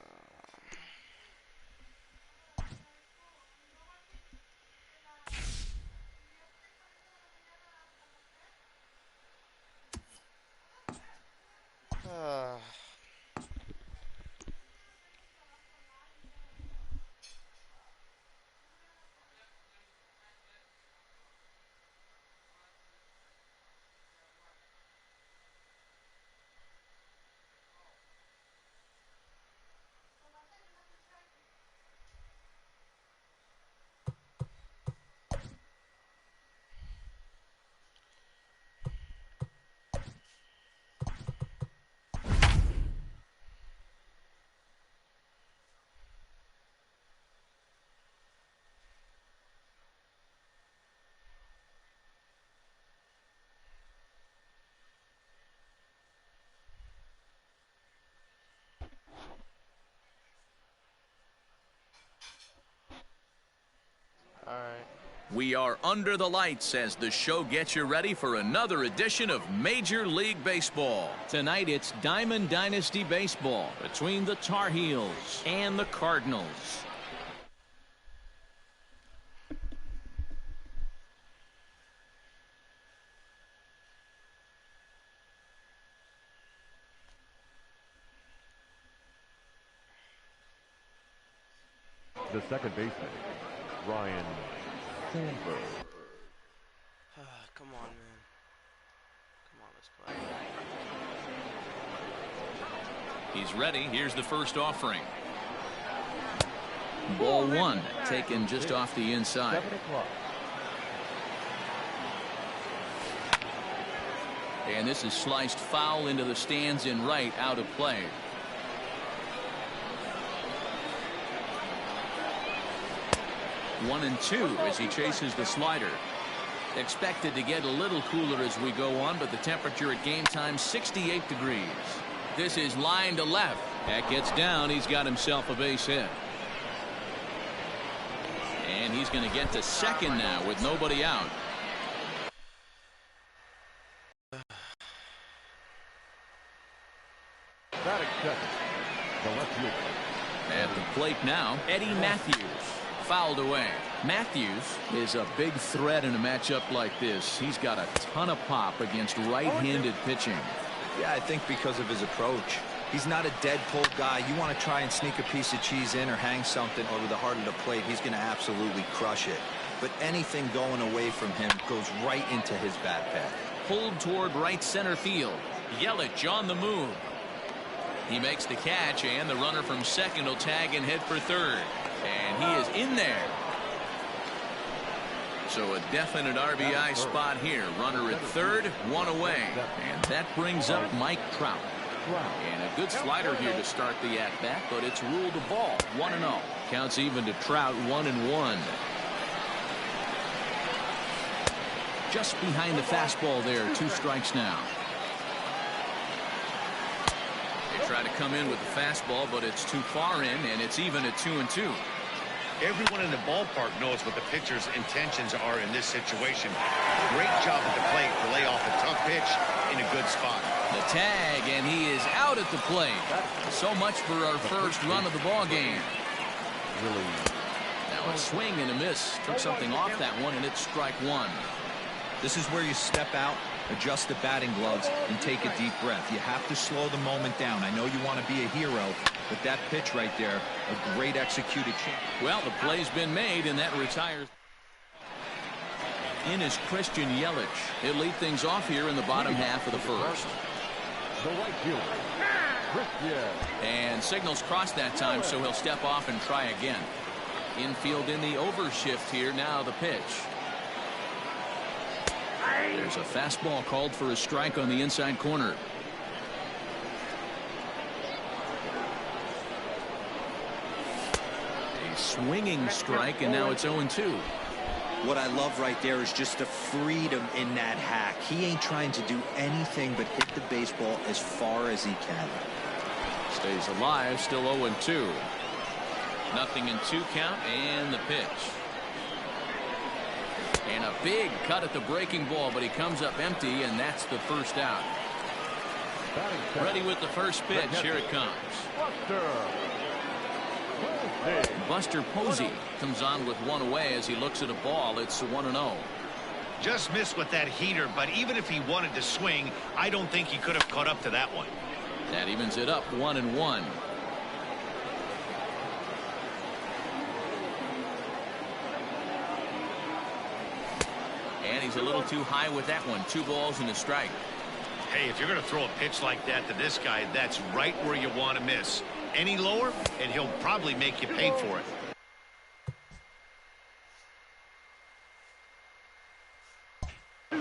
Speaker 1: All right.
Speaker 2: We are under the lights as the show gets you ready for another edition of Major League Baseball. Tonight it's Diamond Dynasty Baseball between the Tar Heels and the Cardinals.
Speaker 7: The second baseman, Ryan Sandberg.
Speaker 1: Come on, man. Come on, let's play.
Speaker 2: He's ready. Here's the first offering. Ball 1 taken just off the inside.
Speaker 7: 7 o'clock.
Speaker 2: And this is sliced foul into the stands in right, out of play. One and 2 as he chases the slider. Expected to get a little cooler as we go on, but the temperature at game time 68 degrees. This is line to left. That gets down. He's got himself a base hit. And he's going to get to second now with nobody out.
Speaker 7: Batting second, the left fielder.
Speaker 2: At the plate now, Eddie Matthews. Fouled away. Matthews is a big threat in a matchup like this. He's got a ton of pop against right-handed pitching.
Speaker 4: Yeah, I think because of his approach. He's not a dead pull guy. You want to try and sneak a piece of cheese in or hang something over the heart of the plate, he's going to absolutely crush it. but anything going away from him goes right into his bat path.
Speaker 2: Pulled toward right center field. Yelich on the move. He makes the catch, and the runner from second will tag and head for third. And he is in there. So a definite RBI spot here. Runner at third, one away. And that brings up Mike Trout. And a good slider here to start the at-bat, but it's ruled a ball. 1-0. Counts even to Trout, 1-1. Just behind the fastball there. 2 strikes now. They try to come in with the fastball, but it's too far in, and it's even at 2-2.
Speaker 8: Everyone in the ballpark knows what the pitcher's intentions are in this situation. Great job at the plate to lay off a tough pitch in a good spot.
Speaker 2: The tag, and he is out at the plate. So much for our first run of the ball game.
Speaker 7: Really?
Speaker 2: Now a swing and a miss. Took something off that one, and it's strike one.
Speaker 4: This is where you step out, adjust the batting gloves, and take a deep breath. You have to slow the moment down. I know you want to be a hero, but that pitch right there, a great executed change.
Speaker 2: Well, the play's been made, and that retires. In is Christian Yelich. He'll lead things off here in the bottom half of the first.
Speaker 7: The right fielder, Christian.
Speaker 2: And signals crossed that time, so he'll step off and try again. Infield in the overshift here. Now the pitch. There's a fastball called for a strike on the inside corner. A swinging strike, and now it's 0-2.
Speaker 4: What I love right there is just the freedom in that hack. He ain't trying to do anything but hit the baseball as far as he can.
Speaker 2: Stays alive, still 0-2. Nothing in 2 count, and the pitch. And a big cut at the breaking ball, but he comes up empty, and that's the first out. Ready with the first pitch. Here it comes. Buster Posey comes on with one away as he looks at a ball. It's 1-0.
Speaker 8: Just missed with that heater, but even if he wanted to swing, I don't think he could have caught up to that one.
Speaker 2: That evens it up, 1-1. And he's a little too high with that one. 2 balls and a strike.
Speaker 8: Hey, if you're going to throw a pitch like that to this guy, that's right where you want to miss. Any lower, and he'll probably make you pay for it.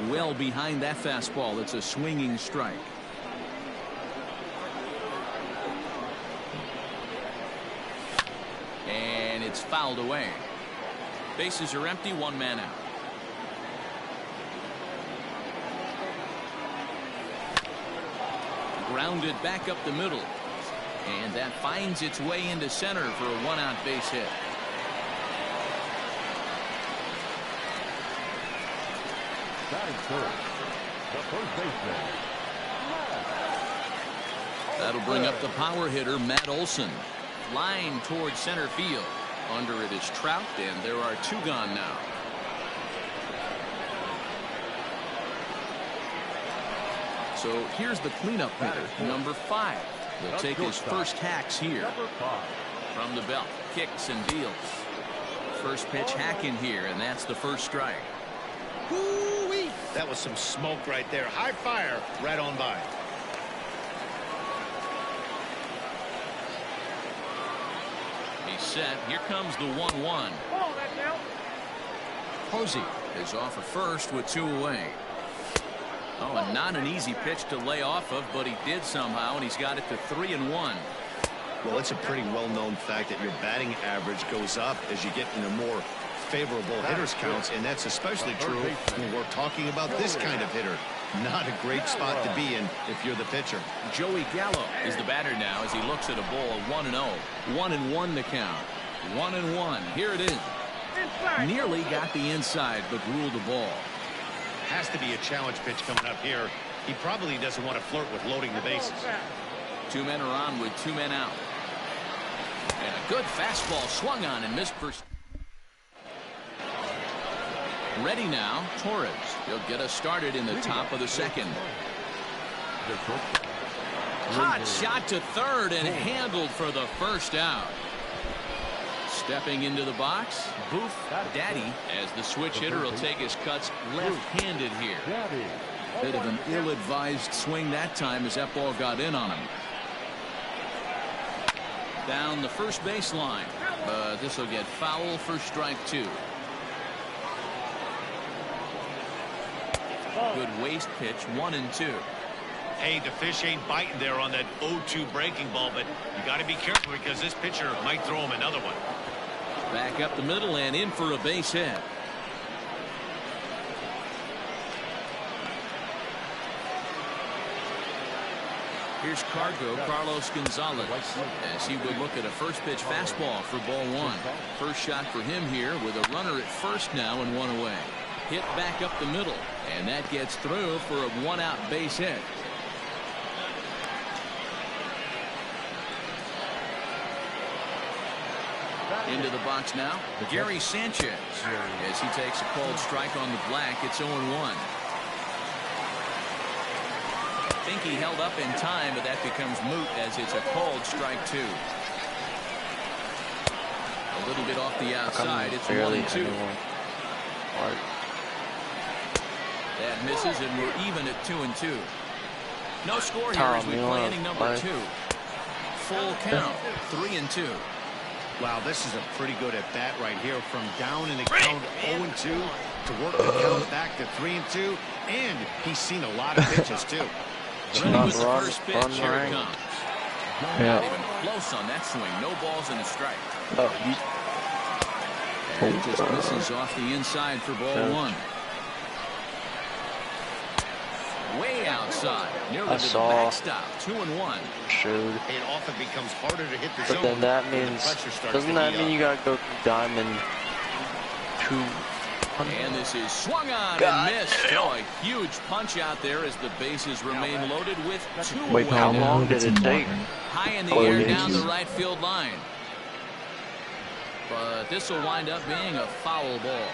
Speaker 2: Well behind that fastball. It's a swinging strike. And it's fouled away. Bases are empty, 1 man out. Grounded back up the middle. And that finds its way into center for a 1-out base hit.
Speaker 7: Batting first, the first baseman.
Speaker 2: That'll bring up the power hitter, Matt Olson. Line towards center field. Under it is Trout, and there are 2 gone now. So here's the cleanup hitter, number 5. He'll take his first hacks here. From the belt, kicks and deals. First pitch hack in here, and that's the first strike.
Speaker 8: Woo-wee. That was some smoke right there. High fire right on by.
Speaker 2: He's set. Here comes the 1-1. Posey is off at first with 2 away. Oh, and not an easy pitch to lay off of, but he did somehow, and he's got it to 3-1.
Speaker 3: Well, it's a pretty well-known fact that your batting average goes up as you get into more favorable hitters counts, and that's especially true when we're talking about this kind of hitter. Not a great spot to be in if you're the pitcher.
Speaker 2: Joey Gallo is the batter now as he looks at a ball 1-0. 1-1 the count. 1-1. Here it is. Nearly got the inside, but ruled a ball.
Speaker 8: Has to be a challenge pitch coming up here. He probably doesn't want to flirt with loading the bases.
Speaker 2: 2 men are on with 2 men out. And a good fastball swung on and missed for. Ready now, Torres. He'll get us started in the top of the second. Hot shot to third and handled for the first out. Stepping into the box, Boof Daddy, as the switch hitter will take his cuts left-handed here. Bit of an ill-advised swing that time as that ball got in on him. Down the first baseline, but this will get foul for strike 2. Good waste pitch, 1-2.
Speaker 8: Hey, the fish ain't biting there on that 0-2 breaking ball, but you got to be careful because this pitcher might throw him another one.
Speaker 2: Back up the middle and in for a base hit. Here's Carlos Gonzalez, as he would look at a first pitch fastball for ball 1. First shot for him here with a runner at first now and 1 away. Hit back up the middle, and that gets through for a 1-out base hit. Into the box now, Gary Sanchez, as he takes a called strike on the black. It's 0-1. I think he held up in time, but that becomes moot as it's a called strike 2. A little bit off the outside. It's 1-2. That misses, and we're even at 2-2. No score here as we play inning number 2. Full count, 3-2.
Speaker 3: Wow, this is a pretty good at bat right here, from down in the count 0-2 to work the count back to 3-2, and he's seen a lot of pitches too.
Speaker 2: Ready with the first pitch. Here it comes. Not even close on that swing. No balls and a strike. And it just misses off the inside for ball 1. Way outside, nearly to the backstop. 2-1.
Speaker 9: Showed.
Speaker 8: It often becomes harder to hit the
Speaker 9: but
Speaker 8: zone.
Speaker 9: then that means, doesn't that mean you gotta go through diamond 2?
Speaker 2: And this is swung on and missed. Oh, a huge punch out there as the bases remain loaded with 2 away.
Speaker 9: How long did it take?
Speaker 2: High in the air down the right field line. But this will wind up being a foul ball.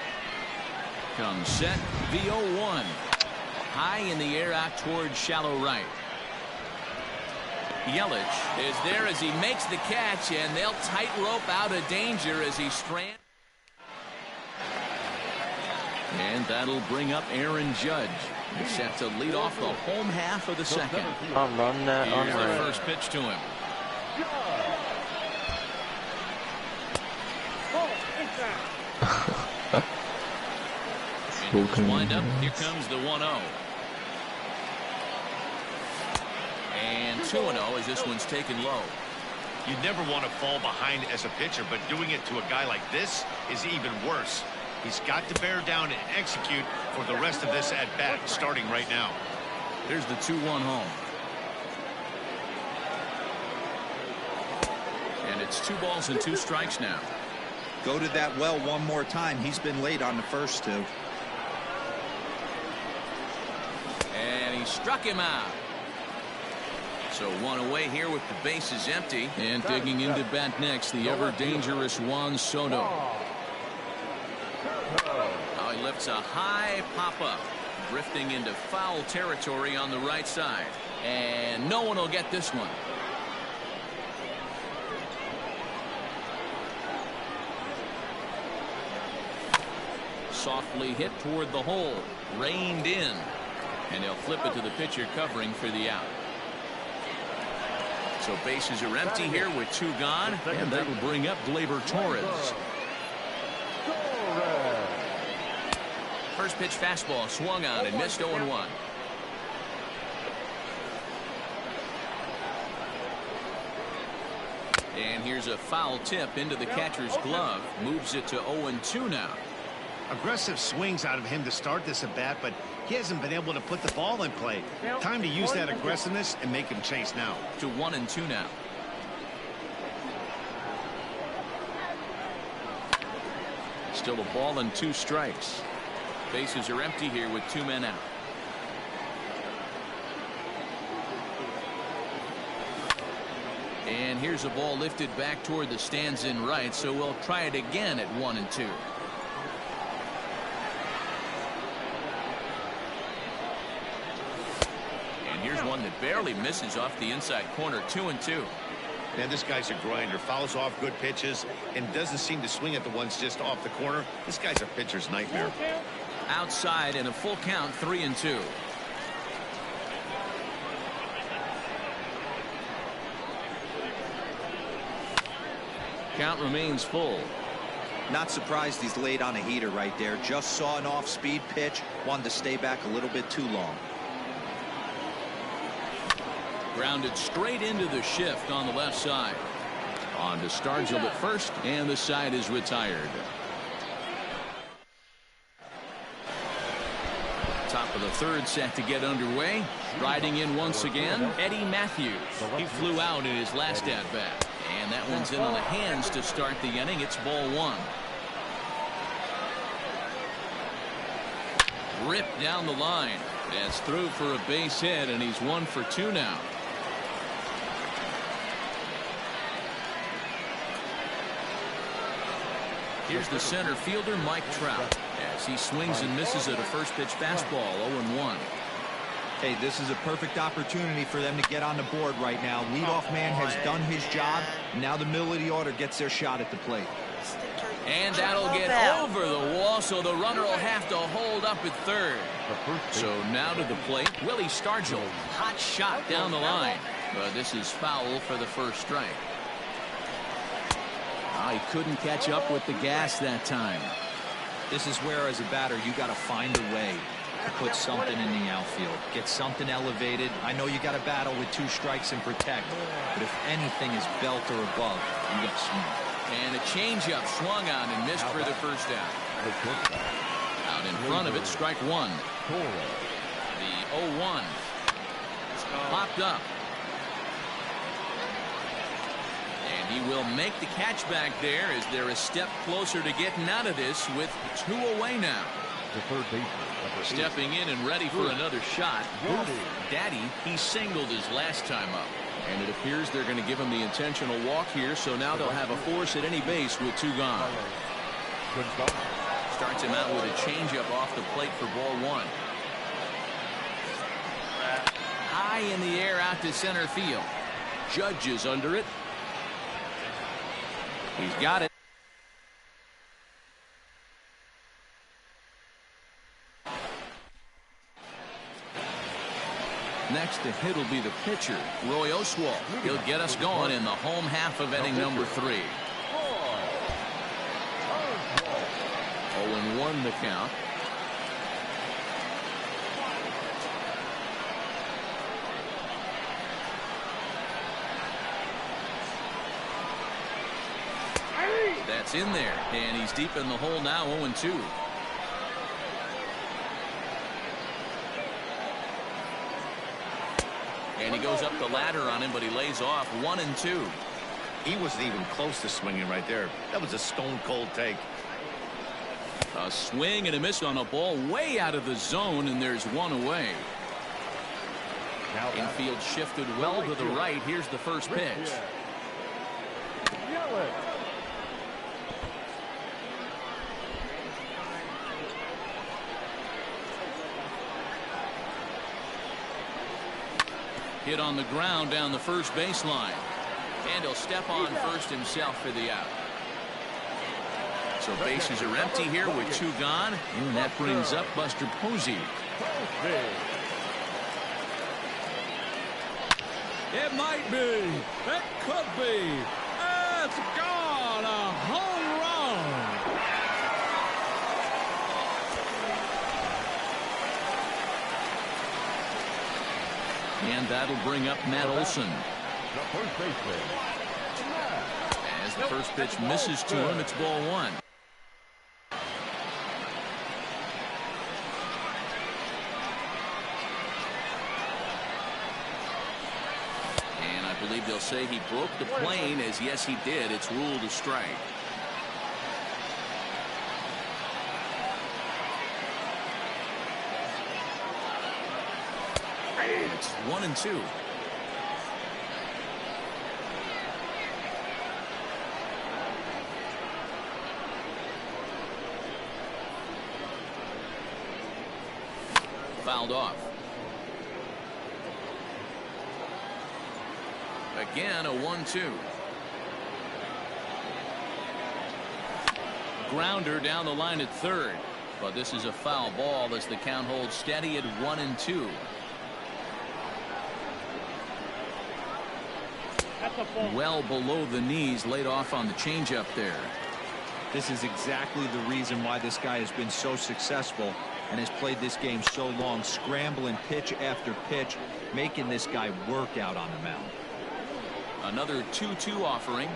Speaker 2: Comes set, the 0-1. High in the air out towards shallow right. Yelich is there as he makes the catch, and they'll tightrope out of danger as he strands. And that'll bring up Aaron Judge. He's set to lead off the home half of the second.
Speaker 9: I'm running that on
Speaker 2: Here's the first pitch to him. And his windup. Here comes the 1-0. And 2-0 as this one's taken low.
Speaker 8: You never want to fall behind as a pitcher, but doing it to a guy like this is even worse. He's got to bear down and execute for the rest of this at bat, starting right now.
Speaker 2: There's the 2-1 home. And it's 2 balls and 2 strikes now.
Speaker 4: Go to that well one more time. He's been late on the first 2.
Speaker 2: And he struck him out. So 1 away here with the bases empty. And digging into bat next, the ever-dangerous Juan Soto. Now he lifts a high pop-up, drifting into foul territory on the right side. And no one will get this one. Softly hit toward the hole, reined in. And they'll flip it to the pitcher covering for the out. So bases are empty here with 2 gone, and that will bring up Gleyber Torres. First pitch fastball swung on and missed 0-1. And here's a foul tip into the catcher's glove. Moves it to 0-2 now.
Speaker 3: Aggressive swings out of him to start this at bat, but he hasn't been able to put the ball in play. Time to use that aggressiveness and make him chase now.
Speaker 2: To 1-2 now. Still a ball and 2 strikes. Bases are empty here with 2 men out. And here's a ball lifted back toward the stands in right, so we'll try it again at 1-2. And here's one that barely misses off the inside corner. 2-2.
Speaker 8: Man, this guy's a grinder. Fouls off good pitches and doesn't seem to swing at the ones just off the corner. This guy's a pitcher's nightmare.
Speaker 2: Outside and a full count, 3-2. Count remains full.
Speaker 4: Not surprised he's laid on a heater right there. Just saw an off-speed pitch. Wanted to stay back a little bit too long.
Speaker 2: Grounded straight into the shift on the left side. On to Stargell at first, and the side is retired. Top of the third set to get underway. Riding in once again, Eddie Matthews. He flew out in his last at-bat. And that one's in on the hands to start the inning. It's ball one. Ripped down the line. That's through for a base hit, and he's 1 for 2 now. Here's the center fielder, Mike Trout, as he swings and misses at a first pitch fastball, 0-1.
Speaker 4: Hey, this is a perfect opportunity for them to get on the board right now. Leadoff man has done his job. Now the middle of the order gets their shot at the plate.
Speaker 2: And that'll get over the wall, so the runner will have to hold up at third. So now to the plate, Willie Stargell. Hot shot down the line. But this is foul for the first strike. He couldn't catch up with the gas that time.
Speaker 4: This is where, as a batter, you got to find a way to put something in the outfield. Get something elevated. I know you got to battle with 2 strikes and protect, but if anything is belt or above, you got to swing.
Speaker 2: And a changeup swung on and missed for the first out. Out in front of it, strike one. The 0-1 popped up. And he will make the catch back there as they're a step closer to getting out of this with 2 away now.
Speaker 7: The third baseman.
Speaker 2: Stepping in and ready for another shot. Daddy, he singled his last time up. And it appears they're going to give him the intentional walk here, so now they'll have a force at any base with 2 gone. Starts him out with a changeup off the plate for ball 1. High in the air out to center field. Judge is under it. He's got it. Next to hit will be the pitcher, Roy Oswalt. He'll get us going in the home half of inning number 3. 0-1 the count. That's in there, and he's deep in the hole now, 0-2. And he goes up the ladder on him, but he lays off 1-2.
Speaker 8: He wasn't even close to swinging right there. That was a stone-cold take.
Speaker 2: A swing and a miss on a ball way out of the zone, and there's 1 away. Infield shifted well to the right. Here's the first pitch. Hit on the ground down the first baseline. And he'll step on first himself for the out. So bases are empty here with 2 gone. And that brings up Buster Posey.
Speaker 6: It might be. It could be. It's gone. A home run.
Speaker 2: And that'll bring up Matt Olson. As the first pitch misses to him, it's ball 1. And I believe they'll say he broke the plane, as yes he did. It's ruled a strike. It's 1-2. Fouled off. Again, a 1-2. Grounder down the line at third. But this is a foul ball as the count holds steady at 1-2. Well below the knees, laid off on the changeup there.
Speaker 4: This is exactly the reason why this guy has been so successful and has played this game so long, scrambling pitch after pitch, making this guy work out on the mound.
Speaker 2: Another 2-2 offering.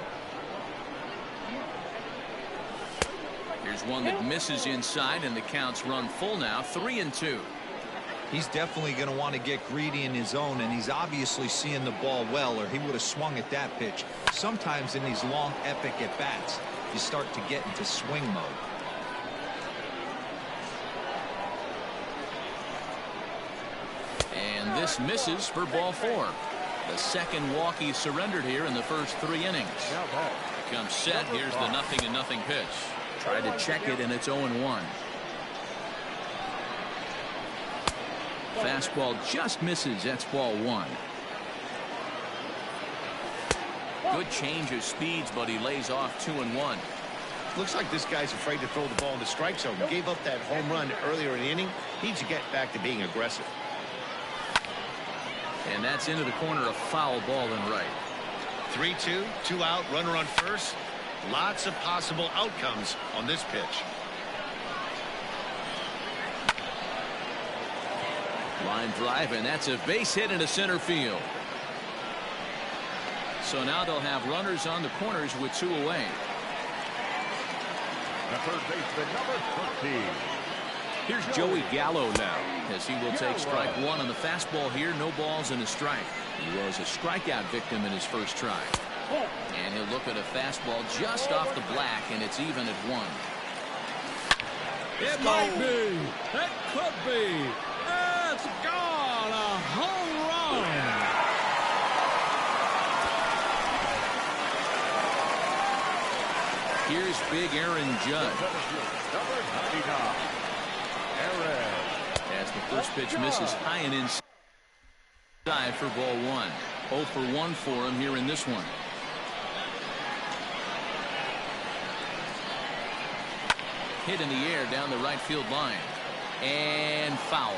Speaker 2: Here's one that misses inside, and the count's run full now, 3-2.
Speaker 4: He's definitely going to want to get greedy in his zone, and he's obviously seeing the ball well, or he would have swung at that pitch. Sometimes in these long, epic at-bats, you start to get into swing mode.
Speaker 2: And this misses for ball 4. The second walk he surrendered here in the first 3 innings. Comes set. Here's the 0-0 pitch. Tried to check it, and it's 0-1. Fastball just misses. That's ball 1. Good change of speeds, but he lays off 2-1.
Speaker 8: Looks like this guy's afraid to throw the ball in the strike zone. Gave up that home run earlier in the inning. Needs to get back to being aggressive.
Speaker 2: And that's into the corner, a foul ball and right.
Speaker 8: 3-2, 2 out, runner on first. Lots of possible outcomes on this pitch.
Speaker 2: Line drive, and that's a base hit into center field. So now they'll have runners on the corners with 2 away.
Speaker 7: The third baseman, number 13.
Speaker 2: Here's Joey Gallo now, as he will take strike 1 on the fastball here. No balls and a strike. He was a strikeout victim in his first try. And he'll look at a fastball just off the black, and it's even at 1.
Speaker 6: It might be. It could be. It's gone. A home run.
Speaker 2: Here's big Aaron Judge.
Speaker 7: Number 99. Aaron.
Speaker 2: As the first pitch misses high and inside for ball 1. 0 for 1 for him here in this one. Hit in the air down the right field line. And foul.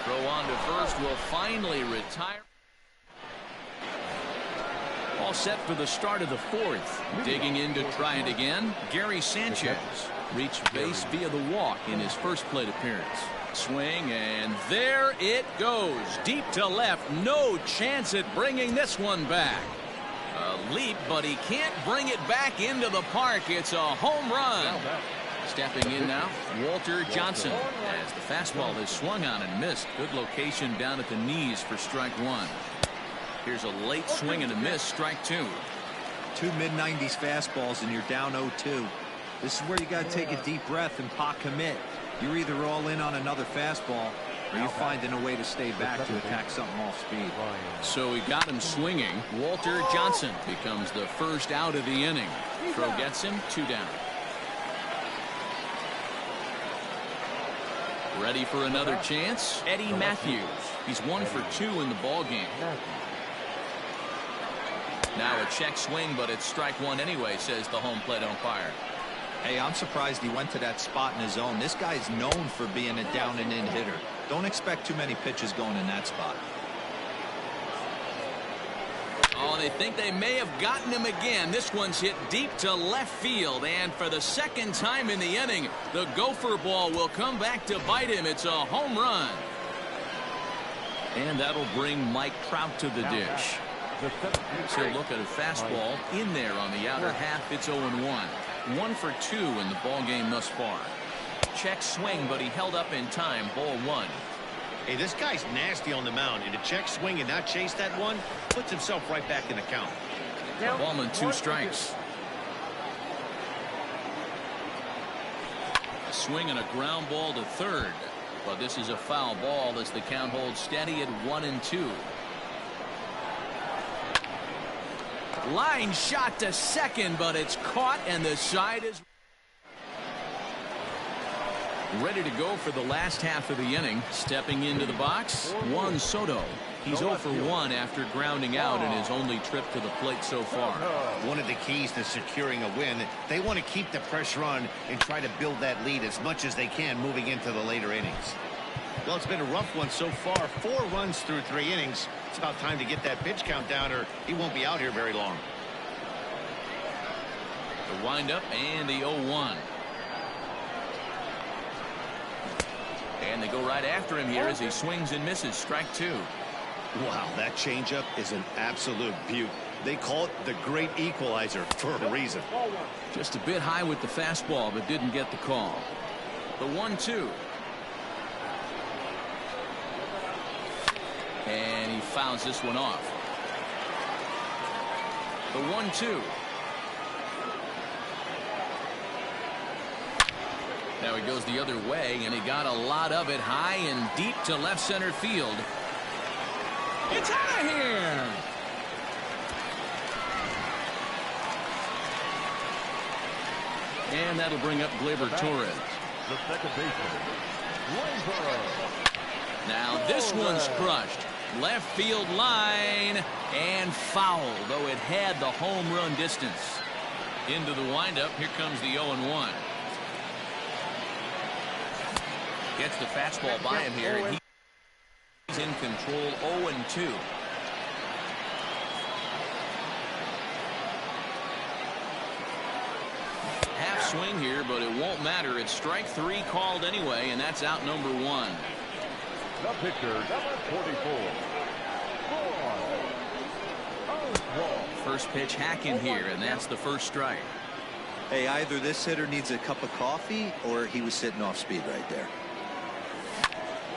Speaker 2: Throw on to first will finally retire. All set for the start of the 4th. Digging in to try it again. Gary Sanchez reached base via the walk in his first plate appearance. Swing, and there it goes. Deep to left. No chance at bringing this one back. A leap, but he can't bring it back into the park. It's a home run. Stepping in now, Walter Johnson, as the fastball is swung on and missed. Good location down at the knees for strike 1. Here's a late swing and a miss, strike 2.
Speaker 4: 2 mid-90s fastballs, and you're down 0-2. This is where you got to take a deep breath and pot commit. You're either all in on another fastball, or you're finding a way to stay back to attack something off speed.
Speaker 2: So he got him swinging. Walter Johnson becomes the first out of the inning. Throw gets him, 2 down. Ready for another chance? Eddie Matthews. He's 1 for 2 in the ball game. Now a check swing, but it's strike 1 anyway, says the home plate umpire.
Speaker 4: Hey, I'm surprised he went to that spot in his zone. This guy's known for being a down and in hitter. Don't expect too many pitches going in that spot.
Speaker 2: Oh, they think they may have gotten him again. This one's hit deep to left field, and for the second time in the inning, the gopher ball will come back to bite him. It's a home run. And that'll bring Mike Trout to the dish. So look at a fastball in there on the outer half. It's 0-1. 1 for 2 in the ball game thus far. Check swing, but he held up in time. Ball 1.
Speaker 8: Hey, this guy's nasty on the mound, and to check swing and not chase that one puts himself right back in the count.
Speaker 2: Ballman 2 strikes. A swing and a ground ball to third, but this is a foul ball as the count holds steady at 1-2. Line shot to second, but it's caught, and the side is ready to go for the last half of the inning. Stepping into the box, Juan Soto. He's 0 for 1 after grounding out in his only trip to the plate so far.
Speaker 3: One of the keys to securing a win, they want to keep the pressure on and try to build that lead as much as they can moving into the later innings.
Speaker 8: Well, it's been a rough one so far. 4 runs through 3 innings. It's about time to get that pitch count down, or he won't be out here very long.
Speaker 2: The windup and the 0-1. And they go right after him here as he swings and misses. Strike 2.
Speaker 3: Wow, that changeup is an absolute beaut. They call it the great equalizer for a reason.
Speaker 2: Just a bit high with the fastball, but didn't get the call. The 1-2. And he fouls this one off. The 1-2. Now he goes the other way, and he got a lot of it high and deep to left center field. It's out of here. And that'll bring up Gleyber Torres.
Speaker 7: The second baseman, Gleyber.
Speaker 2: Now this one's crushed. Left field line and foul, though it had the home run distance. Into the windup. Here comes the 0-1. Gets the fastball by him here, and he's in control. 0-2. Half swing here, but it won't matter. It's strike 3 called anyway, and that's out number 1.
Speaker 7: The pitcher, number 44.
Speaker 2: First pitch hacking here, and that's the first strike.
Speaker 4: Hey, either this hitter needs a cup of coffee or he was sitting off speed right there.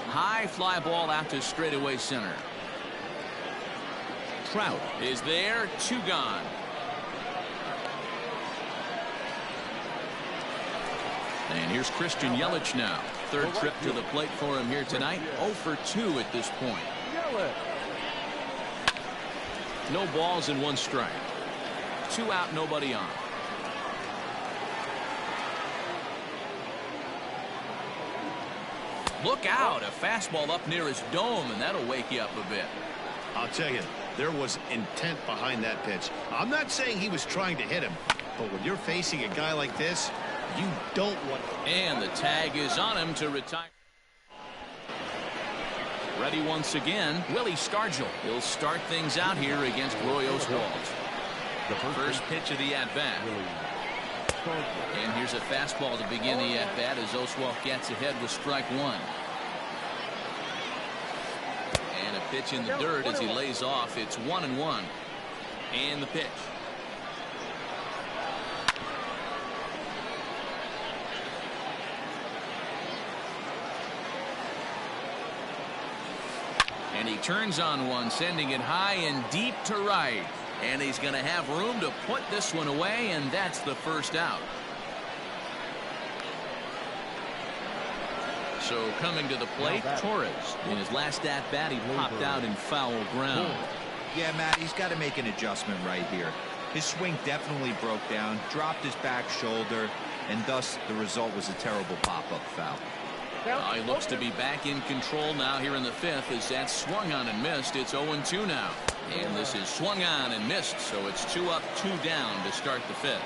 Speaker 2: High fly ball out to straightaway center. Trout is there. 2 gone. And here's Christian Yelich now. Third trip to the plate for him here tonight. 0 for 2 at this point. No balls and 1 strike. 2 out, nobody on. Look out, a fastball up near his dome, and that'll wake you up a bit.
Speaker 3: I'll tell you, there was intent behind that pitch. I'm not saying he was trying to hit him, but when you're facing a guy like this, you don't want.
Speaker 2: And the tag is on him to retire. Ready once again, Willie Stargell. He'll start things out here against Roy Oswalt.
Speaker 7: The
Speaker 2: First pitch of the at-bat. And here's a fastball to begin the at-bat as Oswalt gets ahead with strike 1. And a pitch in the dirt as he lays off. It's 1-1. And the pitch. And he turns on one, sending it high and deep to right. And he's going to have room to put this one away, and that's the first out. So coming to the plate, Torres. In his last at-bat, he popped out in foul ground.
Speaker 4: Yeah, Matt, he's got to make an adjustment right here. His swing definitely broke down, dropped his back shoulder, and thus the result was a terrible pop-up foul.
Speaker 2: He looks to be back in control now here in the 5th as that's swung on and missed. It's 0-2 now. And this is swung on and missed, so it's 2 up, 2 down to start the 5th.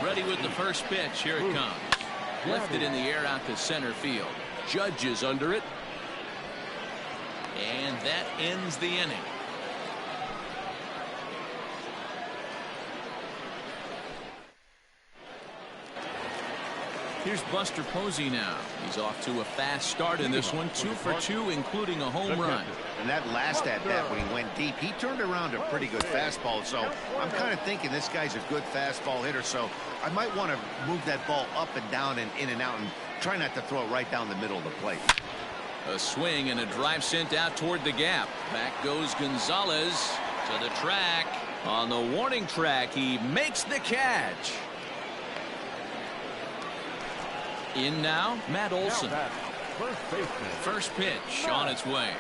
Speaker 2: Ready with the first pitch. Here it comes. Lifted in the air out to center field. Judge is under it. And that ends the inning. Here's Buster Posey now. He's off to a fast start in this one. 2 for 2, including a home run.
Speaker 3: And that last at-bat when he went deep, he turned around a pretty good fastball. So I'm kind of thinking this guy's a good fastball hitter. So I might want to move that ball up and down and in and out and try not to throw it right down the middle of the plate.
Speaker 2: A swing and a drive sent out toward the gap. Back goes Gonzalez to the track. On the warning track, he makes the catch. In now, Matt Olson. First pitch on its way.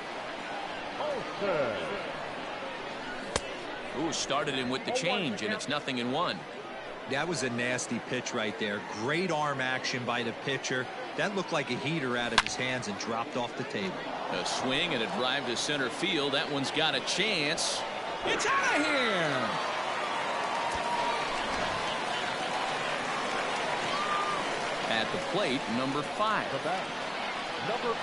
Speaker 2: Ooh, started him with the change, and it's 0-1.
Speaker 4: That was a nasty pitch right there. Great arm action by the pitcher. That looked like a heater out of his hands and dropped off the table.
Speaker 2: A swing and a drive to center field. That one's got a chance. It's out of here. At the plate, number 5.
Speaker 7: The bat, number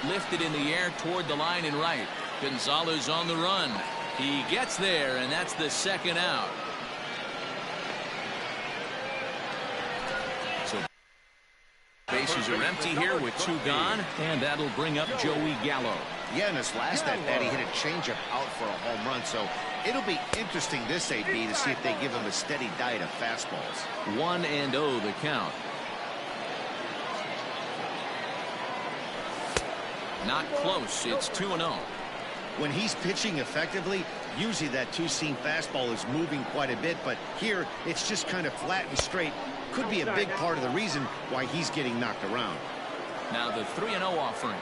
Speaker 7: 5.
Speaker 2: Lifted in the air toward the line and right. Gonzalez on the run. He gets there, and that's the second out. So bases are empty here with 2 gone, and that'll bring up Joey Gallo.
Speaker 3: Yeah, in his last at bat, he hit a changeup out for a home run, so it'll be interesting this AB to see if they give him a steady diet of fastballs.
Speaker 2: 1-0 the count. Not close. It's 2-0.
Speaker 3: When he's pitching effectively, usually that two-seam fastball is moving quite a bit, but here it's just kind of flat and straight. Could be a big part of the reason why he's getting knocked around.
Speaker 2: Now the 3-0 offering.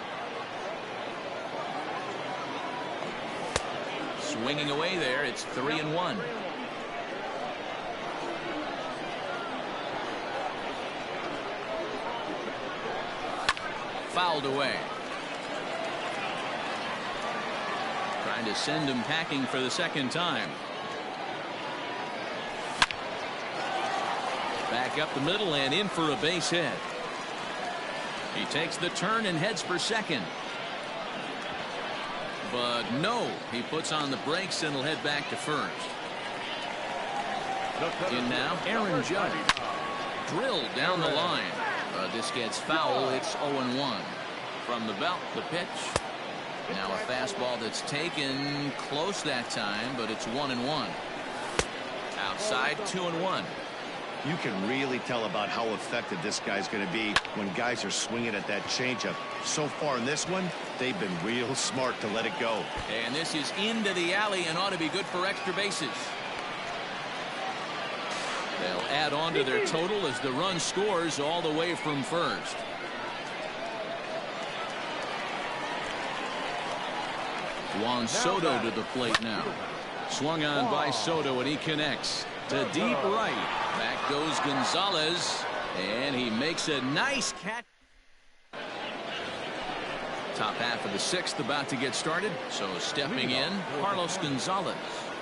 Speaker 2: Swinging away there, it's 3-1. Fouled away. Trying to send him packing for the second time. Back up the middle and in for a base hit. He takes the turn and heads for second. But no, he puts on the brakes and will head back to first. In now, Aaron Judge. Drilled down the line. This gets foul. It's 0-1. From the belt, the pitch. Now a fastball that's taken close that time, but it's 1-1. Outside, 2-1.
Speaker 3: You can really tell about how effective this guy's going to be when guys are swinging at that changeup. So far in this one, they've been real smart to let it go.
Speaker 2: And this is into the alley and ought to be good for extra bases. They'll add on to their total as the run scores all the way from first. Juan Soto to the plate now. Swung on by Soto, and he connects to deep right. Back goes Gonzalez, and he makes a nice catch. Top half of the 6th about to get started. So stepping in, Carlos Gonzalez.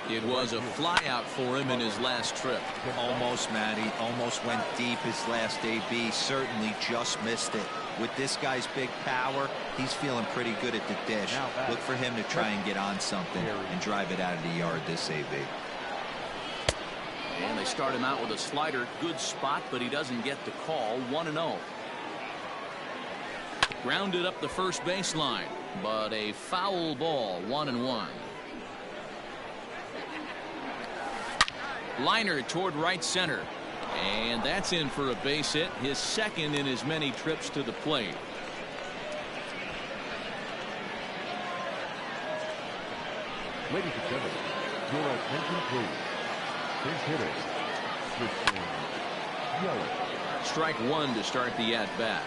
Speaker 2: It was a flyout for him in his last trip.
Speaker 4: Almost, Matty. Almost went deep his last AB. Certainly just missed it. With this guy's big power, he's feeling pretty good at the dish. Look for him to try and get on something and drive it out of the yard this AB.
Speaker 2: And they start him out with a slider. Good spot, but he doesn't get the call. 1-0. Grounded up the first baseline, but a foul ball. 1-1. Liner toward right center. And that's in for a base hit, his second in as many trips to the plate.
Speaker 7: Ladies and gentlemen, your attention please. Base hitter, Christian Yelich.
Speaker 2: Strike 1 to start the at-bat.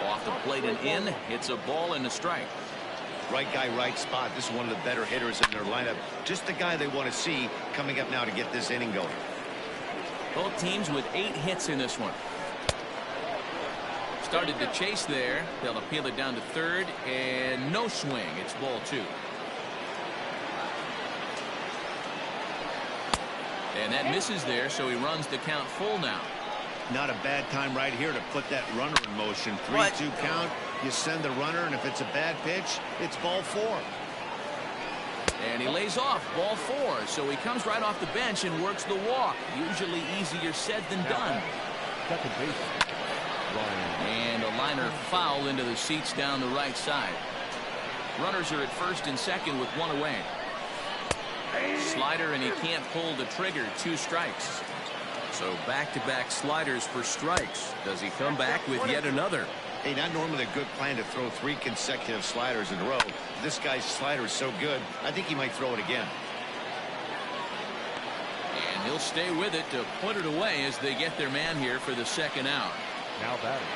Speaker 2: Off the plate and in. It's a ball and a strike.
Speaker 3: Right guy, right spot. This is one of the better hitters in their lineup. Just the guy they want to see coming up now to get this inning going.
Speaker 2: Both teams with 8 hits in this one. Started to chase there. They'll appeal it down to third, and no swing. It's ball 2. And that misses there, so he runs the count full now.
Speaker 3: Not a bad time right here to put that runner in motion. 3-2 count. You send the runner, and if it's a bad pitch, it's ball 4.
Speaker 2: And he lays off, ball 4. So he comes right off the bench and works the walk. Usually easier said than done.
Speaker 7: Second base, Ryan.
Speaker 2: And a liner foul into the seats down the right side. Runners are at first and second with 1 away. Slider, and he can't pull the trigger. 2 strikes. So back-to-back sliders for strikes. Does he come back with yet another?
Speaker 3: Hey, not normally a good plan to throw 3 consecutive sliders in a row. This guy's slider is so good, I think he might throw it again.
Speaker 2: And he'll stay with it to put it away as they get their man here for the second out.
Speaker 7: Now batting.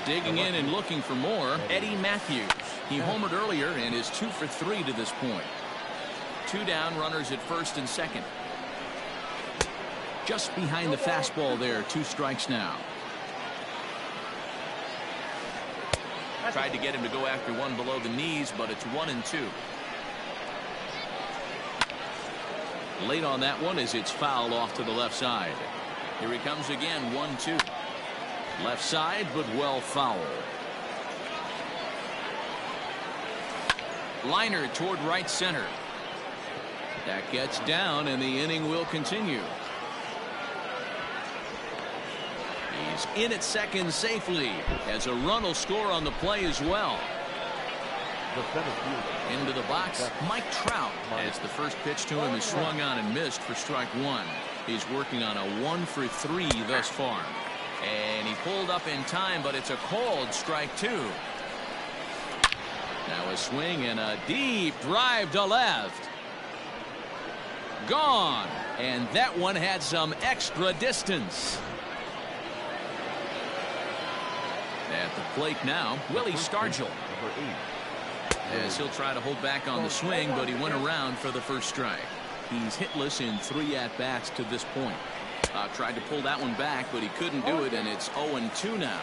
Speaker 2: Digging in and looking for more, Eddie Matthews. He homered earlier and is 2 for 3 to this point. 2 down, runners at first and second. Just behind the fastball there, 2 strikes now. Tried to get him to go after one below the knees, but it's 1-2. Late on that one as it's fouled off to the left side. Here he comes again, 1-2. Left side, but well foul. Liner toward right center. That gets down, and the inning will continue. He's in at second safely, as a run will score on the play as well. Into the box, Mike Trout, as the first pitch to him is swung on and missed for strike 1. He's working on a 1 for 3 thus far. And he pulled up in time, but it's a called strike 2. Now a swing and a deep drive to left. Gone. And that one had some extra distance. At the plate now, Willie Stargell. As he'll try to hold back on the swing, but he went around for the first strike. He's hitless in 3 at-bats to this point. Tried to pull that one back, but he couldn't do it, and it's 0-2 now.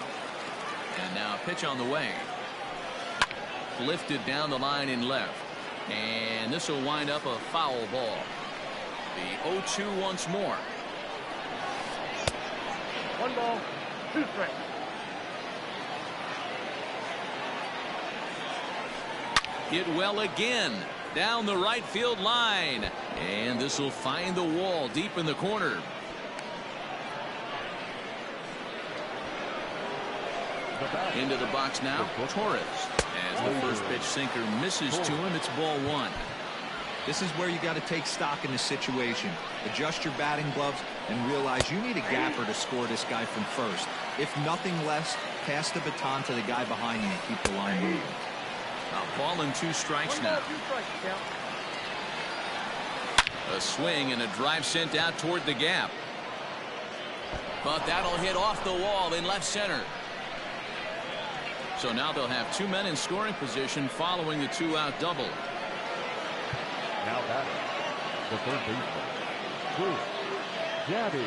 Speaker 2: And now a pitch on the way. Lifted down the line in left. And this will wind up a foul ball. The 0-2 once more.
Speaker 5: 1 ball, 2 strikes.
Speaker 2: Hit well again. Down the right field line. And this will find the wall deep in the corner. Into the box now, Torres. As the first pitch sinker misses to him, it's ball 1.
Speaker 4: This is where you got to take stock in the situation. Adjust your batting gloves and realize you need a gapper to score this guy from first. If nothing less, pass the baton to the guy behind you and keep the line moving.
Speaker 2: A ball and 2 strikes now. A swing and a drive sent out toward the gap. But that'll hit off the wall in left center. So now they'll have 2 men in scoring position following the 2-out double.
Speaker 7: Now batting, the third baseman, Bruce Gabby.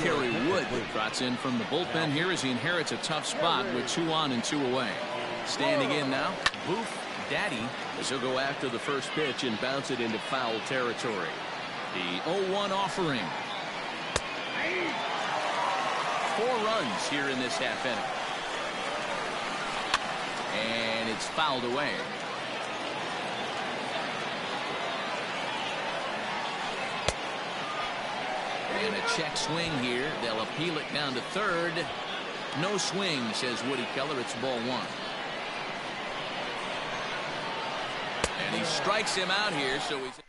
Speaker 2: Kerry Wood trots in from the bullpen here as he inherits a tough spot with 2 on and 2 away. Standing in now, Boof Daddy, as he'll go after the first pitch and bounce it into foul territory. The 0-1 offering. 4 runs here in this half inning. And it's fouled away. And a check swing here. They'll appeal it down to third. No swing, says Woody Keller. It's ball 1. And he strikes him out here, so he's...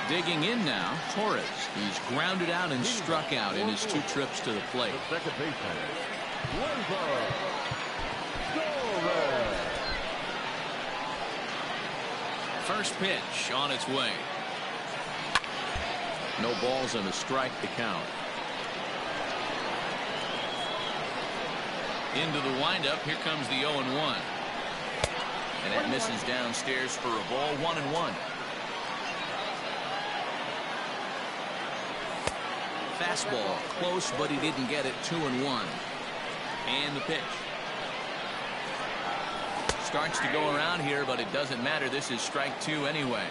Speaker 2: Digging in now, Torres. He's grounded out and struck out in his 2 trips to the plate.
Speaker 7: The second baseman,
Speaker 2: First pitch on its way. No balls and a strike to count. Into the windup. Here comes the 0-1. And it misses downstairs for a ball. 1-1. Fastball close, but he didn't get it. 2-1. And the pitch. Starts to go around here, but it doesn't matter. This is strike 2 anyway.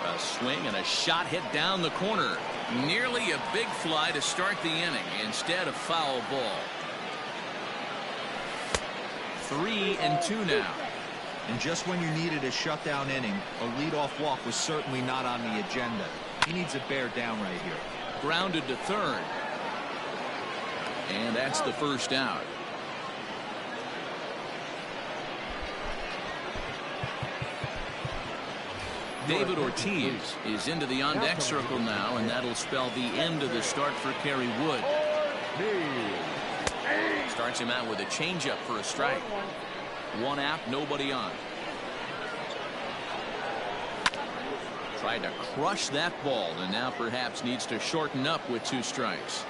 Speaker 2: A swing and a shot hit down the corner. Nearly a big fly to start the inning. Instead, a foul ball. 3-2 now.
Speaker 4: And just when you needed a shutdown inning, a leadoff walk was certainly not on the agenda. He needs a bear down right here.
Speaker 2: Grounded to third. And that's the first out. David Ortiz is into the on-deck circle now, and that'll spell the end of the start for Kerry Wood. Starts him out with a changeup for a strike. 1 out, nobody on. Tried to crush that ball, and now perhaps needs to shorten up with 2 strikes.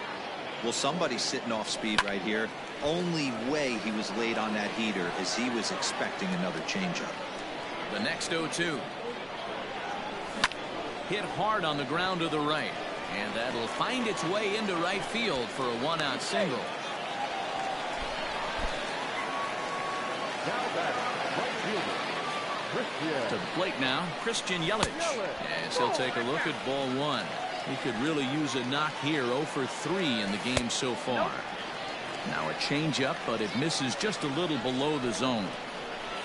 Speaker 4: Well, somebody's sitting off speed right here. Only way he was late on that heater is he was expecting another changeup.
Speaker 2: The next 0-2. Hit hard on the ground to the right, and that'll find its way into right field for a 1-out single.
Speaker 7: Now batting, right fielder, Christian.
Speaker 2: To the plate now, Christian Yelich. As he'll take a look at ball 1. He could really use a knock here. 0 for 3 in the game so far. Now a changeup, but it misses just a little below the zone.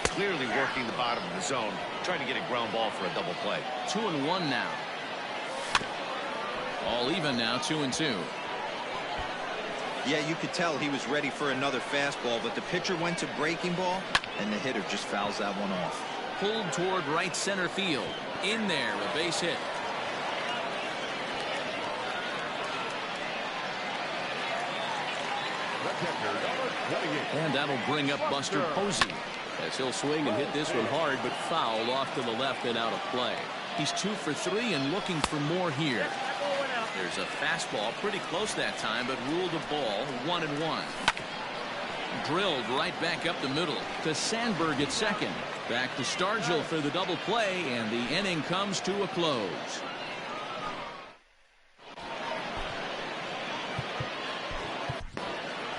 Speaker 8: Clearly working the bottom of the zone, trying to get a ground ball for a double play.
Speaker 2: 2-1 now. All even now, 2-2.
Speaker 4: Yeah, you could tell he was ready for another fastball, but the pitcher went to breaking ball, and the hitter just fouls that one off.
Speaker 2: Pulled toward right center field. In there, a base hit. And that'll bring up Buster Posey, as he'll swing and hit this one hard, but foul off to the left and out of play. He's 2 for 3 and looking for more here. There's a fastball pretty close that time, but ruled a ball. 1-1. Drilled right back up the middle to Sandberg at second. Back to Stargell for the double play, and the inning comes to a close.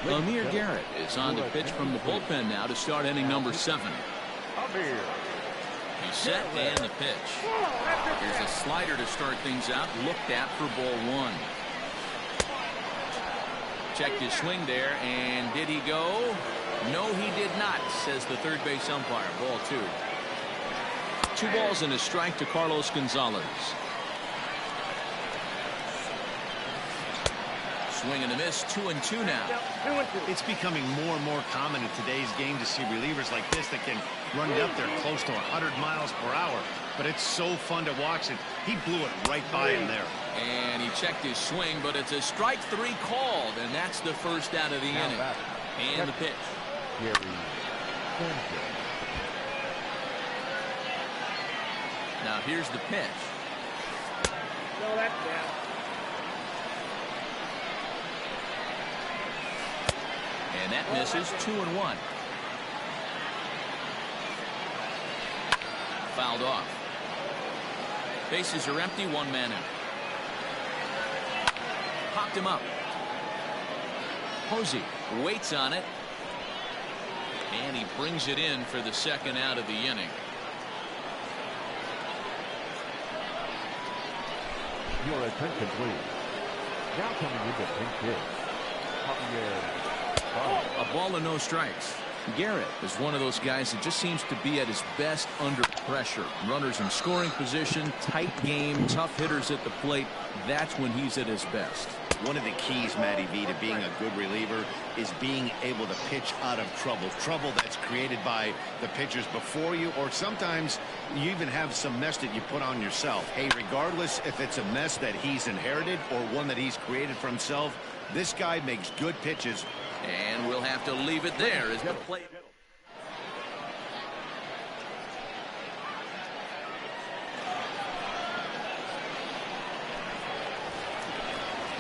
Speaker 2: Amir Garrett is on to pitch from the bullpen now to start inning number 7. He's set and the pitch. Here's a slider to start things out, looked at for ball 1. Checked his swing there, and did he go? No, he did not, says the third base umpire. Ball 2. 2 balls and a strike to Carlos Gonzalez. Swing and a miss. 2-2 now.
Speaker 8: It's becoming more and more common in today's game to see relievers like this that can run it up there close to 100 miles per hour. But it's so fun to watch it. He blew it right by him there.
Speaker 2: And he checked his swing, but it's a strike 3 called, and that's the first out of the inning. And the pitch. Now here's the pitch.
Speaker 5: No, that's down.
Speaker 2: And that misses. 2-1. Fouled off. Bases are empty. 1 man out. Popped him up. Posey waits on it. And he brings it in for the second out of the inning.
Speaker 7: Your attention, please. Now coming into pinch hit,
Speaker 2: A ball and no strikes. Garrett is one of those guys that just seems to be at his best under pressure. Runners in scoring position, tight game, tough hitters at the plate. That's when he's at his best.
Speaker 3: One of the keys, Matty V, to being a good reliever is being able to pitch out of trouble. Trouble that's created by the pitchers before you, or sometimes you even have some mess that you put on yourself. Hey, regardless if it's a mess that he's inherited or one that he's created for himself, this guy makes good pitches.
Speaker 2: And we'll have to leave it there as the play.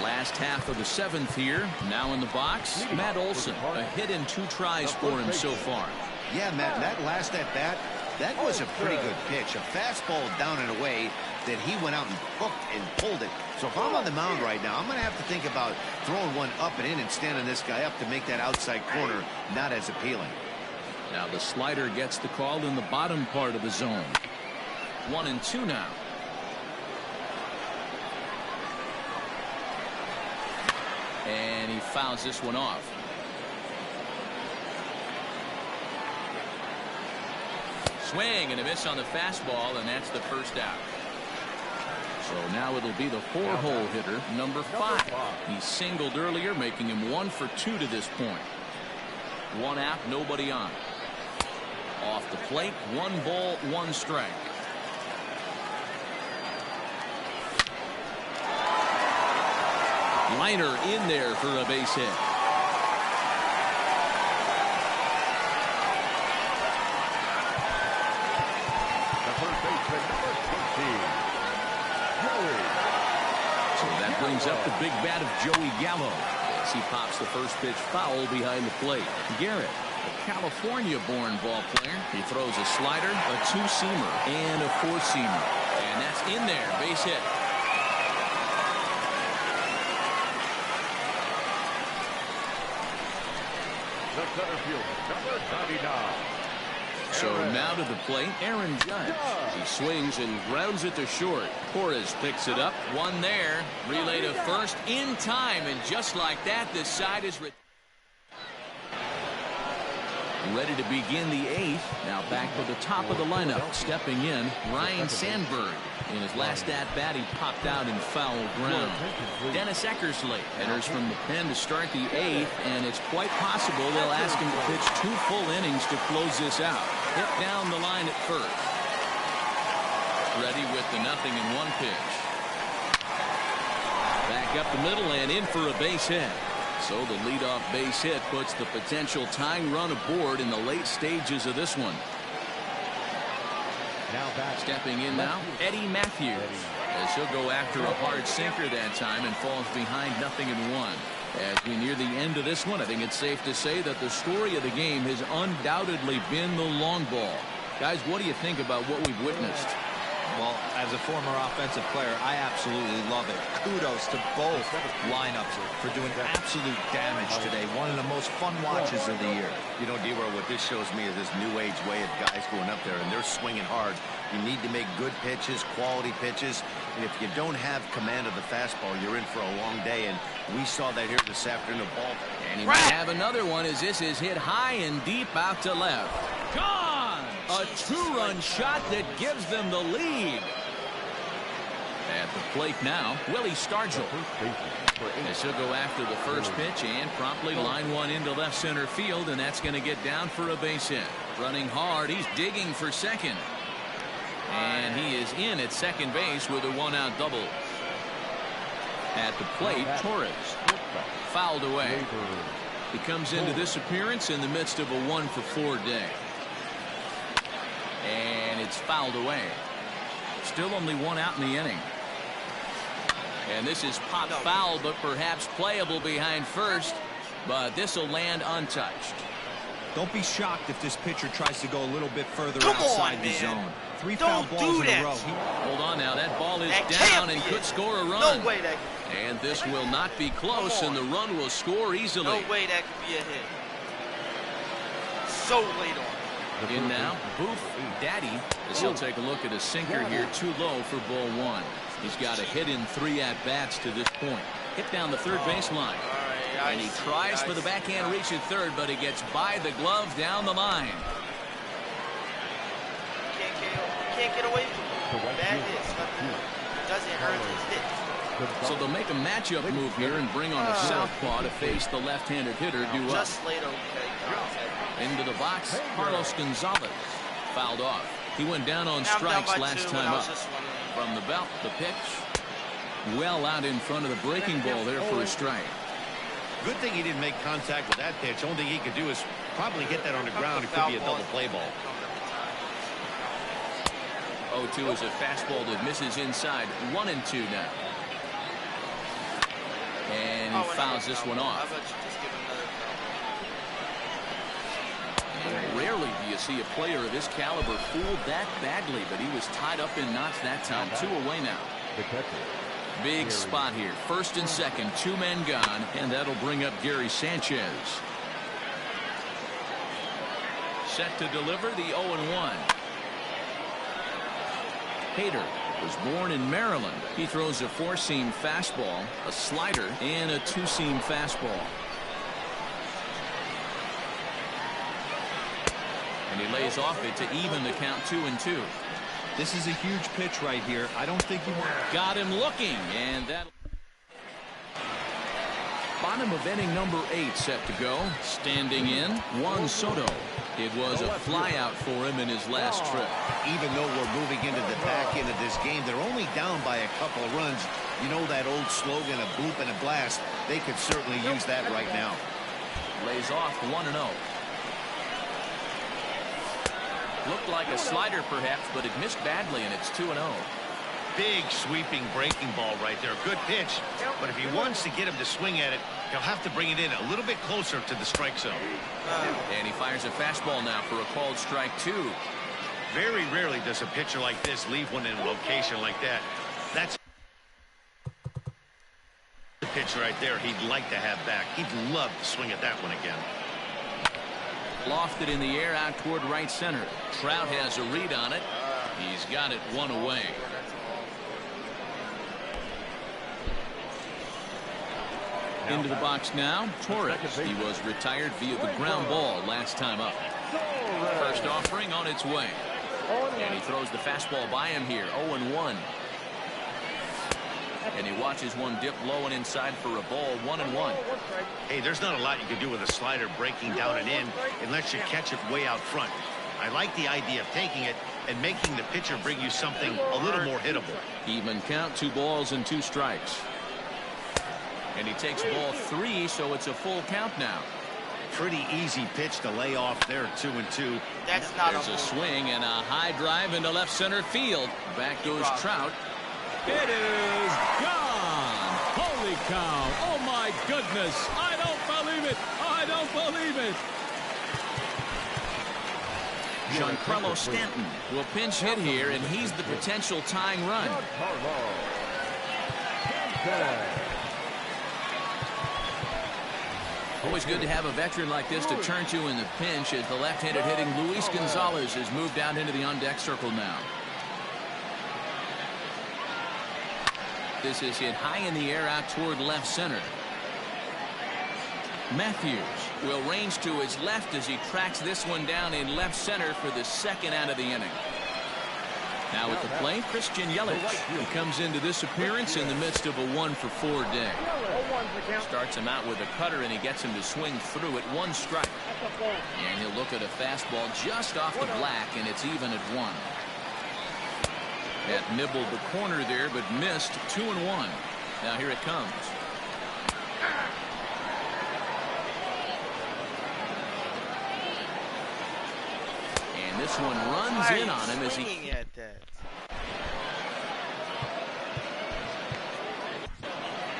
Speaker 2: Last half of the 7th here. Now in the box, Matt Olson. A hit in 2 tries for him so far.
Speaker 3: Yeah, Matt, that last at bat, that was a pretty good pitch. A fastball down and away that he went out and hooked and pulled it. So if I'm on the mound right now, I'm going to have to think about throwing one up and in and standing this guy up to make that outside corner not as appealing.
Speaker 2: Now the slider gets the call in the bottom part of the zone. 1-2 now. And he fouls this one off. Swing and a miss on the fastball, and that's the first out. So now it'll be the 4-hole hitter, number 5. He singled earlier, making him 1 for 2 to this point. 1 out, nobody on. Off the plate, 1 ball, 1 strike. Liner in there for a base hit.
Speaker 7: the first baseman, number 20,
Speaker 2: brings up the big bat of Joey Gallo as he pops the first pitch foul behind the plate. Garrett, a California-born ball player. He throws a slider, a two-seamer, and a four-seamer. And that's in there. Base hit.
Speaker 7: The center fielder, number 99.
Speaker 2: So now to the plate, Aaron Judge. He swings and grounds it to short. Torres picks it up. One there. Relay to first in time. And just like that, this side is ready to begin the eighth. Now back to the top of the lineup. Stepping in, Ryan Sandberg. In his last at-bat, he popped out in foul ground. Dennis Eckersley enters from the pen to start the eighth, and it's quite possible they'll ask him to pitch 2 full innings to close this out. Hit down the line at first. Ready with the 0-1 pitch. Back up the middle and in for a base hit. So the leadoff base hit puts the potential tying run aboard in the late stages of this one. Stepping in now, Eddie Matthews, as he'll go after a hard sinker that time and falls behind 0-1. As we near the end of this one, I think it's safe to say that the story of the game has undoubtedly been the long ball. Guys, what do you think about what we've witnessed?
Speaker 4: Well, as a former offensive player, I absolutely love it. Kudos to both lineups for doing absolute damage today. One of the most fun watches of the year.
Speaker 3: You know, D-Row, what this shows me is this new age way of guys going up there, and they're swinging hard. You need to make good pitches, quality pitches, and if you don't have command of the fastball, you're in for a long day, and we saw that here this afternoon.
Speaker 2: And he might have another one as this is hit high and deep out to left. Gone! A 2-run shot that gives them the lead. At the plate now, Willie Stargell. As he'll go after the first pitch and promptly line one into left center field, and that's going to get down for a base hit. Running hard, he's digging for second. And he is in at second base with a 1-out double. At the plate, Torres. Fouled away. He comes into this appearance in the midst of a 1-for-4 day. And it's fouled away. Still only 1 out in the inning. And this is popped foul, but perhaps playable behind first. But this will land untouched.
Speaker 4: Don't be shocked if this pitcher tries to go a little bit further outside the zone. 3 foul balls in a row.
Speaker 2: Hold on now. That ball is down and could score a run.
Speaker 1: No way that.
Speaker 2: And this will not be close, and the run will score easily.
Speaker 1: No way that could be a hit. So late on.
Speaker 2: In now, Boof Daddy, as he'll take a look at a sinker here, too low for ball 1. He's got a hit in 3 at-bats to this point. Hit down the third baseline. And he tries for the backhand reach at third, but he gets by the glove down the line.
Speaker 1: Can't get away from it. Bad hits. Doesn't hurt his hit.
Speaker 2: So they'll make a matchup move here and bring on a southpaw to face the left-handed hitter Duval.
Speaker 1: Just later.
Speaker 2: Into the box, Carlos Gonzalez. Fouled off. He went down on strikes last time up. From the belt, the pitch. Well out in front of the breaking ball there for a strike.
Speaker 8: Good thing he didn't make contact with that pitch. Only thing he could do is probably hit that on the ground. It could be a double play ball.
Speaker 2: 0-2 is a fastball that misses inside. 1-2 now. And he fouls this one off. And rarely do you see a player of this caliber fooled that badly, but he was tied up in knots that time. 2 away now. Big spot here. First and second, 2 men gone, and that'll bring up Gary Sanchez. Set to deliver the 0-1. Hader was born in Maryland. He throws a 4-seam fastball, a slider, and a 2-seam fastball. And he lays off it to even the count 2-2.
Speaker 4: This is a huge pitch right here. I don't think he
Speaker 2: got him looking, and that bottom of inning number 8 set to go. Standing in, Juan Soto. It was a flyout for him in his last trip.
Speaker 3: Even though we're moving into the back end of this game, they're only down by a couple of runs. You know that old slogan, a bloop and a blast. They could certainly use that right now.
Speaker 2: Lays off 1-0. Looked like a slider perhaps, but it missed badly, and it's 2-0.
Speaker 8: Big sweeping breaking ball right there. Good pitch. But if he wants to get him to swing at it, he'll have to bring it in a little bit closer to the strike zone.
Speaker 2: And he fires a fastball now for a called strike 2.
Speaker 8: Very rarely does a pitcher like this leave one in a location like that. That's the pitch right there he'd like to have back. He'd love to swing at that one again.
Speaker 2: Lofted in the air out toward right center. Trout has a read on it. He's got it one away. Into the box now, Torres. He was retired via the ground ball last time up. First offering on its way. And he throws the fastball by him here, 0-1. And he watches one dip low and inside for a ball, 1-1.
Speaker 8: Hey, there's not a lot you can do with a slider breaking down and in unless you catch it way out front. I like the idea of taking it and making the pitcher bring you something a little more hittable.
Speaker 2: Even count, 2 balls and 2 strikes. And he takes ball 3, so it's a full count now.
Speaker 3: Pretty easy pitch to lay off there, 2-2.
Speaker 1: That's not
Speaker 2: There's a swing and a high drive into left center field. Back goes Trout.
Speaker 6: It is gone. Holy cow. Oh, my goodness. I don't believe it. I don't believe it.
Speaker 2: Giancarlo Stanton will pinch hit here, and he's the potential tying run. Always good to have a veteran like this to turn to in the pinch as the left-handed hitting Luis Gonzalez has moved down into the on-deck circle now. This is hit high in the air out toward left center. Matthews will range to his left as he tracks this one down in left center for the second out of the inning. Now at the plate, Christian Yelich, who comes into this appearance in the midst of a 1-for-4 day. Starts him out with a cutter and he gets him to swing through at 1 strike. And he'll look at a fastball just off the black, and it's even at 1. That nibbled the corner there, but missed. 2-1. Now here it comes. And this one runs in on him as he...
Speaker 1: At that.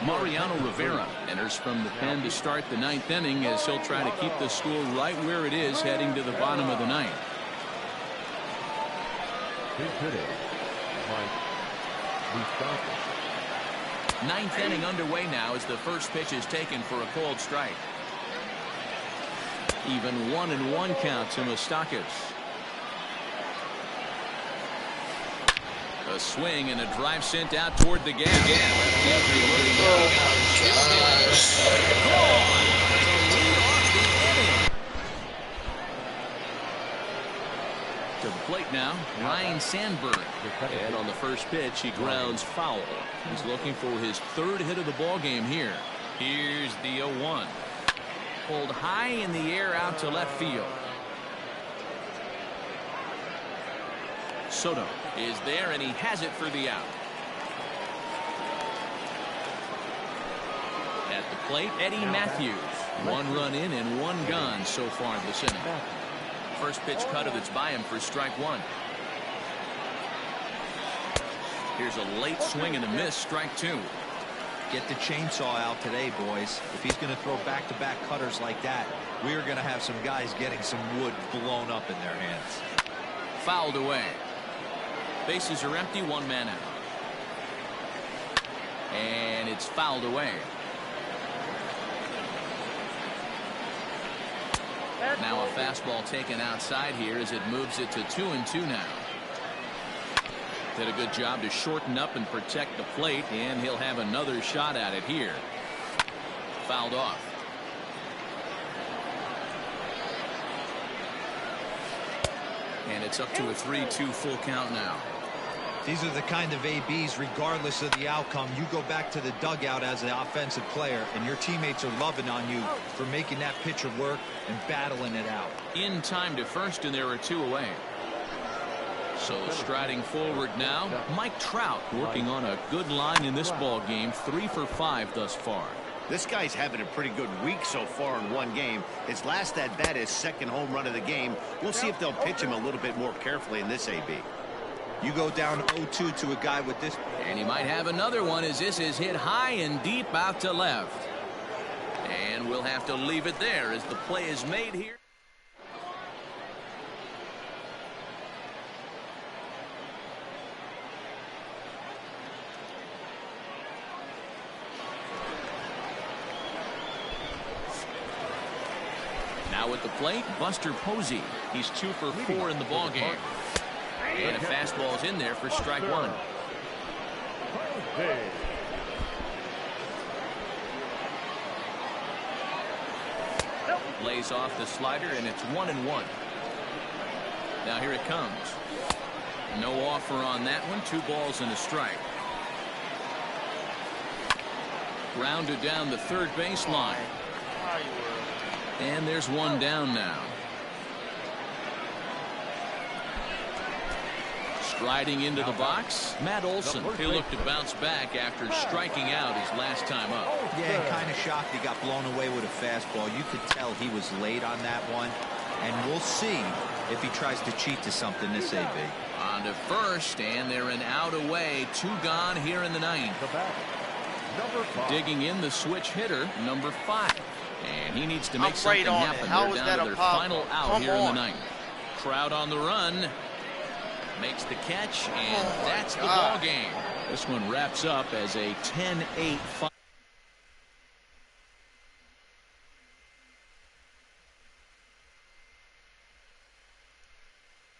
Speaker 2: Mariano Rivera enters from the pen to start the 9th inning as he'll try to keep the score right where it is heading to the bottom of the 9th. Ninth inning underway now as the first pitch is taken for a called strike. Even 1-1 count to Moustakas. A swing and a drive sent out toward the gap. To the plate now, Ryan Sandberg. And on the first pitch, he grounds foul. He's looking for his 3rd hit of the ball game here. Here's the 0-1. Pulled high in the air out to left field. Soto is there, and he has it for the out. At the plate, Eddie Matthews. 1 run in and 1 gone so far this inning. First pitch cutter that's by him for strike 1. Here's a late swing and a miss, strike 2.
Speaker 4: Get the chainsaw out today, boys. If he's going to throw back-to-back cutters like that, we are going to have some guys getting some wood blown up in their hands.
Speaker 2: Fouled away. Bases are empty, 1 man out. And it's fouled away. Now a fastball taken outside here as it moves it to 2-2 now. Did a good job to shorten up and protect the plate, and he'll have another shot at it here. Fouled off. And it's up to a 3-2 full count now.
Speaker 4: These are the kind of ABs, regardless of the outcome, you go back to the dugout as an offensive player, and your teammates are loving on you for making that pitcher work and battling it out.
Speaker 2: In time to first, and there are 2 away. So striding forward now, Mike Trout working on a good line in this ball game, 3 for 5 thus far.
Speaker 3: This guy's having a pretty good week so far in 1 game. His last at bat is 2nd home run of the game. We'll see if they'll pitch him a little bit more carefully in this AB.
Speaker 4: You go down 0-2 to a guy with this.
Speaker 2: And he might have another one as this is hit high and deep out to left. And we'll have to leave it there as the play is made here. Now at the plate, Buster Posey. He's 2 for 4 in the ballgame. And a fastball's in there for strike 1. Lays off the slider, and it's 1-1. Now here it comes. No offer on that one. 2 balls and a strike. Grounded down the third baseline. And there's one down now. Striding into the box, Matt Olson. He'll look to bounce back after striking out his last time up.
Speaker 4: Yeah, kind of shocked he got blown away with a fastball. You could tell he was late on that one. And we'll see if he tries to cheat to something this AB.
Speaker 2: On to first, and they're an out away. 2 gone here in the 9th. Digging in the switch hitter, number 5. And he needs to make something happen. They're down to their final out here in the 9th. Crowd on the run. Makes the catch, and that's the ball game. This one wraps up as a 10-8 final.